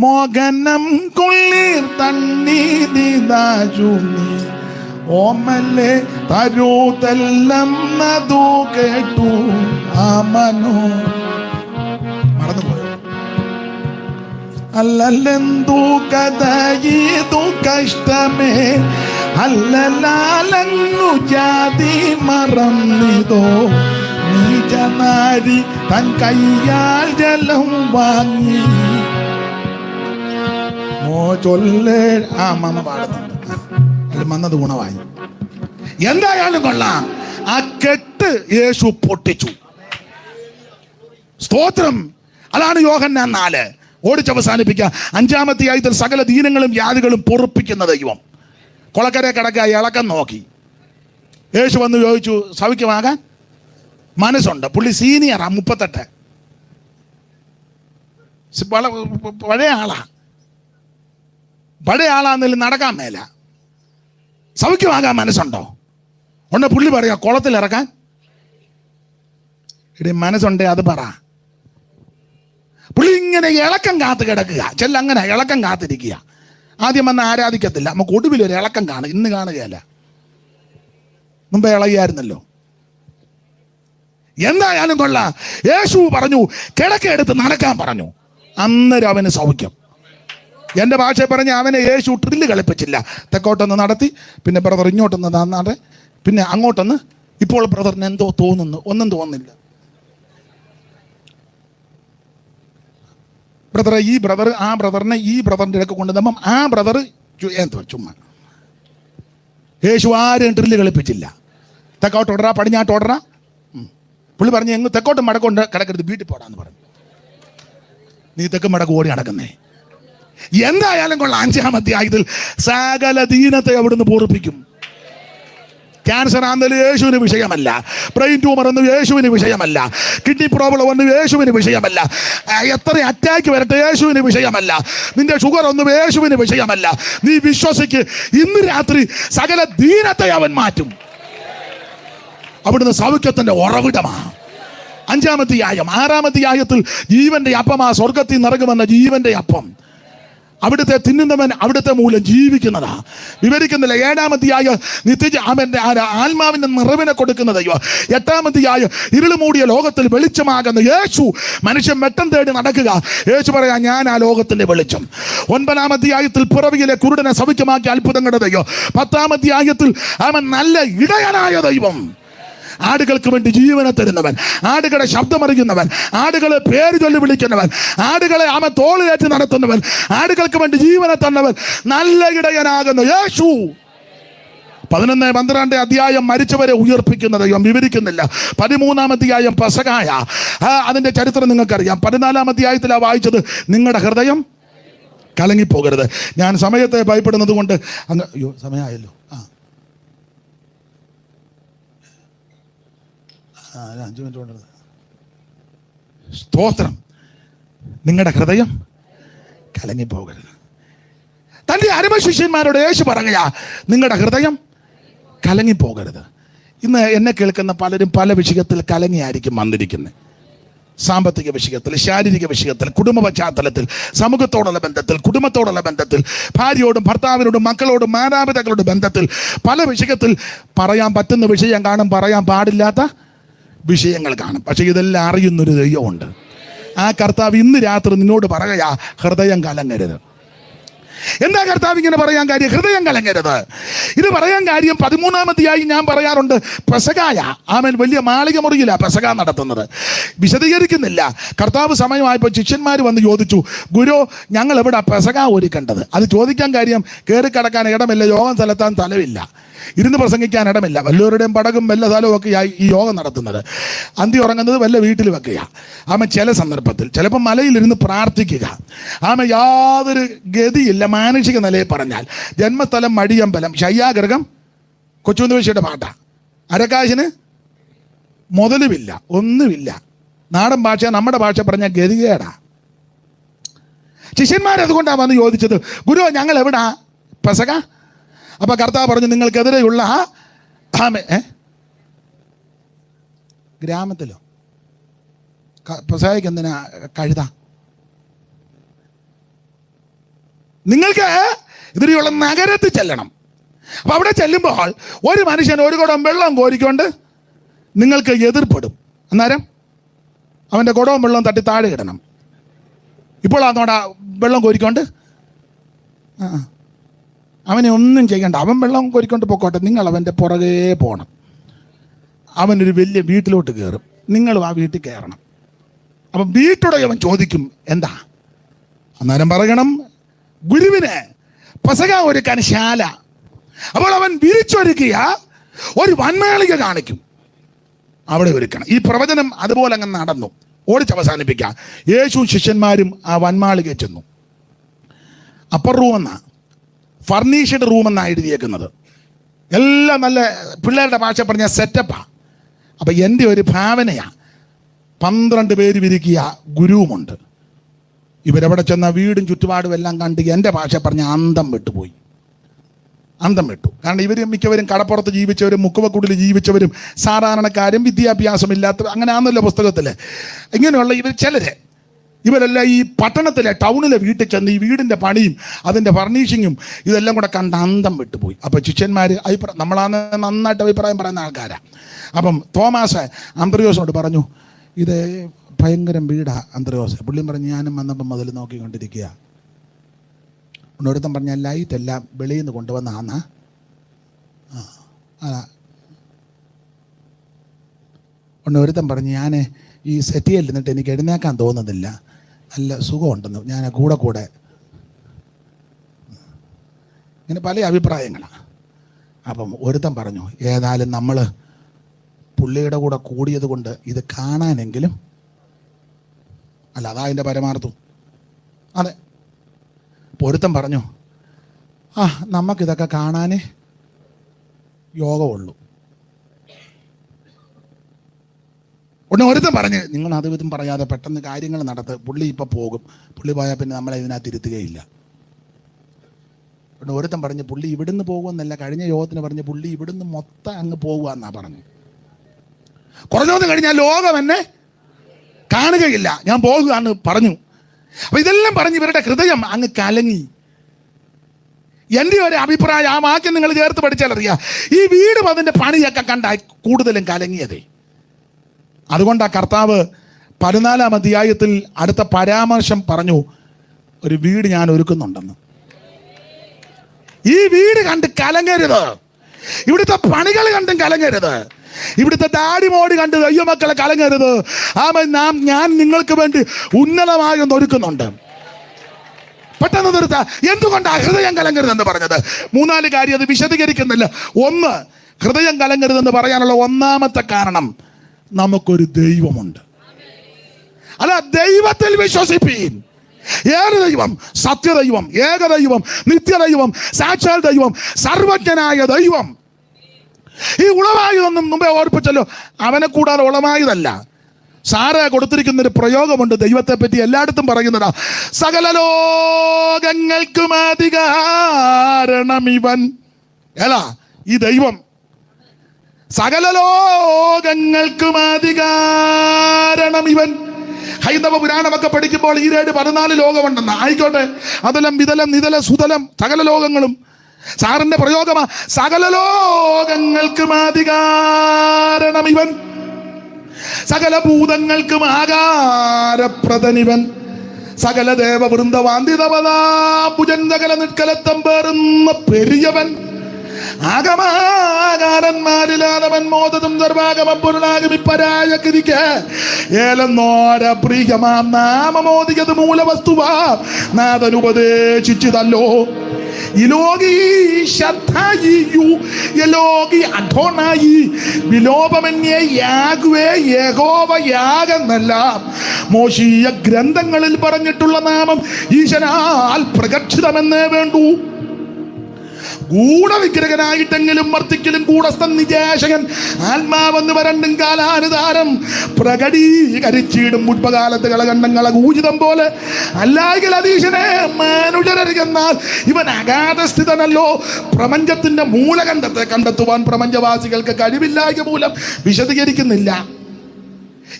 മോഹനം കുളിർ തണ്ണീതിദാശു നീ ഓമല്ലേ തരൂതെല്ലാം നദു കേട്ടു ആമനു. മറന്നുപോയോ? അല്ലല്ലെന്തു കഥയിതു കഷ്ടമേ അല്ലലാലന്നു ജാതി മറന്നിതോ നീചനാരി തൻ കയ്യാൽ ജലം വാങ്ങി ചൊല്ലേ. മമ്മ പാടുന്നുണ്ട്. അതിൽ വന്നത് ഗുണമായി. എന്തായാലും കൊള്ളാം, ആ കെട്ട് യേശു പൊട്ടിച്ചു. സ്തോത്രം. അതാണ് യോഹന്നാൻ 4. ഓടിച്ചവസാനിപ്പിക്കുക. 5-ാമത്തെ ആയത്തിൽ സകല ദീനങ്ങളും വ്യാധികളും പൊറുപ്പിക്കുന്ന ദൈവം. കൊളക്കരെ കിടക്കുക, ഇളക്കം നോക്കി. യേശു വന്ന് ചോദിച്ചു, സൗഖ്യമാകാൻ മനസ്സുണ്ട്. പുള്ളി സീനിയറാ, 38. പഴയ ആളാന്നേലും നടക്കാൻ മേല. സൗഖ്യമാകാൻ മനസ്സുണ്ടോ? ഉണ്ട്. പുള്ളി പറയാ കുളത്തിലിറക്കാൻ. ഇടി മനസ്സുണ്ടേ അത് പറ. പുള്ളി ഇങ്ങനെ ഇളക്കം കാത്ത് കിടക്കുക. അങ്ങനെ ഇളക്കം കാത്തിരിക്കുക. ആദ്യം വന്ന് ആരാധിക്കത്തില്ല. നമുക്ക് ഒടുവിൽ ഒരു ഇളക്കം കാണും. ഇന്ന് കാണുകയല്ല, മുമ്പേ ഇളകിയായിരുന്നല്ലോ. എന്തായാലും കൊള്ളാം, യേശു പറഞ്ഞു കിടക്കെടുത്ത് നടക്കാൻ പറഞ്ഞു. അന്നേരം അവന് സൗഖ്യം. എൻ്റെ ഭാഷ പറഞ്ഞ് അവനെ യേശു ഡ്രില്ല് കളിപ്പിച്ചില്ല. തെക്കോട്ടൊന്ന് നടത്തി, പിന്നെ ബ്രദർ ഇങ്ങോട്ടൊന്ന് നട, പിന്നെ അങ്ങോട്ടൊന്ന്. ഇപ്പോൾ ബ്രദറിന് എന്തോ തോന്നുന്നു. ഒന്നും തോന്നുന്നില്ല. ബ്രദറെ ഈ ബ്രദർ ആ ബ്രദറിനെ ഈ ബ്രദറിൻ്റെ ഇടയ്ക്ക് കൊണ്ടുവന്നപ്പം ആ ബ്രദർ എന്തോ ചുമ്മാ. യേശു ആരും ഡ്രില്ല് കളിപ്പിച്ചില്ല. തെക്കോട്ട് ഓടറാ, പടിഞ്ഞാട്ട് ഓടറാ. പുള്ളി പറഞ്ഞു എങ്ങ് തെക്കോട്ട് മടക്കൊണ്ട് കിടക്കരുത്, വീട്ടിൽ പോടാന്ന് പറഞ്ഞു. നീ തെക്കും മടക്ക് ഓടി നടക്കുന്നേ. എന്തായാലും കൊള്ളാം, 5-ാമത്തെ ആയത്തിൽ സകല ദീനത്തെ അവിടുന്ന് പൂർപ്പിക്കും. ക്യാൻസർ ആണെങ്കിലും യേശുവിന് വിഷയമല്ല. ബ്രെയിൻ ട്യൂമർ ഒന്നും യേശുവിന് വിഷയമല്ല. കിഡ്നി പ്രോബ്ലം ഒന്നും യേശുവിന് വിഷയമല്ല. എത്ര അറ്റാക്ക് വരട്ടെ യേശുവിന് വിഷയമല്ല. നിന്റെ ഷുഗർ ഒന്നും യേശുവിന് വിഷയമല്ല. നീ വിശ്വസിക്ക്, ഇന്ന് രാത്രി സകല ദീനത്തെ അവൻ മാറ്റും. അവിടുന്ന് സൗഖ്യത്തിന്റെ ഉറവിടമാണ്. 5-ാമത്തെ ആയം. 6-ാമത്തെ ആയത്തിൽ ജീവന്റെ അപ്പമാ സ്വർഗത്തിൽ നിറങ്ങുമെന്ന ജീവന്റെ അപ്പം. അവിടുത്തെ തിന്നുന്നവൻ അവിടുത്തെ മൂലം ജീവിക്കുന്നതാ. വിവരിക്കുന്നില്ല. 7-ാമത്തെ ആയ അവന്റെ ആത്മാവിന്റെ നിറവിനെ കൊടുക്കുന്ന ദൈവം. 8-ാമത്തെ ആയ ഇരുള് മൂടിയ ലോകത്തിൽ വെളിച്ചമാകുന്ന യേശു മനുഷ്യൻ വെട്ടം തേടി നടക്കുക. യേശു പറയാ ഞാൻ ആ ലോകത്തിന്റെ വെളിച്ചം. 9-ാമത്തെ ആയത്തിൽ പിറവിയിലെ കുരുടനെ സൗഖ്യമാക്കി അത്ഭുതങ്ങളുടെ ദൈവം. 10-ാമത്തെ ആയത്തിൽ അവൻ നല്ല ഇടയനായ ദൈവം. ആടുകൾക്ക് വേണ്ടി ജീവനെ തരുന്നവൻ, ആടുകളെ ശബ്ദമറിയുന്നവൻ, ആടുകളെ പേര് ചൊല്ലി വിളിക്കുന്നവൻ, ആടുകളെ അവൻ തോളിലേറ്റ് നടത്തുന്നവൻ, ആടുകൾക്ക് വേണ്ടി ജീവനെ തന്നവൻ, നല്ല ഇടയനാകുന്ന യേശു. 11-12 അധ്യായം മരിച്ചവരെ ഉയർപ്പിക്കുന്ന ദൈവം വിവരിക്കുന്നില്ല. 13-ാം അധ്യായം പെസഹായ. അതിന്റെ ചരിത്രം നിങ്ങൾക്കറിയാം. 14-ാം അധ്യായത്തിലാണ് വായിച്ചത്, നിങ്ങളുടെ ഹൃദയം കലങ്ങിപ്പോകരുത്. ഞാൻ സമയത്തെ ഭയപ്പെടുന്നത് കൊണ്ട് അയ്യോ സമയമായല്ലോ. 5 മിനിറ്റ് കൊണ്ടത്. സ്തോത്രം. നിങ്ങളുടെ ഹൃദയം കലങ്ങിപ്പോകരുത്. തൻ്റെ അരുമ ശിഷ്യന്മാരോട് യേശു പറയുക, നിങ്ങളുടെ ഹൃദയം കലങ്ങിപ്പോകരുത്. ഇന്ന് എന്നെ കേൾക്കുന്ന പലരും പല വിഷയത്തിൽ കലങ്ങിയായിരിക്കും വന്നിരിക്കുന്നത്. സാമ്പത്തിക വിഷയത്തിൽ, ശാരീരിക വിഷയത്തിൽ, കുടുംബ പശ്ചാത്തലത്തിൽ, സമൂഹത്തോടുള്ള ബന്ധത്തിൽ, കുടുംബത്തോടുള്ള ബന്ധത്തിൽ, ഭാര്യയോടും ഭർത്താവിനോടും മക്കളോടും മാതാപിതാക്കളുടെ ബന്ധത്തിൽ, പല വിഷയത്തിൽ പറയാൻ പറ്റുന്ന വിഷയം കാണും, പറയാൻ പാടില്ലാത്ത വിഷയങ്ങൾ കാണും. പക്ഷെ ഇതെല്ലാം അറിയുന്നൊരു ദൈവമുണ്ട്. ആ കർത്താവ് ഇന്ന് രാത്രി നിന്നോട് പറയാ, ഹൃദയം കലങ്ങരുത്. എന്താ കർത്താവ് ഇങ്ങനെ പറയാൻ കാര്യം? ഹൃദയം കലങ്ങരുത്. ഇത് പറയാൻ കാര്യം 13-ാം അധ്യായം ഞാൻ പറയാറുണ്ട്, പെസഹായ ആമേൻ, വലിയ മാളിക മുറിയിലാണ് പെസഹ നടത്തുന്നത്. വിശദീകരിക്കുന്നില്ല. കർത്താവ് സമയമായപ്പോൾ ശിഷ്യന്മാർ വന്ന് ചോദിച്ചു, ഗുരു, ഞങ്ങൾ എവിടെ പെസഹ ഒരുക്കേണ്ടത്? അത് ചോദിക്കാൻ കാര്യം, കയറി കിടക്കാൻ ഇടമില്ല, യോഗം സ്ഥലത്താൻ സ്ഥലമില്ല, ഇരുന്ന് പ്രസംഗിക്കാൻ ഇടമില്ല. വല്ലവരുടെയും പടകും വല്ല സ്ഥലവും ഒക്കെയായി ഈ യോഗം നടത്തുന്നത്. അന്തി ഉറങ്ങുന്നത് വല്ല വീട്ടിൽ വെക്കുക. ചില സന്ദർഭത്തിൽ ചിലപ്പോൾ മലയിലിരുന്ന് പ്രാർത്ഥിക്കുക. യാതൊരു ഗതിയില്ല. മാനുഷിക നിലയിൽ പറഞ്ഞാൽ ജന്മസ്ഥലം മടിയമ്പലം, ശയ്യാഗ്രഹം കൊച്ചുകുന്നുവേശിയുടെ പാട്ടാ. അരക്കാശിന് മുതലുമില്ല, ഒന്നുമില്ല. നാടൻ ഭാഷ, നമ്മുടെ ഭാഷ പറഞ്ഞാൽ ഗതികേടാ. ശിഷ്യന്മാരതുകൊണ്ടാണ് വന്ന് ചോദിച്ചത്, ഗുരു, ഞങ്ങൾ എവിടാ പെസഹ? അപ്പൊ കർത്താവ് പറഞ്ഞു, നിങ്ങൾക്കെതിരെയുള്ള ഗ്രാമത്തിലോ? പെസഹയ്ക്ക് എന്തിനാ കഴുത? നിങ്ങൾക്ക് എതിരെയുള്ള നഗരത്തിൽ ചെല്ലണം. അപ്പൊ അവിടെ ചെല്ലുമ്പോൾ ഒരു മനുഷ്യൻ ഒരു കുടം വെള്ളം കോരിക്കൊണ്ട് നിങ്ങൾക്ക് എതിർപ്പെടും. അന്നേരം അവൻ്റെ കുടവും വെള്ളം തട്ടി താഴെ ഇടണം. ഇപ്പോൾ അതോടെ വെള്ളം കോരിക്കൊണ്ട് അവനെ ഒന്നും ചെയ്യണ്ട, അവൻ വെള്ളം കോരിക്കൊണ്ട് പൊക്കോട്ടെ, നിങ്ങൾ അവൻ്റെ പുറകെ പോകണം. അവനൊരു വലിയ വീട്ടിലോട്ട് കയറും, നിങ്ങളും ആ വീട്ടിൽ കയറണം. അപ്പം വീട്ടുടയവൻ ചോദിക്കും, എന്താ? അന്നേരം പറയണം, ഗുരുവിന് പെസഹ ഒരുക്കാൻ ശാല. അപ്പോൾ അവൻ വിരിച്ചൊരുക്കിയ ഒരു വൻമാളിക കാണിക്കും, അവിടെ ഒരുക്കണം. ഈ പ്രവചനം അതുപോലെ അങ്ങ് നടന്നു. ഓടിച്ചവസാനിപ്പിക്കാം. യേശു ശിഷ്യന്മാരും ആ വൻമാളികയിൽ ചെന്നു. അപ്പർ റൂമെന്നാ, ഫർണിഷ്ഡ് റൂമെന്നാണ് എഴുതിയേക്കുന്നത്. എല്ലാം നല്ല പിള്ളേരുടെ ഭാഷ പറഞ്ഞ സെറ്റപ്പാ. അപ്പം എൻ്റെ ഒരു ഭാവനയാണ്, 12 പേര് വിരിക്കിയ ഗുരുവുമുണ്ട്. ഇവരെവിടെ ചെന്ന വീടും ചുറ്റുപാടും എല്ലാം കണ്ട് എൻ്റെ ഭാഷ പറഞ്ഞ അന്തം വിട്ടുപോയി. അന്തം വിട്ടു. കാരണം ഇവർ മിക്കവരും കടപ്പുറത്ത് ജീവിച്ചവരും മുക്കുവക്കുടിൽ ജീവിച്ചവരും സാധാരണക്കാരും വിദ്യാഭ്യാസമില്ലാത്തവർ, അങ്ങനെ ആണല്ലോ പുസ്തകത്തിൽ. ഇങ്ങനെയുള്ള ഇവരെല്ലാം ഈ പട്ടണത്തിലെ ടൗണിലെ വീട്ടിൽ ചെന്ന് ഈ വീടിൻ്റെ പണിയും അതിൻ്റെ ഫർണിഷിങ്ങും ഇതെല്ലാം കൂടെ കണ്ട് അന്തം വിട്ടുപോയി. അപ്പോൾ ശിഷ്യന്മാർ നമ്മളാണ് നന്നായിട്ട് അഭിപ്രായം പറയുന്ന ആൾക്കാരാണ്. അപ്പം തോമാസ് അന്ത്രയോസിനോട് പറഞ്ഞു, ഇത് ഭയങ്കരം വീടാ അന്ത്രയോസ്. പുള്ളിയും പറഞ്ഞു, ഞാനും വന്നപ്പം മുതൽ നോക്കിക്കൊണ്ടിരിക്കുക. ഒരുത്തൻ പറഞ്ഞാൽ ലൈറ്റ് എല്ലാം വെളിയിൽ നിന്ന് കൊണ്ടുവന്നാന്നാ. ഒരുത്തൻ പറഞ്ഞു, ഞാൻ ഈ സെറ്റിയിൽ ഇരുന്നിട്ട് എനിക്ക് എഴുന്നേക്കാൻ തോന്നുന്നില്ല, നല്ല സുഖമുണ്ടെന്ന്, ഞാൻ കൂടെ ഇങ്ങനെ പല അഭിപ്രായങ്ങളാണ്. അപ്പം ഒരുത്തൻ പറഞ്ഞു, ഏതായാലും നമ്മൾ പുള്ളിയുടെ കൂടെ കൂടിയത് കൊണ്ട് ഇത് കാണാനെങ്കിലും, അല്ല അതാ അതിൻ്റെ പരമാർത്ഥം. അതെ. പൊരുത്തം പറഞ്ഞു, നമുക്കിതൊക്കെ കാണാനേ യോഗമുള്ളൂ. ഒരുത്തം പറഞ്ഞ്, നിങ്ങൾ അത് വിധം പറയാതെ പെട്ടെന്ന് കാര്യങ്ങൾ നടത്ത്, പുള്ളി ഇപ്പം പോകും, പുള്ളി പോയാൽ പിന്നെ നമ്മളെ ഇതിനകത്ത് ഇരുത്തുകയില്ല. ഒരുത്തം പറഞ്ഞ്, പുള്ളി ഇവിടുന്ന് പോകുമെന്നല്ല, കഴിഞ്ഞ യോഗത്തിന് പറഞ്ഞ് പുള്ളി ഇവിടുന്ന് മൊത്തം അങ്ങ് പോകുക എന്നാ പറഞ്ഞു. കുറഞ്ഞോന്ന് കഴിഞ്ഞാൽ ലോകം എന്നെ കാണുകയില്ല, ഞാൻ പോകുക എന്ന് പറഞ്ഞു. അപ്പൊ ഇതെല്ലാം പറഞ്ഞ് ഇവരുടെ ഹൃദയം അങ്ങ് കലങ്ങി. എൻ്റെ ഒരു അഭിപ്രായം, ആ വാക്യം നിങ്ങൾ ചേർത്ത് പഠിച്ചാൽ അറിയാം, ഈ വീടും അതിൻ്റെ പണിയൊക്കെ കണ്ടാൽ കൂടുതലും കലങ്ങിയതേ. അതുകൊണ്ടാണ് കർത്താവ് 14-ാം അധ്യായത്തിൽ അടുത്ത പരാമർശം പറഞ്ഞു, ഒരു വീട് ഞാൻ ഒരുക്കുന്നുണ്ടെന്ന്. ഈ വീട് കണ്ട് കലങ്ങരുത്, ഇവിടുത്തെ പണികൾ കണ്ടും കലങ്ങരുത്, ഇവിടുത്തെ ദാടിമോടി കണ്ട് ദൈവമക്കളെ കലങ്ങരുത്. ഞാൻ നിങ്ങൾക്ക് വേണ്ടി ഉന്നതമായി ഒരുക്കുന്നുണ്ട്. പെട്ടെന്ന് നിർത്താ. എന്തുകൊണ്ടാണ് ഹൃദയം കലങ്ങരുതെന്ന് പറഞ്ഞത്? 3-4 കാര്യം, അത് വിശദീകരിക്കുന്നില്ല. 1, ഹൃദയം കലങ്ങരുതെന്ന് പറയാനുള്ള ഒന്നാമത്തെ കാരണം, നമുക്കൊരു ദൈവമുണ്ട്. അല്ല, ദൈവത്തിൽ വിശ്വസിപ്പീൻ. ഏത് ദൈവം? സത്യദൈവം, ഏകദൈവം, നിത്യദൈവം, സാക്ഷാൽ ദൈവം, സർവജ്ഞനായ ദൈവം. ഈ ഉളവായതൊന്നും മുമ്പേ ഓർപ്പിച്ചല്ലോ, അവനെ കൂടാതെ ഉളവായതല്ല. സാറ കൊടുത്തിരിക്കുന്നൊരു പ്രയോഗമുണ്ട് ദൈവത്തെ പറ്റി, എല്ലായിടത്തും പറയുന്നതാ, സകല ലോകങ്ങൾക്കും അധികാരണം ഇവൻ. ഏലാ, ഈ ദൈവം സകല ലോകങ്ങൾക്കും അധികാരണം ഇവൻ. ഹൈന്ദവ പുരാണമൊക്കെ പഠിക്കുമ്പോൾ 14 ലോകമുണ്ടെന്ന്. ആയിക്കോട്ടെ, അതലം വിതലം നിതല സുതലം സകല ലോകങ്ങളും സാറിന്റെ പ്രയോഗമാ. സകല ലോകങ്ങൾക്കും അധികാരണം ഇവൻ, സകല ഭൂതങ്ങൾക്കും ആകാരപ്രദനിവൻ, സകല ദേവവൃന്ദവാന്തിതവതാഭുജൻ സകല നിഷ്കലത്തം പേറുന്ന പെരിയവൻ, ആഗമാകാരന്മാരിലാതവൻ മോദതും സർവാഗമപ്പൊരുളാഗമിപ്പരായ കിരിക്ക് ഏലെന്നോര പ്രിയമാം നാമമോദികത് മൂലവസ്തുവാ നാഥനുപദേശിച്ചതല്ലോ. മോശീയ ഗ്രന്ഥങ്ങളിൽ പറഞ്ഞിട്ടുള്ള നാമം ഈശനാൽ പ്രകർഷിതമെന്നേ വേണ്ടൂ. ഗൂഢവിഗ്രഹനായിട്ടെങ്കിലും വർത്തിക്കലും കൂടസ്ഥൻ നിജേഷകൻ ആത്മാവെന്ന് വരണ്ടും കാലാനുതാരം പ്രകടീകരിച്ചിടും പുഷ്പകാലത്ത് കളകണ്ഡങ്ങളെ ഊചിതം പോലെ. അല്ലായെങ്കിൽ അതീശനെ മനുജരരുകെന്നാൽ ഇവൻ അഗാധസ്ഥിതനല്ലോ. പ്രപഞ്ചത്തിന്റെ മൂലകണ്ഠത്തെ കണ്ടെത്തുവാൻ പ്രപഞ്ചവാസികൾക്ക് കഴിവില്ലായ്ക മൂലം വിശദീകരിക്കുന്നില്ല.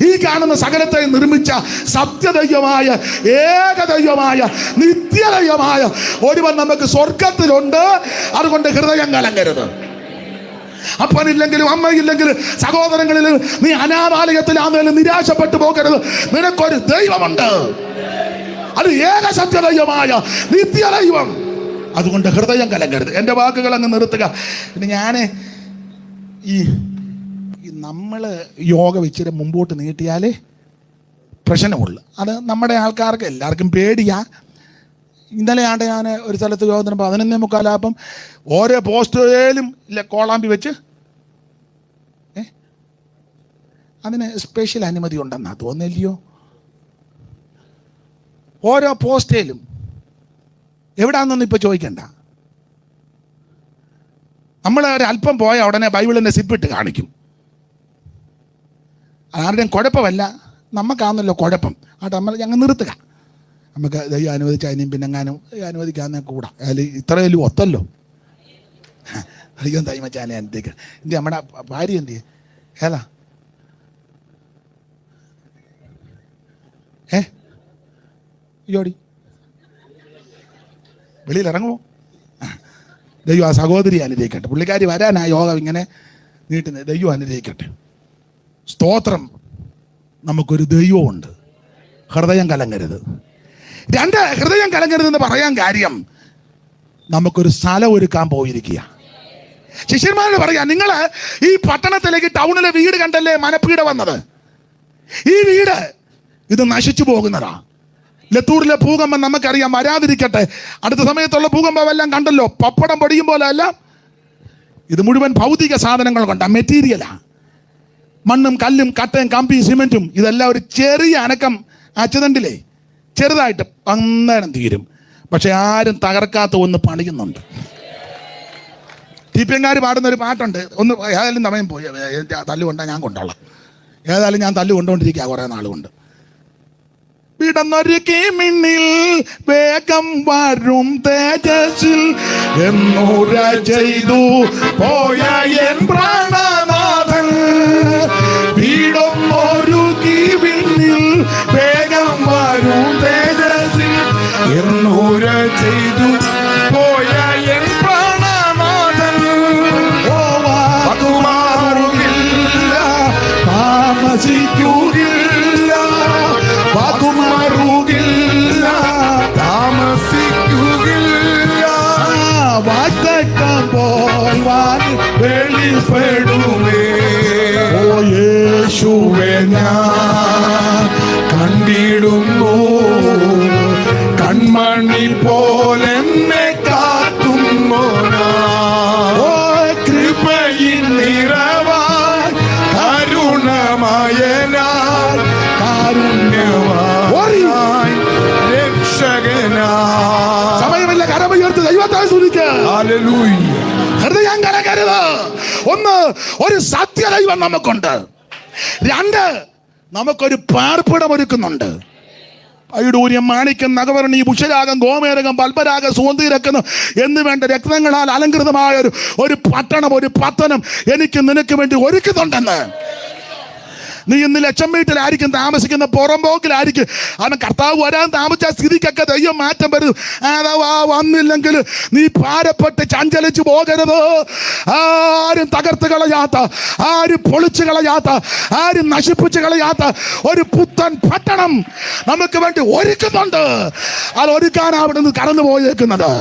ഈ കാണുന്ന സകലത്തെ നിർമ്മിച്ച സത്യദൈവമായ ഏകദൈവമായ നിത്യദൈവമായ ഒരുവൻ നമുക്ക് സ്വർഗത്തിലുണ്ട്. അതുകൊണ്ട് ഹൃദയം കലങ്ങരുത്. അപ്പനില്ലെങ്കിലും അമ്മയില്ലെങ്കിലും സഹോദരങ്ങളിലും നീ അനാഥാലയത്തിലാണെങ്കിലും നിരാശപ്പെട്ടു പോകരുത്. നിനക്കൊരു ദൈവമുണ്ട്, അത് ഏക സത്യദൈവമായ നിത്യദൈവം. അതുകൊണ്ട് ഹൃദയം കലങ്ങരുത്. എൻ്റെ വാക്കുകൾ അങ്ങ് നിർത്തുക. പിന്നെ ഞാൻ നമ്മൾ യോഗ വെച്ചിട്ട് മുമ്പോട്ട് നീട്ടിയാലേ പ്രശ്നമുള്ളു. അത് നമ്മുടെ ആൾക്കാർക്ക് എല്ലാവർക്കും പേടിയാ. ഇന്നലെ ആണ്ട് ഞാൻ ഒരു സ്ഥലത്ത് യോഗത്തിന് 11:45 ഓരോ പോസ്റ്റേലും ഇല്ല കോളാമ്പി വെച്ച് അതിന് സ്പെഷ്യൽ അനുമതി ഉണ്ടെന്നാ തോന്നില്ലയോ? ഓരോ പോസ്റ്റേലും എവിടാന്നൊന്നും ഇപ്പോൾ ചോദിക്കണ്ട. നമ്മൾ ഒരല്പം പോയ ഉടനെ ബൈബിളിൻ്റെ സിപ്പിട്ട് കാണിക്കും. ആരുടെയും കുഴപ്പമല്ല, നമുക്കാണല്ലോ കുഴപ്പം. ആട്ടെ, നമ്മൾ ഞങ്ങൾ നിർത്തുക. നമുക്ക് ദൈവം അനുവദിച്ചാൽ ഇനിയും പിന്നെ എങ്ങാനും അനുവദിക്കാന്നേ കൂടാ. അതിൽ ഇത്രയും ഒത്തല്ലോ. അധികം തൈമച്ചാനെ എന്തൊക്കെ എന്ത് നമ്മുടെ ഭാര്യ എന്ത് ഏതാ ജോടി വെളിയിൽ ഇറങ്ങുമോ? ദൈവം ആ സഹോദരി അനുഗ്രഹിക്കട്ടെ. പുള്ളിക്കാരി വരാൻ ആ യോഗം ഇങ്ങനെ നീട്ടുന്നത്. ദൈവം അനുഗ്രഹിക്കട്ടെ. സ്തോത്രം. നമുക്കൊരു ദൈവമുണ്ട്. ഹൃദയം കലങ്ങരുത്. 2, ഹൃദയം കലങ്ങരുതെന്ന് പറയാൻ കാര്യം, നമുക്കൊരു സ്ഥലം ഒരുക്കാൻ പോയിരിക്കുക. ശിഷ്യന്മാരോട് പറയാ, നിങ്ങൾ ഈ പട്ടണത്തിലേക്ക് ടൗണിലെ വീട് കണ്ടല്ലേ മനപ്പീട വന്നത്? ഈ വീട് ഇത് നശിച്ചു പോകുന്നതാ. ലത്തൂരിലെ ഭൂകമ്പം നമുക്കറിയാം, വരാതിരിക്കട്ടെ. അടുത്ത സമയത്തുള്ള ഭൂകമ്പം എല്ലാം കണ്ടല്ലോ. പപ്പടം പൊടിയും പോലെ അല്ല, ഇത് മുഴുവൻ ഭൗതിക സാധനങ്ങൾ കൊണ്ടാ, മെറ്റീരിയലാ. മണ്ണും കല്ലും കട്ടയും കമ്പി സിമെന്റും ഇതെല്ലാം ഒരു ചെറിയ അനക്കം ആക്സിഡന്റിലേ ചെറുതായിട്ട് അന്നേരം തീരും. പക്ഷെ ആരും തകർക്കാത്ത ഒന്ന് പണിയുന്നുണ്ട്. ടിപിഎംകാർ പാടുന്നൊരു പാട്ടുണ്ട്. ഒന്ന് ഏതായാലും സമയം പോയി, തല്ലുകൊണ്ടാ ഞാൻ കൊണ്ടോളാം. ഏതായാലും ഞാൻ തല്ലു കൊണ്ടുകൊണ്ടിരിക്കുക കുറേ നാളുകൊണ്ട്. വിടന്നൊരുക്കി മിന്നിൽ വേഗം വരും തേജസ്സിൽ എന്നൂര ചെയ്തു പോയ എൻ പ്രാണനാഥൻ. വീടൊന്നൊരുക്കി മിന്നിൽ വേഗം വരും തേജസ്സിൽ എന്നൂര ചെയ്തു പോയ എൻ പ്രാണനാഥൻ. വാക്കുമാറുകില്ല, താമസിക്കുകില്ല, വാക്കുമാറുകില്ല, താമസിക്കുകില്ല. വാക്തക്കം പോൽ വാനി വെളിപ്പെടുമേ. ഓ യേശുവേ, ഞാൻ കണ്ടിടുന്നു, കൺമണി പോലെന്നെ കാത്തുന്നോനാ. ഓ കൃപയിൻ നിറവാൻ കരുണമയനാൻ കാരുണ്യവാനായി രക്ഷകനായി. സമയമില്ല, കരമുയർത്തി ദൈവത്തെ സ്തുതിക്കുക. ഹല്ലേലൂയ. ഹൃദയം കലങ്ങരുത്. 1, ഒരു സത്യദൈവം നമുക്കുണ്ട്. 2, നമുക്കൊരു പാർപ്പിടം ഒരുക്കുന്നുണ്ട്. ഐഡൂര്യം, മാണിക്യം, നഗവർണി, പുഷ്യരാഗം, ഗോമേരകം, പൽപരാഗം, സുഗന്ധിരക്കം എന്ന് വേണ്ട രത്നങ്ങളാൽ അലങ്കൃതമായ ഒരു പട്ടണം, ഒരു പത്തനം എനിക്ക് നിനക്ക് വേണ്ടി ഒരുക്കുന്നുണ്ടെന്ന്. നീ ഇന്ന് ലക്ഷം വീട്ടിലായിരിക്കും താമസിക്കുന്ന, പുറമ്പോക്കിലായിരിക്കും. അവൻ കർത്താവ് വരാൻ താമസിച്ച സ്ഥിതിക്കൊക്കെ ദൈവം മാറ്റം വരുന്നു. അഥവാ വന്നില്ലെങ്കിൽ നീ ഭാരപ്പെട്ട് ചഞ്ചലിച്ചു പോകരുത്. ആരും തകർത്ത് കളയാത്ത, ആരും പൊളിച്ചു കളയാത്ത, ആരും നശിപ്പിച്ചു കളയാത്ത ഒരു പുത്തൻ പട്ടണം നമുക്ക് വേണ്ടി ഒരുക്കുന്നുണ്ട്. അത് ഒരുക്കാനാണ് അവിടെ നിന്ന് കടന്നു പോയേക്കുന്നത്.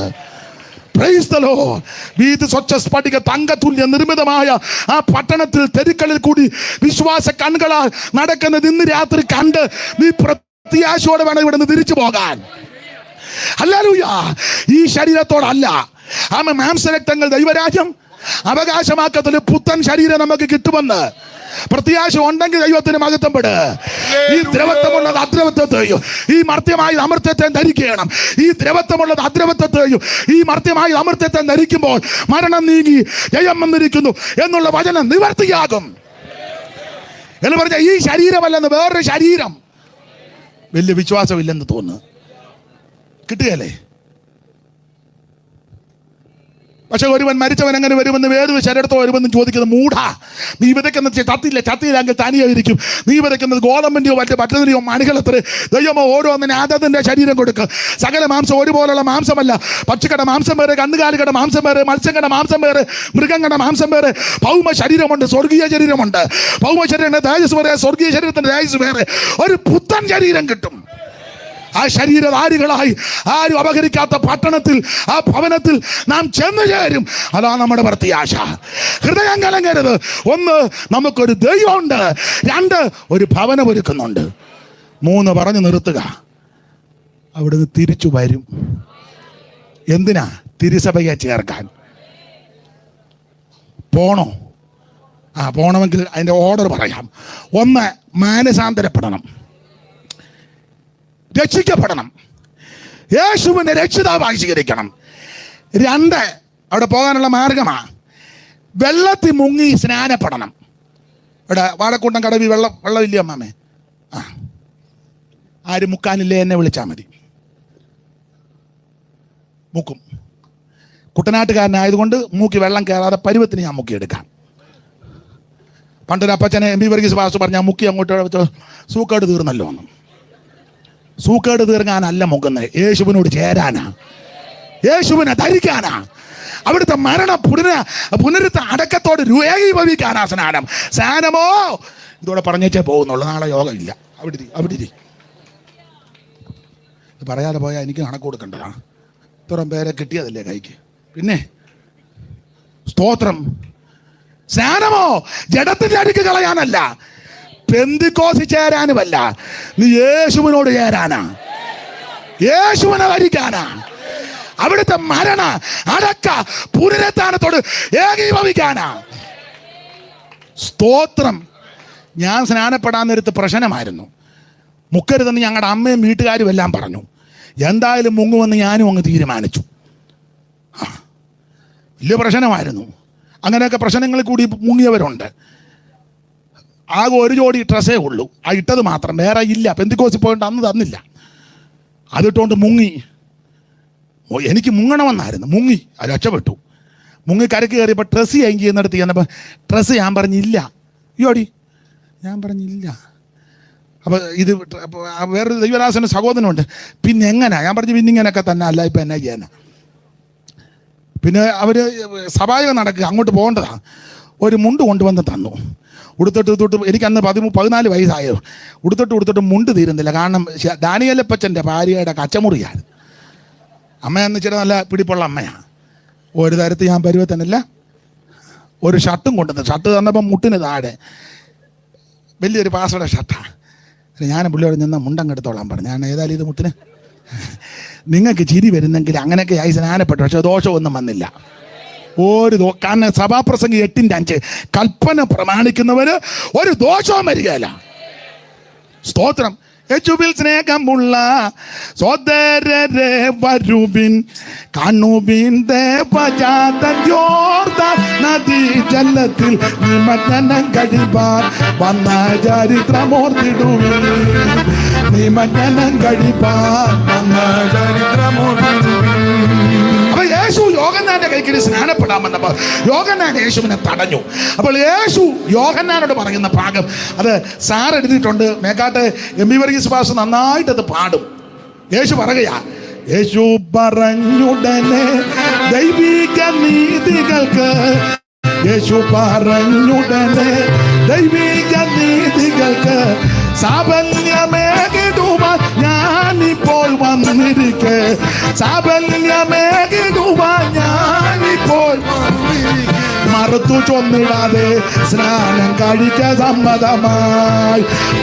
Praise the Lord. വീതി സ്വച്ഛ സ്ഫടിക തങ്കതുല്യ നിർമ്മിതമായ ആ പട്ടണത്തിൽ തെരുക്കളിൽ കൂടി വിശ്വാസ കണ്ണുകളാൽ നടക്കുന്നത് ഇന്ന് രാത്രി കണ്ട് നീ പ്രത്യാശയോടെ വേണം ഇവിടെ നിന്ന് തിരിച്ചു പോകാൻ. ഹല്ലേലൂയ. ഈ ശരീരത്തോടല്ല, മാംസരക്തങ്ങൾ ദൈവരാജ്യം അവകാശമാക്കത്തിൽ പുത്തൻ ശരീരം നമുക്ക് കിട്ടുമെന്ന് പ്രത്യാശ ഉണ്ടെങ്കിൽ ദൈവത്തിന് മഹത്വപ്പെട്. ഈ ദ്രവത്വമുള്ളത് അദ്രവത്വത്തെയും ഈ മർത്യമായ അമർത്യത്തെ ധരിക്കണം. ഈ ദ്രവത്വമുള്ളത് അദ്രവത്വത്തെയും ഈ മർത്യമായ അമർത്യത്തെ ധരിക്കുമ്പോൾ മരണം നീങ്ങി ജയം വന്നിരിക്കുന്നു എന്നുള്ള വചനം നിവർത്തിയാകും എന്ന് പറഞ്ഞ ഈ ശരീരമല്ലെന്ന് വേറൊരു ശരീരം വലിയ വിശ്വാസമില്ലെന്ന് തോന്നുന്നു. കിട്ടുകയല്ലേ? പക്ഷെ ഒരുവൻ മരിച്ചവൻ എങ്ങനെ വരുമെന്ന് വേറൊരു ശരീരത്തോ വരുമെന്ന് ചോദിക്കുന്നത് മൂഢ. നീ വിതയ്ക്കുന്നത് ചത്തിയില്ലെങ്കിൽ തനിയായിരിക്കും. നീ വിതയ്ക്കുന്നത് ഗോതമ്പിൻ്റെയോ മറ്റതിൻ്റെയോ മണികളത്ര ദൈവമോ ഓരോന്നിനെ അതതിൻ്റെ ശരീരം കൊടുക്കുക. സകല മാംസം ഒരുപോലുള്ള മാംസമല്ല. പക്ഷികളുടെ മാംസം വേറെ, കന്നുകാലികളുടെ മാംസം വേറെ, മത്സ്യങ്ങളുടെ മാംസം വേറെ, മൃഗങ്ങളുടെ മാംസം വേറെ. ഭൗമ ശരീരമുണ്ട്, സ്വർഗീയ ശരീരമുണ്ട്. ഭൗമ ശരീരത്തിൻ്റെ തേജസ് വേറെ, സ്വർഗീയ ശരീരത്തിൻ്റെ തേജസ് വേറെ. ഒരു പുത്തൻ ശരീരം കിട്ടും. ആ ശരീരധാരികളായി ആരും അപഹരിക്കാത്ത പട്ടണത്തിൽ, ആ ഭവനത്തിൽ നാം ചെന്നു ചേരും. അതാണ് നമ്മുടെ പ്രത്യാശ. ഹൃദയം കലങ്ങരുത്. ഒന്ന്, നമുക്കൊരു ദൈവമുണ്ട്. രണ്ട്, ഒരു ഭവനം ഒരുക്കുന്നുണ്ട്. മൂന്ന്, പറഞ്ഞു നിർത്തുക, അവിടുന്ന് തിരിച്ചു വരും. എന്തിനാ? തിരുസഭയെ ചേർക്കാൻ. പോണോ? പോണമെങ്കിൽ അതിൻ്റെ ഓർഡർ പറയാം. ഒന്ന്, മാനസാന്തരപ്പെടണം, രക്ഷിക്കപ്പെടണം, യേശുവിനെ രക്ഷിതാവായി സ്വീകരിക്കണം. രണ്ട്, അവിടെ പോകാനുള്ള മാർഗമാണ് വെള്ളത്തിൽ മുങ്ങി സ്നാനപ്പെടണം. ഇവിടെ വാഴക്കൂട്ടം കടവിൽ വെള്ളമില്ല അമ്മാമേ. ആരും മുക്കാനില്ലേ, എന്നെ വിളിച്ചാൽ മതി, മുക്കും. കുട്ടനാട്ടുകാരനായതുകൊണ്ട് മൂക്കി വെള്ളം കയറാതെ പരുവത്തിന് ഞാൻ മുക്കിയെടുക്കാം. പണ്ടൊരു അപ്പച്ചനെ എം പി വർഗീസ് പാസ്റ്റർ പറഞ്ഞ മുക്കി അങ്ങോട്ട് സൂക്കേട് തീർന്നല്ലോ എന്ന്. സൂക്കേട് തീർക്കാനല്ല മുക്കുന്നത്, യേശുവിനോട് ചേരാനാ, യേശുവിനെ ധരിക്കാനാ. അവിടുത്തെ പുനരുത്ത അടക്കത്തോട് ഏകീഭവിക്കാനാ സ്നാനം. സ്നാനമോ ഇതോടെ പറഞ്ഞേച്ചേ പോകുന്നുള്ളൂ, നാളെ യോഗം ഇല്ല. അവിടെ പറയാതെ പോയാൽ എനിക്ക് കണക്ക് കൊടുക്കേണ്ടതാ. ഇത്രയും പേരെ കിട്ടിയതല്ലേ കൈക്ക്. പിന്നെ സ്തോത്രം. സ്നാനമോ ജഡത്തിന്റെ അടുക്ക് കളയാനല്ല, പെന്തിക്കോസി ചേരാനുമല്ല, നീ യേശുവിനോട് ചേരാനാ, യേശുവിനെ വരിക്കാനാ. അവിടുത്തെ മരണ അടക്ക പുനരുത്ഥാനത്തോട് ഏകീഭവിക്കാനാ. സ്തോത്രം. ഞാൻ സ്നാനപ്പെടാൻ നേരത്ത് പ്രശ്നമായിരുന്നു. മുക്കരുതെന്ന് ഞങ്ങളുടെ അമ്മയും വീട്ടുകാരും എല്ലാം പറഞ്ഞു. എന്തായാലും മുങ്ങുമെന്ന് ഞാനും അങ്ങ് തീരുമാനിച്ചു. വലിയ പ്രശ്നമായിരുന്നു. അങ്ങനെയൊക്കെ പ്രശ്നങ്ങളിൽ കൂടി മുങ്ങിയവരുണ്ട്. ആകെ ഒരു ജോഡി ഡ്രസ്സേ ഉള്ളൂ, ആ ഇട്ടത് മാത്രം, വേറെ ഇല്ല. പെന്തിക്കോസിൽ പോയിട്ട് അന്ന് തന്നില്ല. അതിട്ടുകൊണ്ട് മുങ്ങി. എനിക്ക് മുങ്ങണമെന്നായിരുന്നു, മുങ്ങി. അത് രക്ഷപ്പെട്ടു. മുങ്ങി കരക്ക് കയറിയപ്പോൾ ഡ്രസ്സ് ഞാൻ ചെയ്യുന്നിടത്ത് ചെന്നപ്പോൾ ഡ്രസ്സ് ഞാൻ പറഞ്ഞില്ല. അയ്യോടി, ഞാൻ പറഞ്ഞില്ല. അപ്പോൾ ഇത് വേറൊരു ദൈവദാസൻ്റെ സഹോദരനുണ്ട്. പിന്നെ എങ്ങനെയാ? ഞാൻ പറഞ്ഞു പിന്നെ ഇങ്ങനെയൊക്കെ തന്നെ, അല്ല ഇപ്പം എന്നാ ചെയ്യാനാ. പിന്നെ അവർ സഭായം നടക്കുക, അങ്ങോട്ട് പോകേണ്ടതാണ്. ഒരു മുണ്ട് കൊണ്ടുവന്ന് തന്നു. ഉടുത്തിട്ട് എനിക്ക് അന്ന് 14 വയസ്സായോ. ഉടുത്തിട്ട് മുണ്ട് തീരുന്നില്ല. കാരണം ദാനിയേലപ്പച്ചൻ്റെ ഭാര്യയുടെ കച്ചമുറിയാണ്. അമ്മയെന്ന് വെച്ചാൽ നല്ല പിടിപ്പുള്ള അമ്മയാണ്. ഒരു തരത്തിൽ ഞാൻ പരുവത്തനല്ല. ഒരു ഷർട്ടും കൊണ്ടുവന്നു. ഷർട്ട് തന്നപ്പം മുട്ടിന് താഴെ വലിയൊരു പാസയുടെ ഷർട്ടാണ്. ഞാൻ പുള്ളിയോട് നിന്ന മുണ്ടങ്ങെടുത്തോളാൻ പറഞ്ഞു. ഞാൻ ഏതായാലും ഇത് മുട്ടിന് നിങ്ങൾക്ക് ചിരി വരുന്നെങ്കിൽ അങ്ങനെയൊക്കെ ആയി സ്നാനപ്പെട്ടു. പക്ഷെ ദോഷമൊന്നും വന്നില്ല. കാരണം സഭാപ്രസംഗം 8:5 കൽപ്പന പ്രമാണിക്കുന്നവന് ഒരു ദോഷവും വരികയില്ല. സ്തോത്രം. യേശുവിൽ സ്നേഹമുള്ള സോദരരെ വരുവിൻ, കാണുവിൻ ദേവജാതൻ യോർദാൻ നദീ ജലത്തിൽ നിമജ്ജനം കഴിവാൻ വന്ന ചരിത്രമോർത്തിടുവിൻ. നിമജ്ജനം കഴിപ്പാൻ അപ്പൊ യേശു യോഹന്നാന്റെ കൈക്കിൽ സ്നാനപ്പെടാൻ വന്നപ്പോൾ യോഹന്നാൻ യേശുവിനെ തടഞ്ഞു. അപ്പോൾ യേശു യോഹന്നാനോട് പറയുന്ന ഭാഗം അത് സാർ എഴുതിയിട്ടുണ്ട്. Mekkatt M B Varghese pass നന്നായിട്ട് അത് പാടും. യേശു പറയുകയാ, യേശു പറഞ്ഞുടനെ ദൈവിക നീതികൾക്ക്, യേശു പറഞ്ഞുടനെ ദൈവിക നീതികൾക്ക് സാഫല്യമേകിടുവാൻ ഞാനിപ്പോൾ വന്നിരിക്കെ, സാഫല്യമേകിടുവാൻ ഞാനിപ്പോൾ വന്നിരിക്കെ. മറുത്തു ചൊന്നിടാതെ സ്നാനം കഴിക്ക സമ്മതമായി,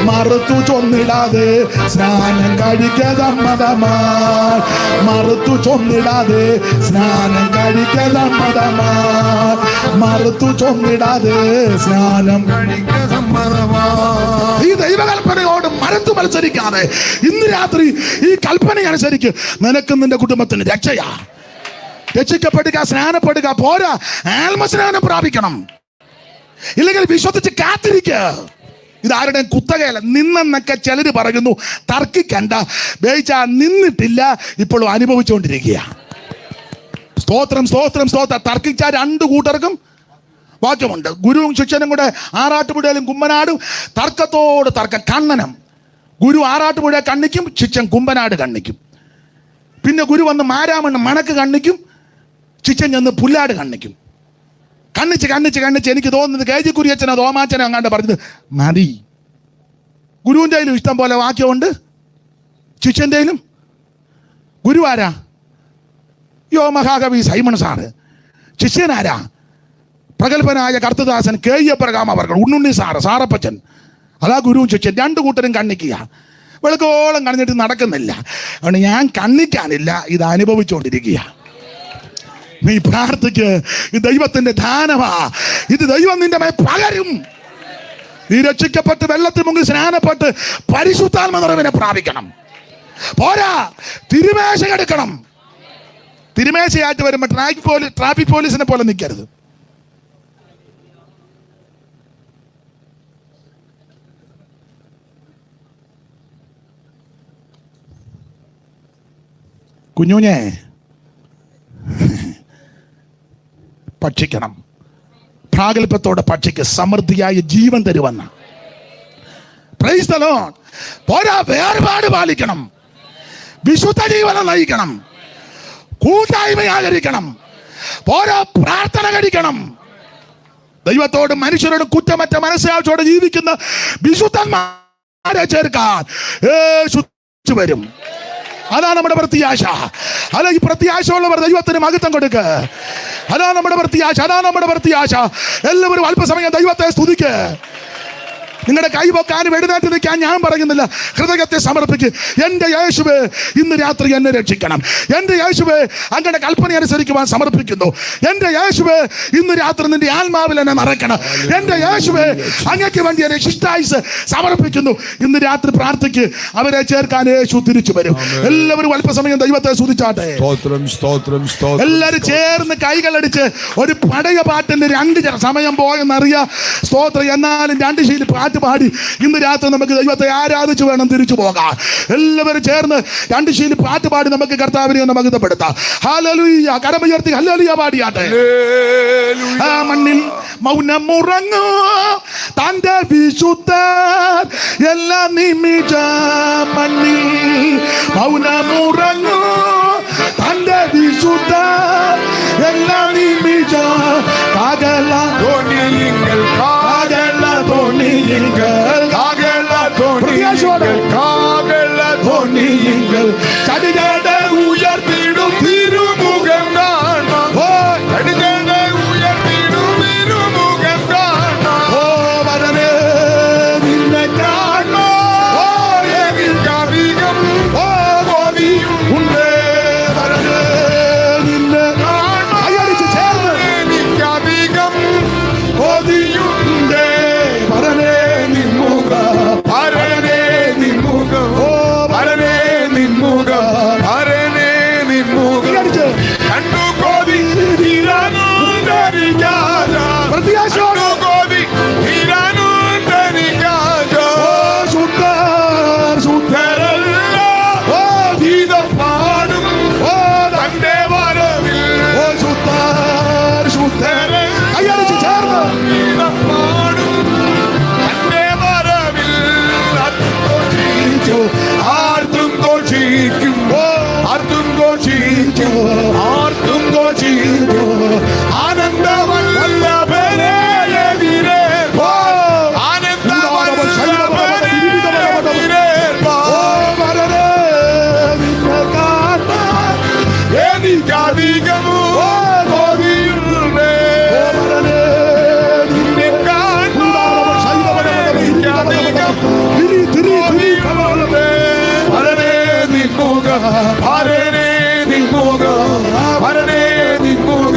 മറുത്തു ചൊന്നിടാതെ സ്നാനം കഴിക്ക സമ്മതമായി, മറുത്തു ചൊന്നിടാതെ സ്നാനം കഴിക്ക സമ്മതമായി, മറുത്തു ചൊന്നിടാതെ സ്നാനം കഴിക്ക സമ്മതമായി. ഈ ദൈവകൽപ്പനയോട് മറുത്തു മത്സരിക്കാതെ ഇന്ന് രാത്രി ഈ കൽപ്പന അനുസരിച്ച് നിനക്കും നിന്റെ കുടുംബത്തിന് രക്ഷയാ. രക്ഷിക്കപ്പെടുക, സ്നാനപ്പെടുക പോരാ, ആത്മസ്നാനം പ്രാപിക്കണം. ഇല്ലെങ്കിൽ വിശ്വസിച്ച് കാത്തിരിക്കുക. ഇതാരുടെയും കുത്തകയല്ല. നിന്നെന്നൊക്കെ ചിലര് പറയുന്നു, തർക്കിക്കണ്ട. ബേച്ച നിന്നിട്ടില്ല, ഇപ്പോഴും അനുഭവിച്ചുകൊണ്ടിരിക്കുക. സ്തോത്രം സ്തോത്രം സ്തോത്രം. തർക്കിച്ച രണ്ടു കൂട്ടർക്കും വാക്യമുണ്ട്. ഗുരുവും ശിഷ്യനും കൂടെ ആറാട്ടുപുഴയിലും കുമ്പനാടും തർക്കത്തോട് തർക്കം. കണ്ണനം ഗുരു ആറാട്ടുപുഴ കണ്ണിക്കും, ശിഷ്യൻ കുമ്പനാട് കണ്ണിക്കും. പിന്നെ ഗുരു വന്ന് മാരാമണ്ണ് മണക്ക് കണ്ണിക്കും, ശിഷ്യൻ ചെന്ന് പുല്ലാട് കണ്ണിക്കും. കണ്ണിച്ച് കണ്ണിച്ച് കണ്ണിച്ച് എനിക്ക് തോന്നുന്നത് കെ ജി കുര്യച്ചനോ തോമാച്ചനോ അങ്ങാണ്ട് പറഞ്ഞത് മതി. ഗുരുവിൻ്റെ കയ്യിലും ഇഷ്ടം പോലെ വാക്യമുണ്ട്, ശിഷ്യൻ്റെയിലും. ഗുരു ആരാ? യോ മഹാകവി സൈമൺ സാറ്. ശിഷ്യനാരാ? പ്രഗത്ഭനായ കർത്തദാസൻ കെ എബ്രഹാം അവർ, ഉണ്ണുണ്ണി സാറ്, സാറപ്പച്ചൻ. അതാ ഗുരുവും ശിഷ്യൻ. രണ്ടു കൂട്ടരും കണ്ണിക്കുക. വെളുക്കോളം കണിഞ്ഞിട്ട് നടക്കുന്നില്ല. അതുകൊണ്ട് ഞാൻ കണ്ണിക്കാനില്ല, ഇത് അനുഭവിച്ചുകൊണ്ടിരിക്കുക. നീ പ്രാർത്ഥിക്ക്. ഇത് ദൈവത്തിന്റെ ദാനമാ. ഇത് ദൈവം നിന്റെ മേൽ പകരും. നീ രക്ഷിക്കപ്പെട്ട് വെള്ളത്തിൽ മുങ്ങി സ്നാനപ്പെട്ട് പരിശുദ്ധാത്മ നിറവിനെ പ്രാപിക്കണം. പോരാ, തിരുമേശ എടുക്കണം. തിരുമേശയായിട്ട് വരുമ്പോൾ ട്രാഫിക് പോലീസിനെ പോലെ നിൽക്കരുത്. കുഞ്ഞുഞ്ഞെ ഭക്ഷിക്കണം. പ്രാഗൽഭ്യത്തോടെ ഭക്ഷിക്ക്, സമൃദ്ധിയായ ജീവൻ തരുവന്ന. Praise the lord. പോരാ, വേർപാട് പാലിക്കണം, വിശുദ്ധ ജീവനം നയിക്കണം, കൂട്ടായ്മ ആചരിക്കണം. പോരാ, പ്രാർത്ഥന കഴിക്കണം. ദൈവത്തോടും മനുഷ്യരോടും കുറ്റമറ്റ മനസ്സാക്ഷോടെ ജീവിക്കുന്ന വിശുദ്ധന്മാരെ ചേർക്കാൻ യേശു വരും. അതാണ് നമ്മുടെ പ്രത്യാശ. അല്ല, ഈ പ്രത്യാശയുള്ളവർ ദൈവത്തിന് മഹത്വം കൊടുക്കുക. അതാണ് നമ്മുടെ പ്രത്യാശ, അതാണ് നമ്മുടെ പ്രത്യാശ. എല്ലാവരും അല്പസമയം ദൈവത്തെ സ്തുതിക്ക്. നിങ്ങളുടെ കൈ പൊക്കാനും എഴുന്നേറ്റ് നിൽക്കാൻ ഞാൻ പറയുന്നില്ല. ഹൃദയത്തെ സമർപ്പിക്ക്. എൻ്റെ യേശുവേ, ഇന്ന് രാത്രി എന്നെ രക്ഷിക്കണം. എൻ്റെ യേശുവേ, അങ്ങയുടെ കൽപ്പന അനുസരിക്കുവാൻ സമർപ്പിക്കുന്നു. എൻ്റെ യേശുവേ, ഇന്ന് രാത്രി നിന്റെ ആത്മാവിൽ എന്നെ നിറയ്ക്കണം. എൻ്റെ യേശുവേ, അങ്ങയ്ക്ക് വേണ്ടി എന്നെ ശിഷ്ടായുസ് സമർപ്പിക്കുന്നു. ഇന്ന് രാത്രി പ്രാർത്ഥിക്ക്. അവരെ ചേർക്കാൻ യേശു തിരിച്ചു വരും. എല്ലാവരും അല്പസമയം ദൈവത്തെ സ്തുതിച്ചാട്ടെ. എല്ലാവരും ചേർന്ന് കൈകളടിച്ച് ഒരു പടയ പാട്ടിന്റെ 2 സമയം പോയെന്നറിയാം. സ്തോത്രം. എന്നാലും 2 ശീലി പാടി ഇന്ന് രാത്രി നമുക്ക് ദൈവത്തെ ആരാധിച്ചു വേണം തിരിച്ചു പോകാം. എല്ലാവരും ചേർന്ന് 2 ശീലി പാട്ട് പാടി നമുക്ക് കർത്താവിനെ ഒന്ന് മഹത്വപ്പെടുത്താം. ഹല്ലേലൂയ. കരമുയർത്തി ഹല്ലേലൂയ പാടിയാട്ടെ. ആ മണ്ണിൽ മൗനമുറങ്ങൂ തന്റെ വിശുദ്ധർ എല്ലാ നിമിഷ മണ്ണിൽ മൗനമുറങ്ങൂ തന്റെ വിശുദ്ധർ എല്ലാ നിമിഷ കാകല ധോണിയിങ്കൽ കാകല ധോണിയിങ്കൽ കാകല ധോണിയിങ്കൽ കാകല ധോണിയിങ്കൽ ചടികട ഉയർത്തിടും തിരുമുഖം കാണാം. ഓ ചടികട ഉയർത്തിടും തിരുമുഖം കാണാം. ഓ വരനേ നിന്നെ കാണാം. ഓ എനിക്കധികം ഓ കൊതിയും ഉണ്ടേ. വരനേ നിന്നെ കാണാം. അയ്യടിച്ച് ചേർന്ന് എനിക്കധികം കൊതിയുണ്ടേ. വരനേ നിന്നു ഭരണേ നിന്മുഖ ഭരണേ നിന്മുഖ ഭരണേ നിന്മുഖ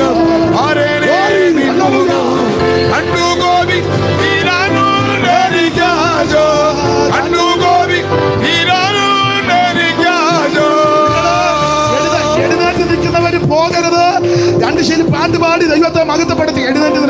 ഭരണേ നിന്മുഖ കണ്ണുകോപി തീരാനുണ്ടരിക്കാജോ കണ്ണുകോപി തീരാനുണ്ടരിക്കാജോ. എഴുന്നേറ്റ് നിൽക്കുന്നവര് പോകരുത്. രണ്ട് ശരി പാട്ട് പാടി ദൈവത്തെ മഹത്വപ്പെടുത്തി എഴുന്നേറ്റ്